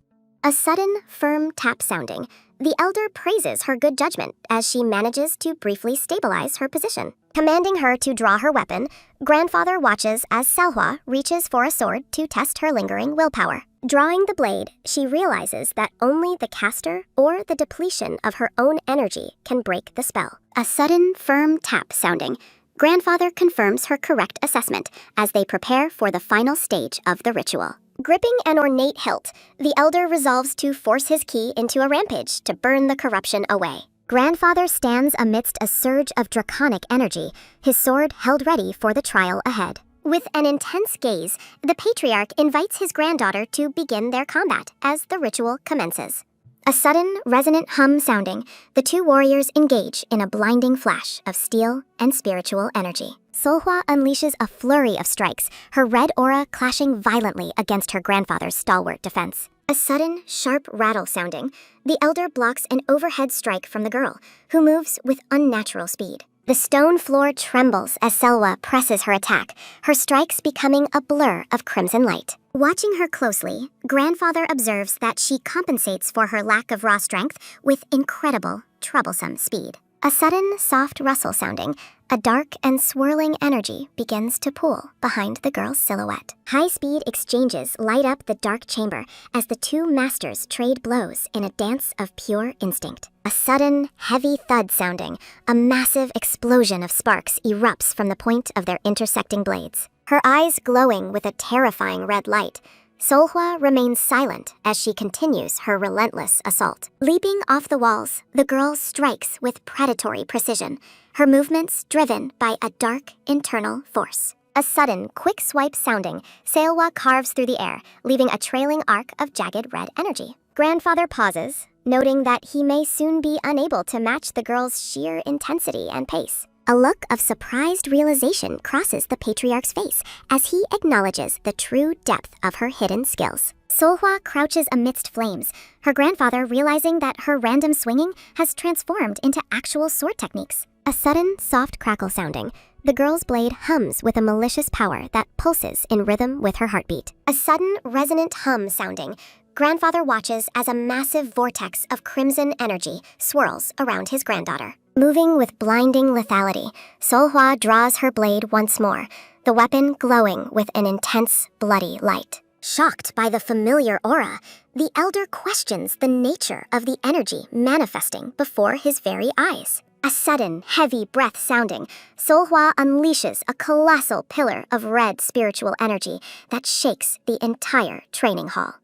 A sudden, firm tap sounding, the elder praises her good judgment as she manages to briefly stabilize her position. Commanding her to draw her weapon, grandfather watches as Seolhwa reaches for a sword to test her lingering willpower. Drawing the blade, she realizes that only the caster or the depletion of her own energy can break the spell. A sudden, firm tap sounding, grandfather confirms her correct assessment as they prepare for the final stage of the ritual. Gripping an ornate hilt, the elder resolves to force his ki into a rampage to burn the corruption away. Grandfather stands amidst a surge of draconic energy, his sword held ready for the trial ahead. With an intense gaze, the patriarch invites his granddaughter to begin their combat as the ritual commences. A sudden, resonant hum sounding, the two warriors engage in a blinding flash of steel and spiritual energy. Seolhwa unleashes a flurry of strikes, her red aura clashing violently against her grandfather's stalwart defense. A sudden, sharp rattle sounding, the elder blocks an overhead strike from the girl, who moves with unnatural speed. The stone floor trembles as Seolhwa presses her attack, her strikes becoming a blur of crimson light. Watching her closely, grandfather observes that she compensates for her lack of raw strength with incredible, troublesome speed. A sudden, soft rustle sounding, a dark and swirling energy begins to pool behind the girl's silhouette. High-speed exchanges light up the dark chamber as the two masters trade blows in a dance of pure instinct. A sudden, heavy thud sounding, a massive explosion of sparks erupts from the point of their intersecting blades. Her eyes glowing with a terrifying red light, Seolhwa remains silent as she continues her relentless assault. Leaping off the walls, the girl strikes with predatory precision, her movements driven by a dark internal force. A sudden, quick swipe sounding, Seolhwa carves through the air, leaving a trailing arc of jagged red energy. Grandfather pauses, noting that he may soon be unable to match the girl's sheer intensity and pace. A look of surprised realization crosses the patriarch's face as he acknowledges the true depth of her hidden skills. Seolhwa crouches amidst flames, her grandfather realizing that her random swinging has transformed into actual sword techniques. A sudden, soft crackle sounding, the girl's blade hums with a malicious power that pulses in rhythm with her heartbeat. A sudden, resonant hum sounding, grandfather watches as a massive vortex of crimson energy swirls around his granddaughter. Moving with blinding lethality, Seolhwa draws her blade once more, the weapon glowing with an intense, bloody light. Shocked by the familiar aura, the elder questions the nature of the energy manifesting before his very eyes. A sudden, heavy breath sounding, Seolhwa unleashes a colossal pillar of red spiritual energy that shakes the entire training hall.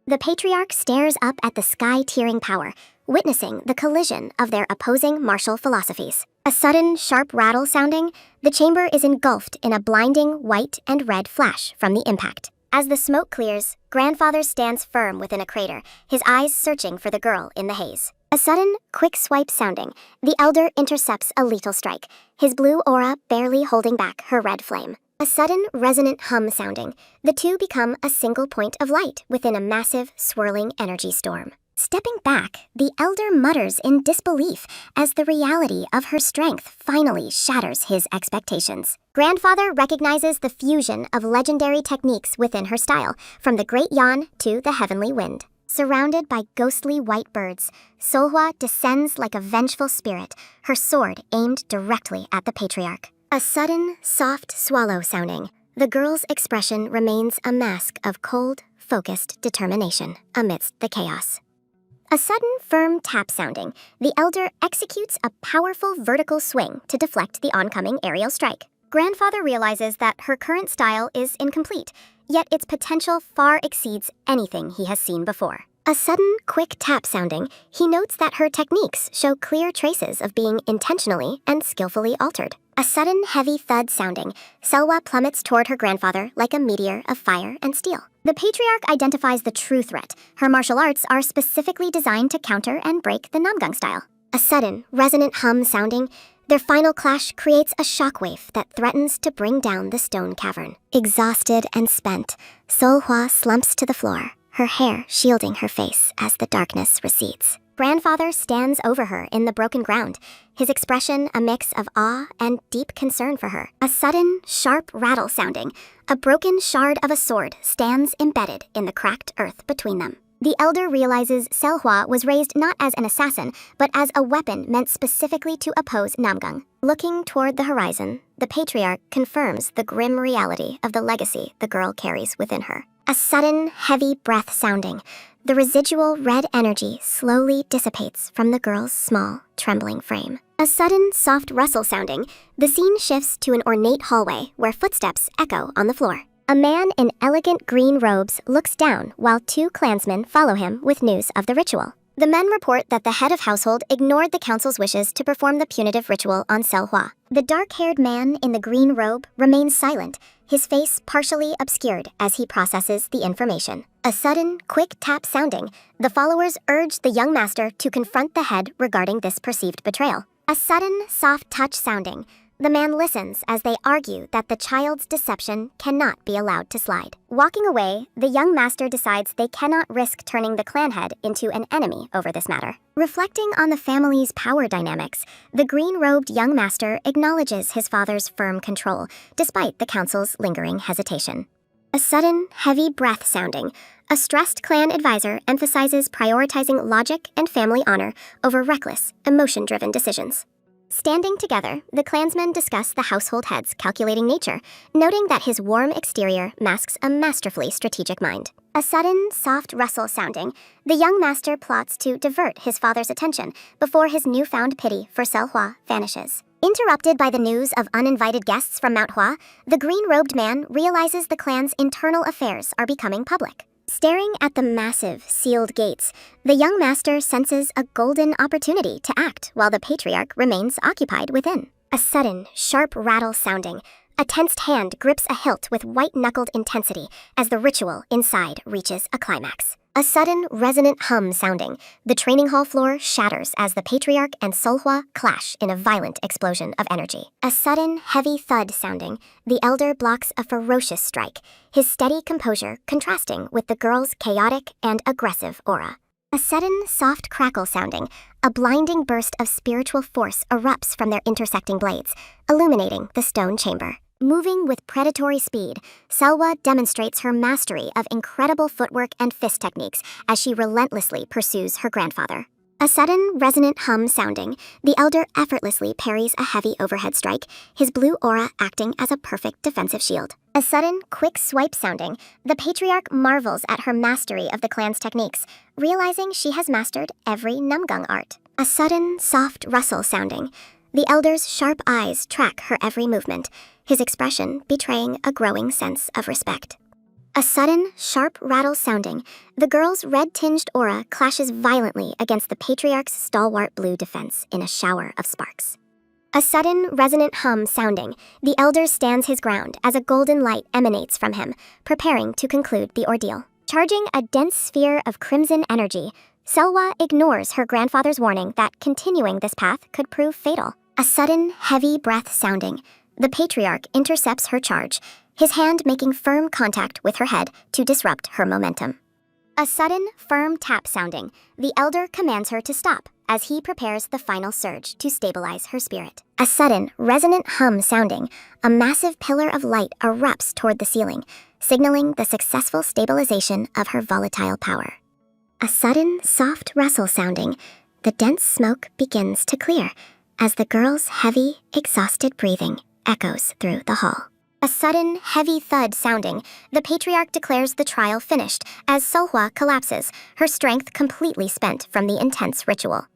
The patriarch stares up at the sky-tearing power, witnessing the collision of their opposing martial philosophies. A sudden, sharp rattle sounding, the chamber is engulfed in a blinding white and red flash from the impact. As the smoke clears, grandfather stands firm within a crater, his eyes searching for the girl in the haze. A sudden, quick swipe sounding, the elder intercepts a lethal strike, his blue aura barely holding back her red flame. A sudden, resonant hum sounding, the two become a single point of light within a massive, swirling energy storm. Stepping back, the elder mutters in disbelief as the reality of her strength finally shatters his expectations. Grandfather recognizes the fusion of legendary techniques within her style, from the Great Yawn to the Heavenly Wind. Surrounded by ghostly white birds, Seolhwa descends like a vengeful spirit, her sword aimed directly at the patriarch. A sudden, soft swallow sounding, the girl's expression remains a mask of cold, focused determination amidst the chaos. A sudden, firm tap sounding, the elder executes a powerful vertical swing to deflect the oncoming aerial strike. Grandfather realizes that her current style is incomplete, yet its potential far exceeds anything he has seen before. A sudden, quick tap sounding, he notes that her techniques show clear traces of being intentionally and skillfully altered. A sudden, heavy thud sounding, Seolhwa plummets toward her grandfather like a meteor of fire and steel. The patriarch identifies the true threat. Her martial arts are specifically designed to counter and break the Namgung style. A sudden, resonant hum sounding, their final clash creates a shockwave that threatens to bring down the stone cavern. Exhausted and spent, Seolhwa slumps to the floor, her hair shielding her face as the darkness recedes. Grandfather stands over her in the broken ground, his expression a mix of awe and deep concern for her. A sudden, sharp rattle sounding, a broken shard of a sword stands embedded in the cracked earth between them. The elder realizes Seolhwa was raised not as an assassin, but as a weapon meant specifically to oppose Namgung. Looking toward the horizon, the patriarch confirms the grim reality of the legacy the girl carries within her. A sudden, heavy breath sounding, the residual red energy slowly dissipates from the girl's small, trembling frame. A sudden, soft rustle sounding, the scene shifts to an ornate hallway where footsteps echo on the floor. A man in elegant green robes looks down while two clansmen follow him with news of the ritual. The men report that the head of household ignored the council's wishes to perform the punitive ritual on Seolhwa. The dark-haired man in the green robe remains silent, his face partially obscured as he processes the information. A sudden, quick tap sounding, the followers urge the young master to confront the head regarding this perceived betrayal. A sudden, soft touch sounding, the man listens as they argue that the child's deception cannot be allowed to slide. Walking away, the young master decides they cannot risk turning the clan head into an enemy over this matter. Reflecting on the family's power dynamics, the green-robed young master acknowledges his father's firm control, despite the council's lingering hesitation. A sudden, heavy breath sounding, a stressed clan advisor emphasizes prioritizing logic and family honor over reckless, emotion-driven decisions. Standing together, the clansmen discuss the household head's calculating nature, noting that his warm exterior masks a masterfully strategic mind. A sudden, soft rustle sounding, the young master plots to divert his father's attention before his newfound pity for Seolhwa vanishes. Interrupted by the news of uninvited guests from Manhwa, the green-robed man realizes the clan's internal affairs are becoming public. Staring at the massive, sealed gates, the young master senses a golden opportunity to act while the patriarch remains occupied within. A sudden, sharp rattle sounding, a tensed hand grips a hilt with white-knuckled intensity as the ritual inside reaches a climax. A sudden, resonant hum sounding, the training hall floor shatters as the patriarch and Seolhwa clash in a violent explosion of energy. A sudden, heavy thud sounding, the elder blocks a ferocious strike, his steady composure contrasting with the girl's chaotic and aggressive aura. A sudden, soft crackle sounding, a blinding burst of spiritual force erupts from their intersecting blades, illuminating the stone chamber. Moving with predatory speed, Seolhwa demonstrates her mastery of incredible footwork and fist techniques as she relentlessly pursues her grandfather. A sudden, resonant hum sounding, the elder effortlessly parries a heavy overhead strike, his blue aura acting as a perfect defensive shield. A sudden, quick swipe sounding, the patriarch marvels at her mastery of the clan's techniques, realizing she has mastered every Namgung art. A sudden, soft rustle sounding, the elder's sharp eyes track her every movement, his expression betraying a growing sense of respect. A sudden, sharp rattle sounding, the girl's red-tinged aura clashes violently against the patriarch's stalwart blue defense in a shower of sparks. A sudden, resonant hum sounding, the elder stands his ground as a golden light emanates from him, preparing to conclude the ordeal. Charging a dense sphere of crimson energy, Seolhwa ignores her grandfather's warning that continuing this path could prove fatal. A sudden, heavy breath sounding, the patriarch intercepts her charge, his hand making firm contact with her head to disrupt her momentum. A sudden, firm tap sounding, the elder commands her to stop as he prepares the final surge to stabilize her spirit. A sudden, resonant hum sounding, a massive pillar of light erupts toward the ceiling, signaling the successful stabilization of her volatile power. A sudden, soft rustle sounding, the dense smoke begins to clear as the girl's heavy, exhausted breathing echoes through the hall. A sudden, heavy thud sounding, the patriarch declares the trial finished as Seolhwa collapses, her strength completely spent from the intense ritual.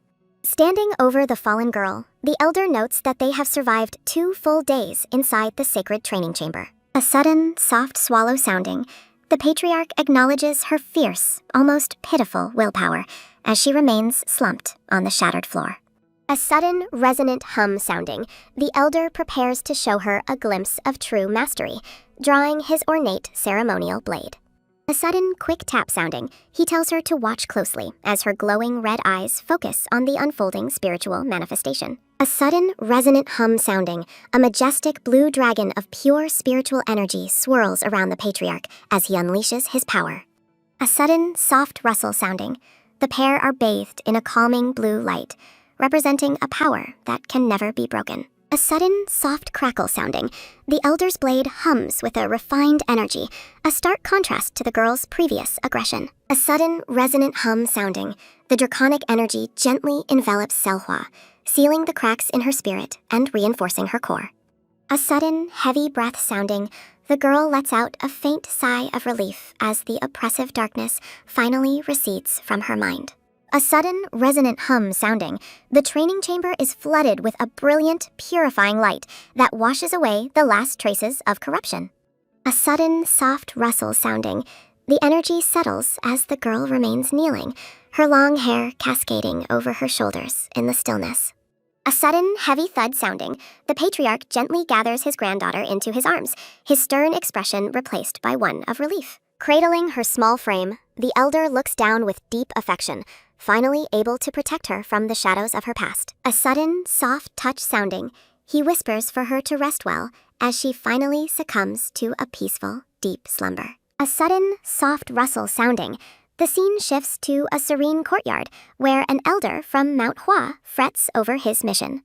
Standing over the fallen girl, the elder notes that they have survived 2 full days inside the sacred training chamber. A sudden, soft swallow sounding, the patriarch acknowledges her fierce, almost pitiful willpower as she remains slumped on the shattered floor. A sudden, resonant hum sounding, the elder prepares to show her a glimpse of true mastery, drawing his ornate ceremonial blade. A sudden, quick tap sounding, he tells her to watch closely as her glowing red eyes focus on the unfolding spiritual manifestation. A sudden, resonant hum sounding, a majestic blue dragon of pure spiritual energy swirls around the patriarch as he unleashes his power. A sudden, soft rustle sounding, the pair are bathed in a calming blue light, representing a power that can never be broken. A sudden, soft crackle sounding, the elder's blade hums with a refined energy, a stark contrast to the girl's previous aggression. A sudden, resonant hum sounding, the draconic energy gently envelops Seolhwa, sealing the cracks in her spirit and reinforcing her core. A sudden, heavy breath sounding, the girl lets out a faint sigh of relief as the oppressive darkness finally recedes from her mind. A sudden, resonant hum sounding, the training chamber is flooded with a brilliant, purifying light that washes away the last traces of corruption. A sudden, soft rustle sounding, the energy settles as the girl remains kneeling, her long hair cascading over her shoulders in the stillness. A sudden, heavy thud sounding, the patriarch gently gathers his granddaughter into his arms, his stern expression replaced by one of relief. Cradling her small frame, the elder looks down with deep affection, finally able to protect her from the shadows of her past. A sudden, soft touch sounding, he whispers for her to rest well as she finally succumbs to a peaceful, deep slumber. A sudden, soft rustle sounding, the scene shifts to a serene courtyard where an elder from Manhwa frets over his mission.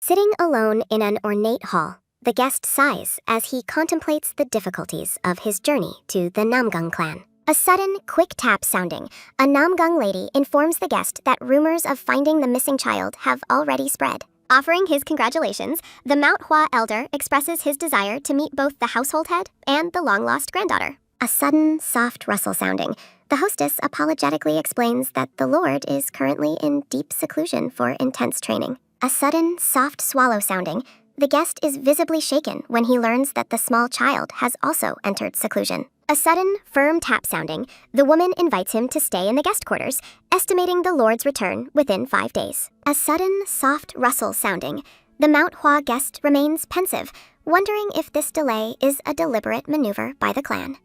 Sitting alone in an ornate hall, the guest sighs as he contemplates the difficulties of his journey to the Namgung Clan. A sudden, quick tap sounding, a Namgung lady informs the guest that rumors of finding the missing child have already spread. Offering his congratulations, the Manhwa elder expresses his desire to meet both the household head and the long-lost granddaughter. A sudden, soft rustle sounding, the hostess apologetically explains that the lord is currently in deep seclusion for intense training. A sudden, soft swallow sounding, the guest is visibly shaken when he learns that the small child has also entered seclusion. A sudden, firm tap sounding, the woman invites him to stay in the guest quarters, estimating the lord's return within 5 days. A sudden, soft rustle sounding, the Manhwa guest remains pensive, wondering if this delay is a deliberate maneuver by the clan.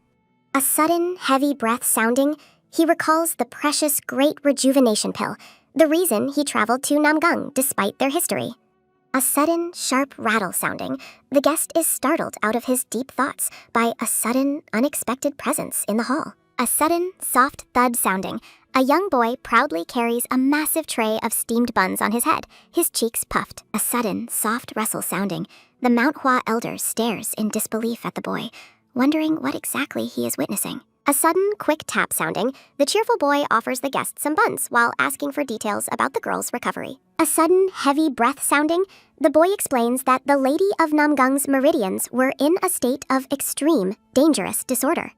A sudden, heavy breath sounding, he recalls the precious Great Rejuvenation Pill, the reason he traveled to Namgung despite their history. A sudden, sharp rattle sounding, the guest is startled out of his deep thoughts by a sudden, unexpected presence in the hall. A sudden, soft thud sounding, a young boy proudly carries a massive tray of steamed buns on his head, his cheeks puffed. A sudden, soft rustle sounding, the Manhwa elder stares in disbelief at the boy, wondering what exactly he is witnessing. A sudden, quick tap sounding, the cheerful boy offers the guest some buns while asking for details about the girl's recovery. A sudden, heavy breath sounding, the boy explains that the Lady of Namgung's meridians were in a state of extreme, dangerous disorder.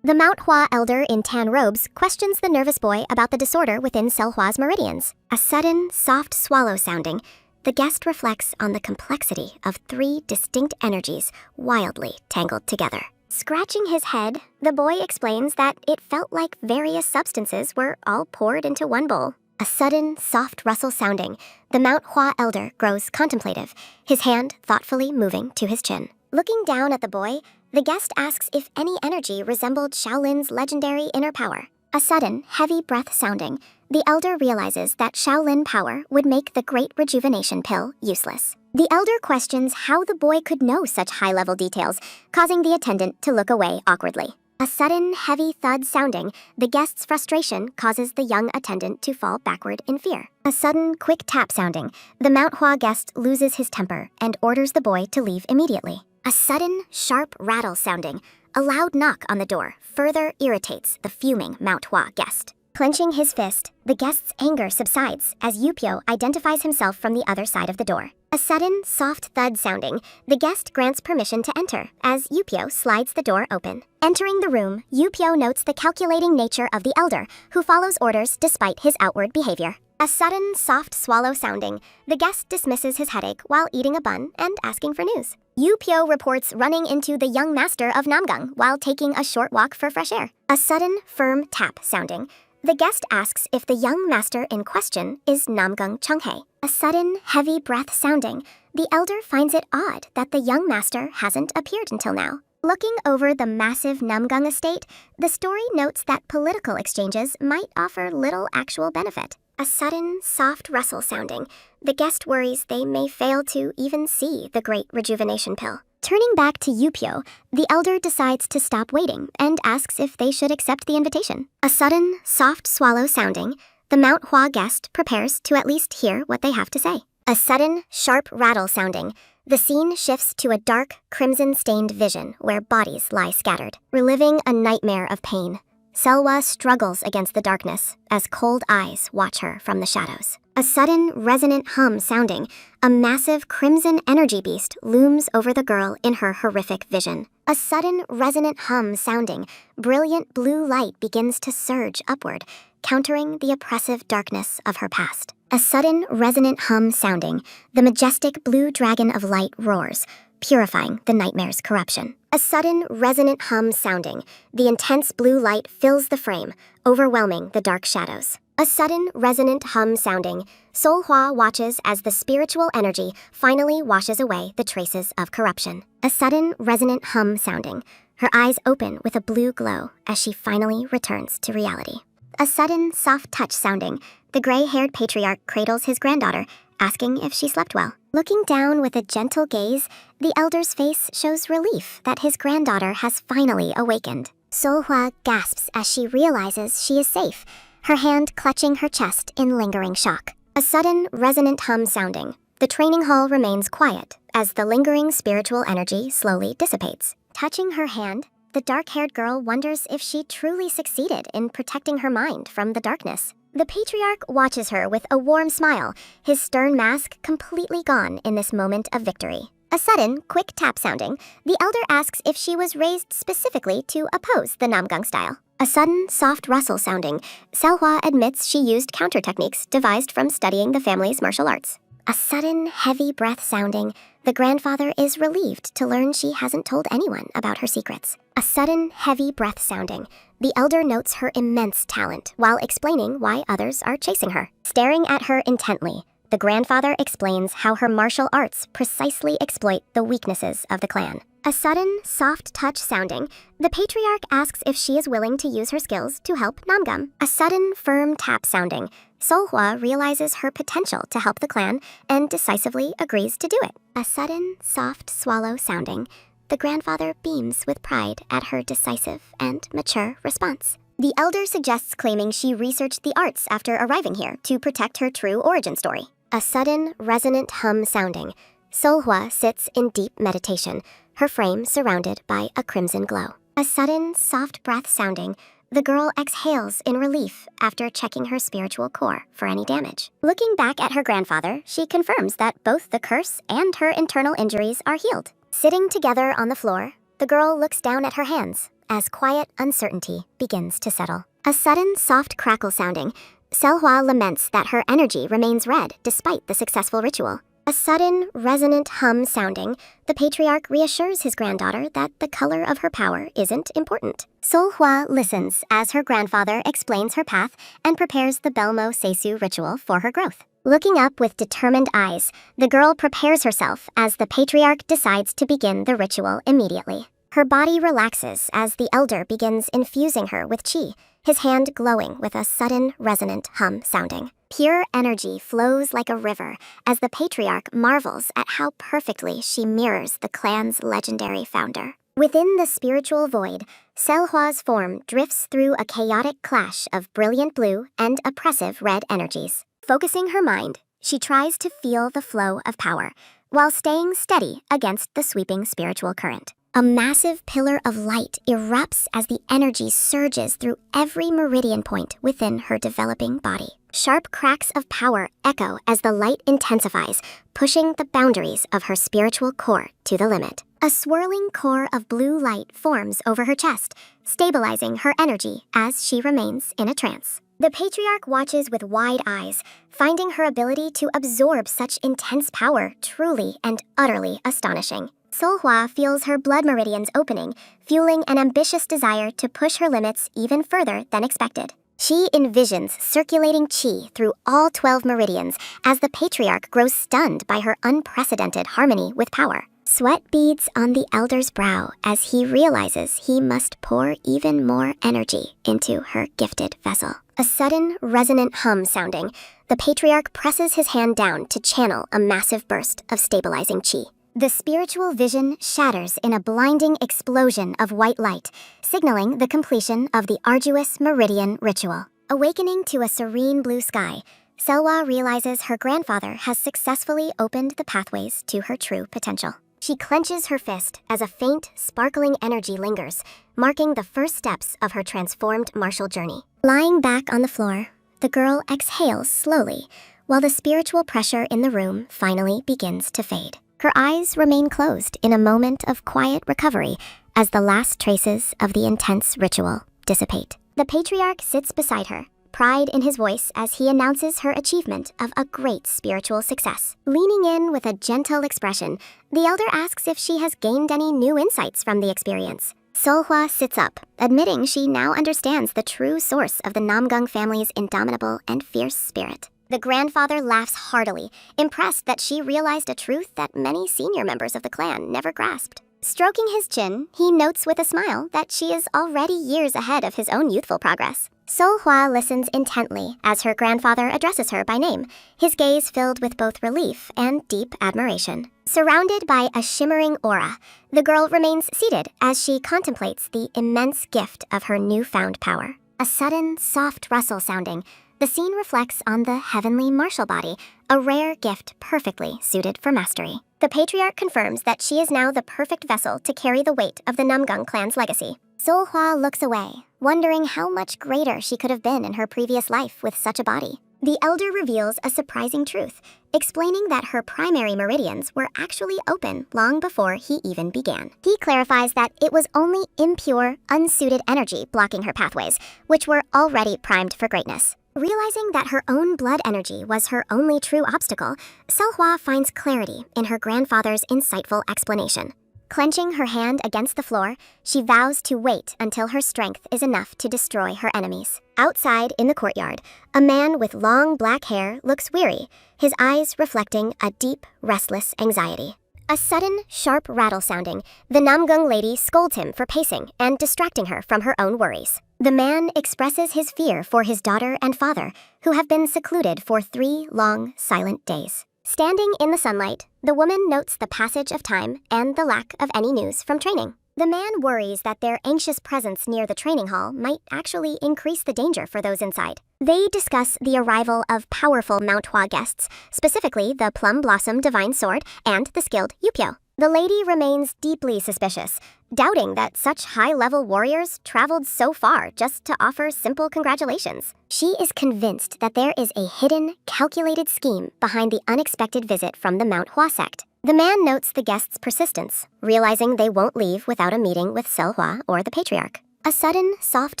The Manhwa elder in tan robes questions the nervous boy about the disorder within Seolhwa's meridians. A sudden, soft swallow sounding, the guest reflects on the complexity of 3 distinct energies wildly tangled together. Scratching his head, the boy explains that it felt like various substances were all poured into one bowl. A sudden, soft rustle sounding, the Manhwa elder grows contemplative, his hand thoughtfully moving to his chin. Looking down at the boy, the guest asks if any energy resembled Shaolin's legendary inner power. A sudden, heavy breath sounding, the elder realizes that Shaolin power would make the Great Rejuvenation Pill useless. The elder questions how the boy could know such high-level details, causing the attendant to look away awkwardly. A sudden, heavy thud sounding, the guest's frustration causes the young attendant to fall backward in fear. A sudden, quick tap sounding, the Manhwa guest loses his temper and orders the boy to leave immediately. A sudden, sharp rattle sounding, a loud knock on the door further irritates the fuming Manhwa guest. Clenching his fist, the guest's anger subsides as Yupyo identifies himself from the other side of the door. A sudden, soft thud sounding, the guest grants permission to enter as Yupyo slides the door open. Entering the room, Yupyo notes the calculating nature of the elder, who follows orders despite his outward behavior. A sudden, soft swallow sounding, the guest dismisses his headache while eating a bun and asking for news. Pyo reports running into the young master of Namgung while taking a short walk for fresh air. A sudden, firm tap sounding, the guest asks if the young master in question is Namgung Seolhwa. A sudden, heavy breath sounding, the elder finds it odd that the young master hasn't appeared until now. Looking over the massive Namgung estate, the story notes that political exchanges might offer little actual benefit. A sudden, soft rustle sounding, the guest worries they may fail to even see the great rejuvenation pill. Turning back to Pyo, the elder decides to stop waiting and asks if they should accept the invitation. A sudden, soft swallow sounding, the Manhwa guest prepares to at least hear what they have to say. A sudden, sharp rattle sounding, the scene shifts to a dark, crimson-stained vision where bodies lie scattered, reliving a nightmare of pain. Seolhwa struggles against the darkness as cold eyes watch her from the shadows. A sudden, resonant hum sounding, a massive crimson energy beast looms over the girl in her horrific vision. A sudden, resonant hum sounding, brilliant blue light begins to surge upward, countering the oppressive darkness of her past. A sudden, resonant hum sounding, the majestic blue dragon of light roars, purifying the nightmare's corruption. A sudden, resonant hum sounding, the intense blue light fills the frame, overwhelming the dark shadows. A sudden, resonant hum sounding, Seolhwa watches as the spiritual energy finally washes away the traces of corruption. A sudden, resonant hum sounding, her eyes open with a blue glow as she finally returns to reality. A sudden, soft touch sounding, the gray-haired patriarch cradles his granddaughter, asking if she slept well. Looking down with a gentle gaze, the elder's face shows relief that his granddaughter has finally awakened. Seolhwa gasps as she realizes she is safe, her hand clutching her chest in lingering shock. A sudden, resonant hum sounding. The training hall remains quiet as the lingering spiritual energy slowly dissipates. Touching her hand, the dark-haired girl wonders if she truly succeeded in protecting her mind from the darkness. The patriarch watches her with a warm smile, his stern mask completely gone in this moment of victory. A sudden, quick tap sounding, the elder asks if she was raised specifically to oppose the Namgung style. A sudden, soft rustle sounding, Seolhwa admits she used counter techniques devised from studying the family's martial arts. A sudden, heavy breath sounding, the grandfather is relieved to learn she hasn't told anyone about her secrets. A sudden, heavy breath sounding, the elder notes her immense talent while explaining why others are chasing her. Staring at her intently, the grandfather explains how her martial arts precisely exploit the weaknesses of the clan. A sudden, soft touch sounding, the patriarch asks if she is willing to use her skills to help Namgung. A sudden, firm tap sounding, Seolhwa realizes her potential to help the clan and decisively agrees to do it. A sudden, soft swallow sounding, the grandfather beams with pride at her decisive and mature response. The elder suggests claiming she researched the arts after arriving here to protect her true origin story. A sudden, resonant hum sounding, Seolhwa sits in deep meditation, her frame surrounded by a crimson glow. A sudden, soft breath sounding, the girl exhales in relief after checking her spiritual core for any damage. Looking back at her grandfather, she confirms that both the curse and her internal injuries are healed. Sitting together on the floor, the girl looks down at her hands as quiet uncertainty begins to settle. A sudden, soft crackle sounding, Seolhwa laments that her energy remains red despite the successful ritual. A sudden, resonant hum sounding, the patriarch reassures his granddaughter that the color of her power isn't important. Seolhwa listens as her grandfather explains her path and prepares the Belmo Seisu ritual for her growth. Looking up with determined eyes, the girl prepares herself as the patriarch decides to begin the ritual immediately. Her body relaxes as the elder begins infusing her with chi, his hand glowing with a sudden, resonant hum sounding. Pure energy flows like a river as the patriarch marvels at how perfectly she mirrors the clan's legendary founder. Within the spiritual void, Seolhwa's form drifts through a chaotic clash of brilliant blue and oppressive red energies. Focusing her mind, she tries to feel the flow of power while staying steady against the sweeping spiritual current. A massive pillar of light erupts as the energy surges through every meridian point within her developing body. Sharp cracks of power echo as the light intensifies, pushing the boundaries of her spiritual core to the limit. A swirling core of blue light forms over her chest, stabilizing her energy as she remains in a trance. The patriarch watches with wide eyes, finding her ability to absorb such intense power truly and utterly astonishing. Seolhwa feels her blood meridians opening, fueling an ambitious desire to push her limits even further than expected. She envisions circulating chi through all 12 meridians as the patriarch grows stunned by her unprecedented harmony with power. Sweat beads on the elder's brow as he realizes he must pour even more energy into her gifted vessel. A sudden, resonant hum sounding, the patriarch presses his hand down to channel a massive burst of stabilizing chi. The spiritual vision shatters in a blinding explosion of white light, signaling the completion of the arduous meridian ritual. Awakening to a serene blue sky, Seolhwa realizes her grandfather has successfully opened the pathways to her true potential. She clenches her fist as a faint, sparkling energy lingers, marking the first steps of her transformed martial journey. Lying back on the floor, the girl exhales slowly, while the spiritual pressure in the room finally begins to fade. Her eyes remain closed in a moment of quiet recovery as the last traces of the intense ritual dissipate. The patriarch sits beside her, pride in his voice as he announces her achievement of a great spiritual success. Leaning in with a gentle expression, the elder asks if she has gained any new insights from the experience. Seolhwa sits up, admitting she now understands the true source of the Namgung family's indomitable and fierce spirit. The grandfather laughs heartily, impressed that she realized a truth that many senior members of the clan never grasped. Stroking his chin, he notes with a smile that she is already years ahead of his own youthful progress. Seolhwa listens intently as her grandfather addresses her by name, his gaze filled with both relief and deep admiration. Surrounded by a shimmering aura, the girl remains seated as she contemplates the immense gift of her newfound power. A sudden, soft rustle sounding, the scene reflects on the heavenly martial body, a rare gift perfectly suited for mastery. The patriarch confirms that she is now the perfect vessel to carry the weight of the Namgung clan's legacy. Seolhwa looks away, wondering how much greater she could have been in her previous life with such a body. The elder reveals a surprising truth, explaining that her primary meridians were actually open long before he even began. He clarifies that it was only impure, unsuited energy blocking her pathways, which were already primed for greatness. Realizing that her own blood energy was her only true obstacle, Seolhwa finds clarity in her grandfather's insightful explanation. Clenching her hand against the floor, she vows to wait until her strength is enough to destroy her enemies. Outside in the courtyard, a man with long black hair looks weary, his eyes reflecting a deep, restless anxiety. A sudden, sharp rattle sounding, the Namgung lady scolds him for pacing and distracting her from her own worries. The man expresses his fear for his daughter and father, who have been secluded for 3 long, silent days. Standing in the sunlight, the woman notes the passage of time and the lack of any news from training. The man worries that their anxious presence near the training hall might actually increase the danger for those inside. They discuss the arrival of powerful Manhwa guests, specifically the Plum Blossom Divine Sword and the skilled Yupyo. The lady remains deeply suspicious, doubting that such high-level warriors traveled so far just to offer simple congratulations. She is convinced that there is a hidden, calculated scheme behind the unexpected visit from the Manhwa sect. The man notes the guests' persistence, realizing they won't leave without a meeting with Seolhwa or the patriarch. A sudden, soft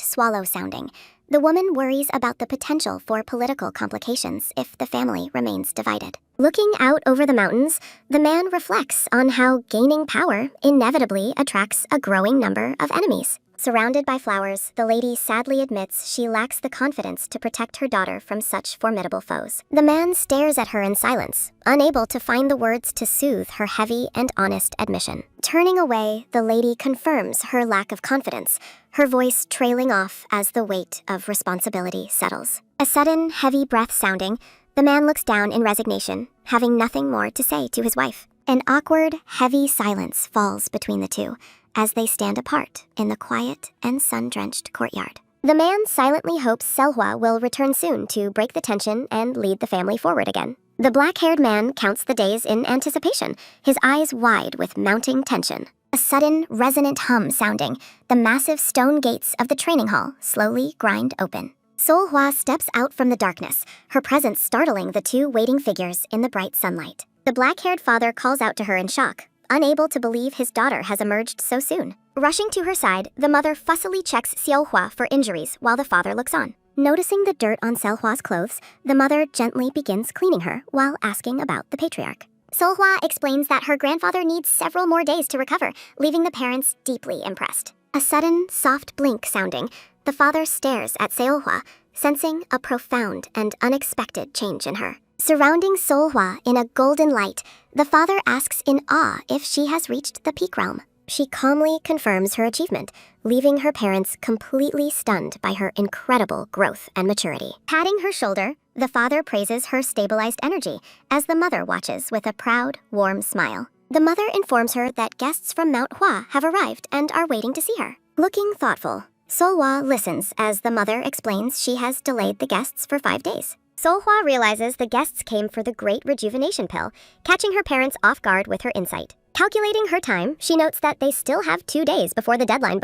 swallow sounding, the woman worries about the potential for political complications if the family remains divided. Looking out over the mountains, the man reflects on how gaining power inevitably attracts a growing number of enemies. Surrounded by flowers, the lady sadly admits she lacks the confidence to protect her daughter from such formidable foes. The man stares at her in silence, unable to find the words to soothe her heavy and honest admission. Turning away, the lady confirms her lack of confidence, her voice trailing off as the weight of responsibility settles. A sudden, heavy breath sounding, the man looks down in resignation, having nothing more to say to his wife. An awkward, heavy silence falls between the two, as they stand apart in the quiet and sun-drenched courtyard. The man silently hopes Seolhwa will return soon to break the tension and lead the family forward again. The black-haired man counts the days in anticipation, his eyes wide with mounting tension. A sudden, resonant hum sounding, the massive stone gates of the training hall slowly grind open. Seolhwa steps out from the darkness, her presence startling the 2 waiting figures in the bright sunlight. The black-haired father calls out to her in shock, unable to believe his daughter has emerged so soon. Rushing to her side, the mother fussily checks Seolhwa for injuries while the father looks on. Noticing the dirt on Seolhwa's clothes, the mother gently begins cleaning her while asking about the patriarch. Seolhwa explains that her grandfather needs several more days to recover, leaving the parents deeply impressed. A sudden, soft blink sounding, the father stares at Seolhwa, sensing a profound and unexpected change in her. Surrounding Seolhwa in a golden light, the father asks in awe if she has reached the peak realm. She calmly confirms her achievement, leaving her parents completely stunned by her incredible growth and maturity. Patting her shoulder, the father praises her stabilized energy as the mother watches with a proud, warm smile. The mother informs her that guests from Mount Hua have arrived and are waiting to see her. Looking thoughtful, Seolhwa listens as the mother explains she has delayed the guests for 5 days. Seolhwa realizes the guests came for the Great Rejuvenation Pill, catching her parents off guard with her insight. Calculating her time, she notes that they still have 2 days before the deadline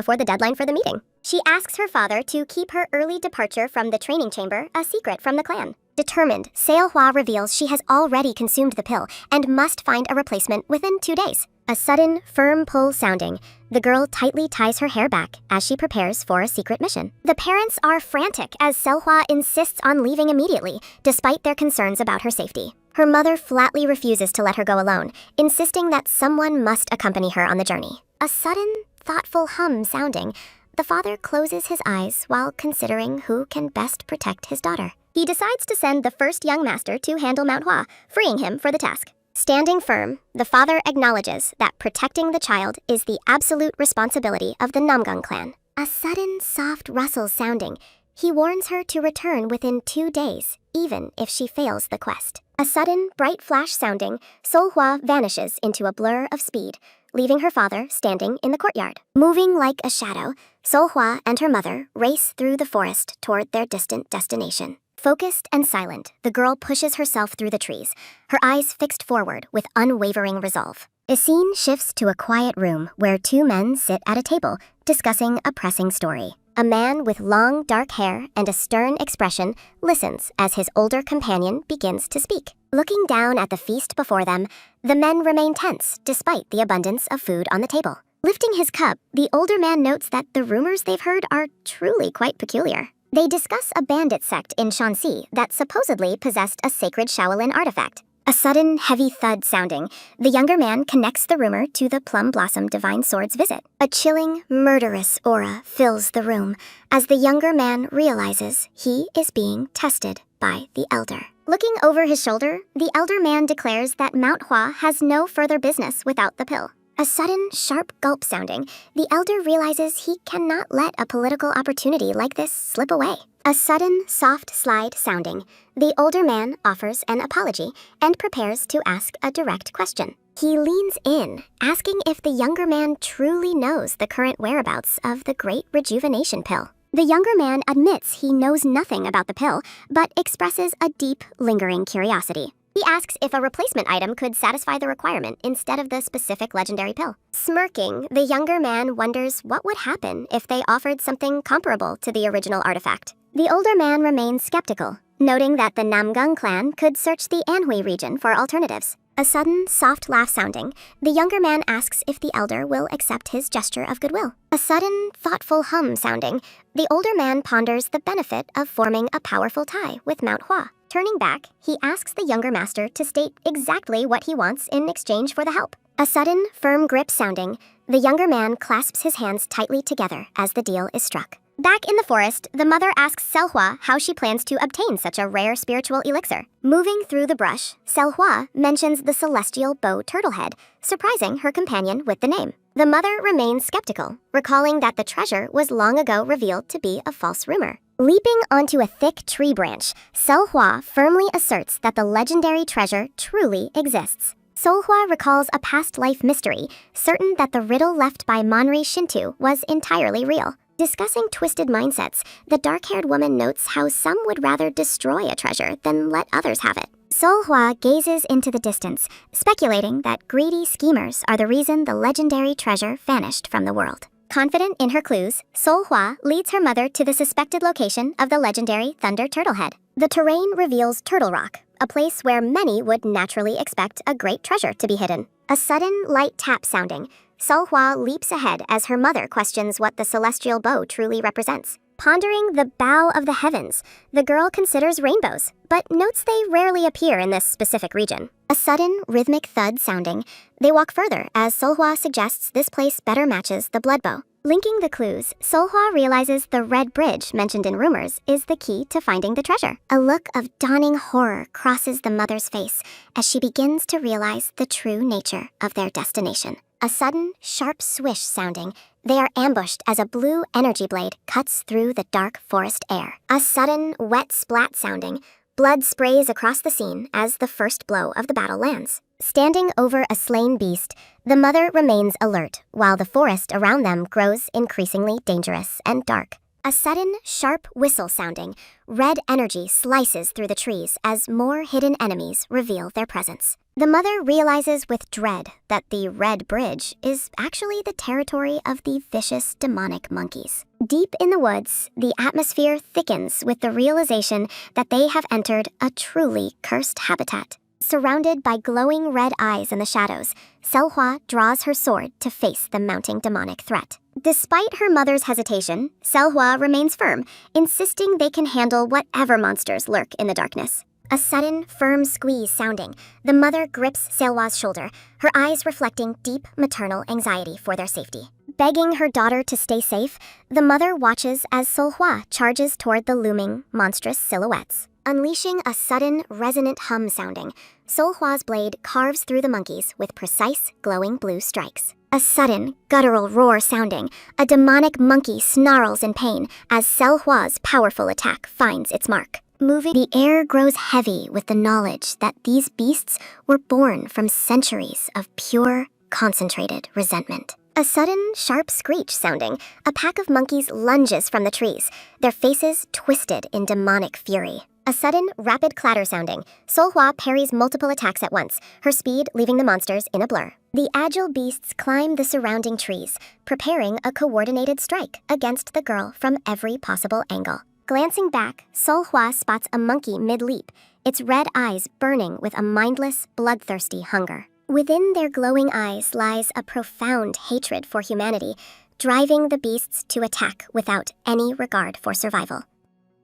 for the meeting. She asks her father to keep her early departure from the training chamber a secret from the clan. Determined, Seolhwa reveals she has already consumed the pill and must find a replacement within 2 days. A sudden, firm pull sounding, the girl tightly ties her hair back as she prepares for a secret mission. The parents are frantic as Seolhwa insists on leaving immediately, despite their concerns about her safety. Her mother flatly refuses to let her go alone, insisting that someone must accompany her on the journey. A sudden, thoughtful hum sounding, the father closes his eyes while considering who can best protect his daughter. He decides to send the first young master to handle Mount Hua, freeing him for the task. Standing firm, the father acknowledges that protecting the child is the absolute responsibility of the Namgung Clan. A sudden, soft rustle sounding, he warns her to return within 2 days, even if she fails the quest. A sudden, bright flash sounding, Seolhwa vanishes into a blur of speed, leaving her father standing in the courtyard. Moving like a shadow, Seolhwa and her mother race through the forest toward their distant destination. Focused and silent, the girl pushes herself through the trees, her eyes fixed forward with unwavering resolve. The scene shifts to a quiet room where 2 men sit at a table, discussing a pressing story. A man with long, dark hair and a stern expression listens as his older companion begins to speak. Looking down at the feast before them, the men remain tense despite the abundance of food on the table. Lifting his cup, the older man notes that the rumors they've heard are truly quite peculiar. They discuss a bandit sect in Shanxi that supposedly possessed a sacred Shaolin artifact. A sudden, heavy thud sounding, the younger man connects the rumor to the Plum Blossom Divine Sword's visit. A chilling, murderous aura fills the room as the younger man realizes he is being tested by the elder. Looking over his shoulder, the elder man declares that Mount Hua has no further business without the pill. A sudden, sharp gulp sounding, the elder realizes he cannot let a political opportunity like this slip away. A sudden, soft slide sounding, the older man offers an apology and prepares to ask a direct question. He leans in, asking if the younger man truly knows the current whereabouts of the Great Rejuvenation Pill. The younger man admits he knows nothing about the pill, but expresses a deep, lingering curiosity. He asks if a replacement item could satisfy the requirement instead of the specific legendary pill. Smirking, the younger man wonders what would happen if they offered something comparable to the original artifact. The older man remains skeptical, noting that the Namgung Clan could search the Anhui region for alternatives. A sudden, soft laugh sounding, the younger man asks if the elder will accept his gesture of goodwill. A sudden, thoughtful hum sounding, the older man ponders the benefit of forming a powerful tie with Mount Hua. Turning back, he asks the younger master to state exactly what he wants in exchange for the help. A sudden, firm grip sounding, the younger man clasps his hands tightly together as the deal is struck. Back in the forest, the mother asks Seolhwa how she plans to obtain such a rare spiritual elixir. Moving through the brush, Seolhwa mentions the celestial bow turtlehead, surprising her companion with the name. The mother remains skeptical, recalling that the treasure was long ago revealed to be a false rumor. Leaping onto a thick tree branch, Seolhwa firmly asserts that the legendary treasure truly exists. Seolhwa recalls a past life mystery, certain that the riddle left by Monri Shinto was entirely real. Discussing twisted mindsets, the dark-haired woman notes how some would rather destroy a treasure than let others have it. Seolhwa gazes into the distance, speculating that greedy schemers are the reason the legendary treasure vanished from the world. Confident in her clues, Seolhwa leads her mother to the suspected location of the legendary Thunder Turtlehead. The terrain reveals Turtle Rock, a place where many would naturally expect a great treasure to be hidden. A sudden, light tap sounding, Seolhwa leaps ahead as her mother questions what the celestial bow truly represents. Pondering the bow of the heavens, the girl considers rainbows, but notes they rarely appear in this specific region. A sudden, rhythmic thud sounding, they walk further as Seolhwa suggests this place better matches the blood bow. Linking the clues, Seolhwa realizes the red bridge mentioned in rumors is the key to finding the treasure. A look of dawning horror crosses the mother's face as she begins to realize the true nature of their destination. A sudden, sharp swish sounding, they are ambushed as a blue energy blade cuts through the dark forest air. A sudden, wet splat sounding, blood sprays across the scene as the first blow of the battle lands. Standing over a slain beast, the mother remains alert while the forest around them grows increasingly dangerous and dark. A sudden, sharp whistle sounding, red energy slices through the trees as more hidden enemies reveal their presence. The mother realizes with dread that the red bridge is actually the territory of the vicious demonic monkeys. Deep in the woods, the atmosphere thickens with the realization that they have entered a truly cursed habitat. Surrounded by glowing red eyes in the shadows, Seolhwa draws her sword to face the mounting demonic threat. Despite her mother's hesitation, Seolhwa remains firm, insisting they can handle whatever monsters lurk in the darkness. A sudden, firm squeeze sounding, the mother grips Seolhwa's shoulder, her eyes reflecting deep maternal anxiety for their safety. Begging her daughter to stay safe, the mother watches as Seolhwa charges toward the looming, monstrous silhouettes. Unleashing a sudden, resonant hum sounding, Seolhwa's blade carves through the monkeys with precise, glowing blue strikes. A sudden, guttural roar sounding, a demonic monkey snarls in pain as Seolhwa's powerful attack finds its mark. The air grows heavy with the knowledge that these beasts were born from centuries of pure, concentrated resentment. A sudden, sharp screech sounding, a pack of monkeys lunges from the trees, their faces twisted in demonic fury. A sudden, rapid clatter sounding, Seolhwa parries multiple attacks at once, her speed leaving the monsters in a blur. The agile beasts climb the surrounding trees, preparing a coordinated strike against the girl from every possible angle. Glancing back, Seolhwa spots a monkey mid-leap, its red eyes burning with a mindless, bloodthirsty hunger. Within their glowing eyes lies a profound hatred for humanity, driving the beasts to attack without any regard for survival.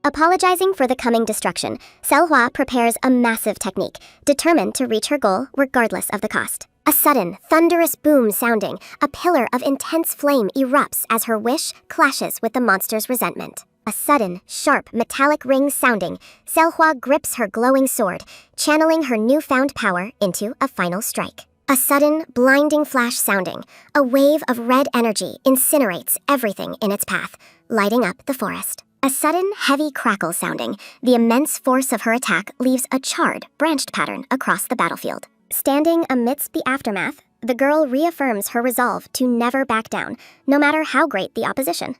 Apologizing for the coming destruction, Seolhwa prepares a massive technique, determined to reach her goal regardless of the cost. A sudden, thunderous boom sounding, a pillar of intense flame erupts as her wish clashes with the monster's resentment. A sudden, sharp, metallic ring sounding, Seolhwa grips her glowing sword, channeling her newfound power into a final strike. A sudden, blinding flash sounding, a wave of red energy incinerates everything in its path, lighting up the forest. A sudden, heavy crackle sounding, the immense force of her attack leaves a charred, branched pattern across the battlefield. Standing amidst the aftermath, the girl reaffirms her resolve to never back down, no matter how great the opposition.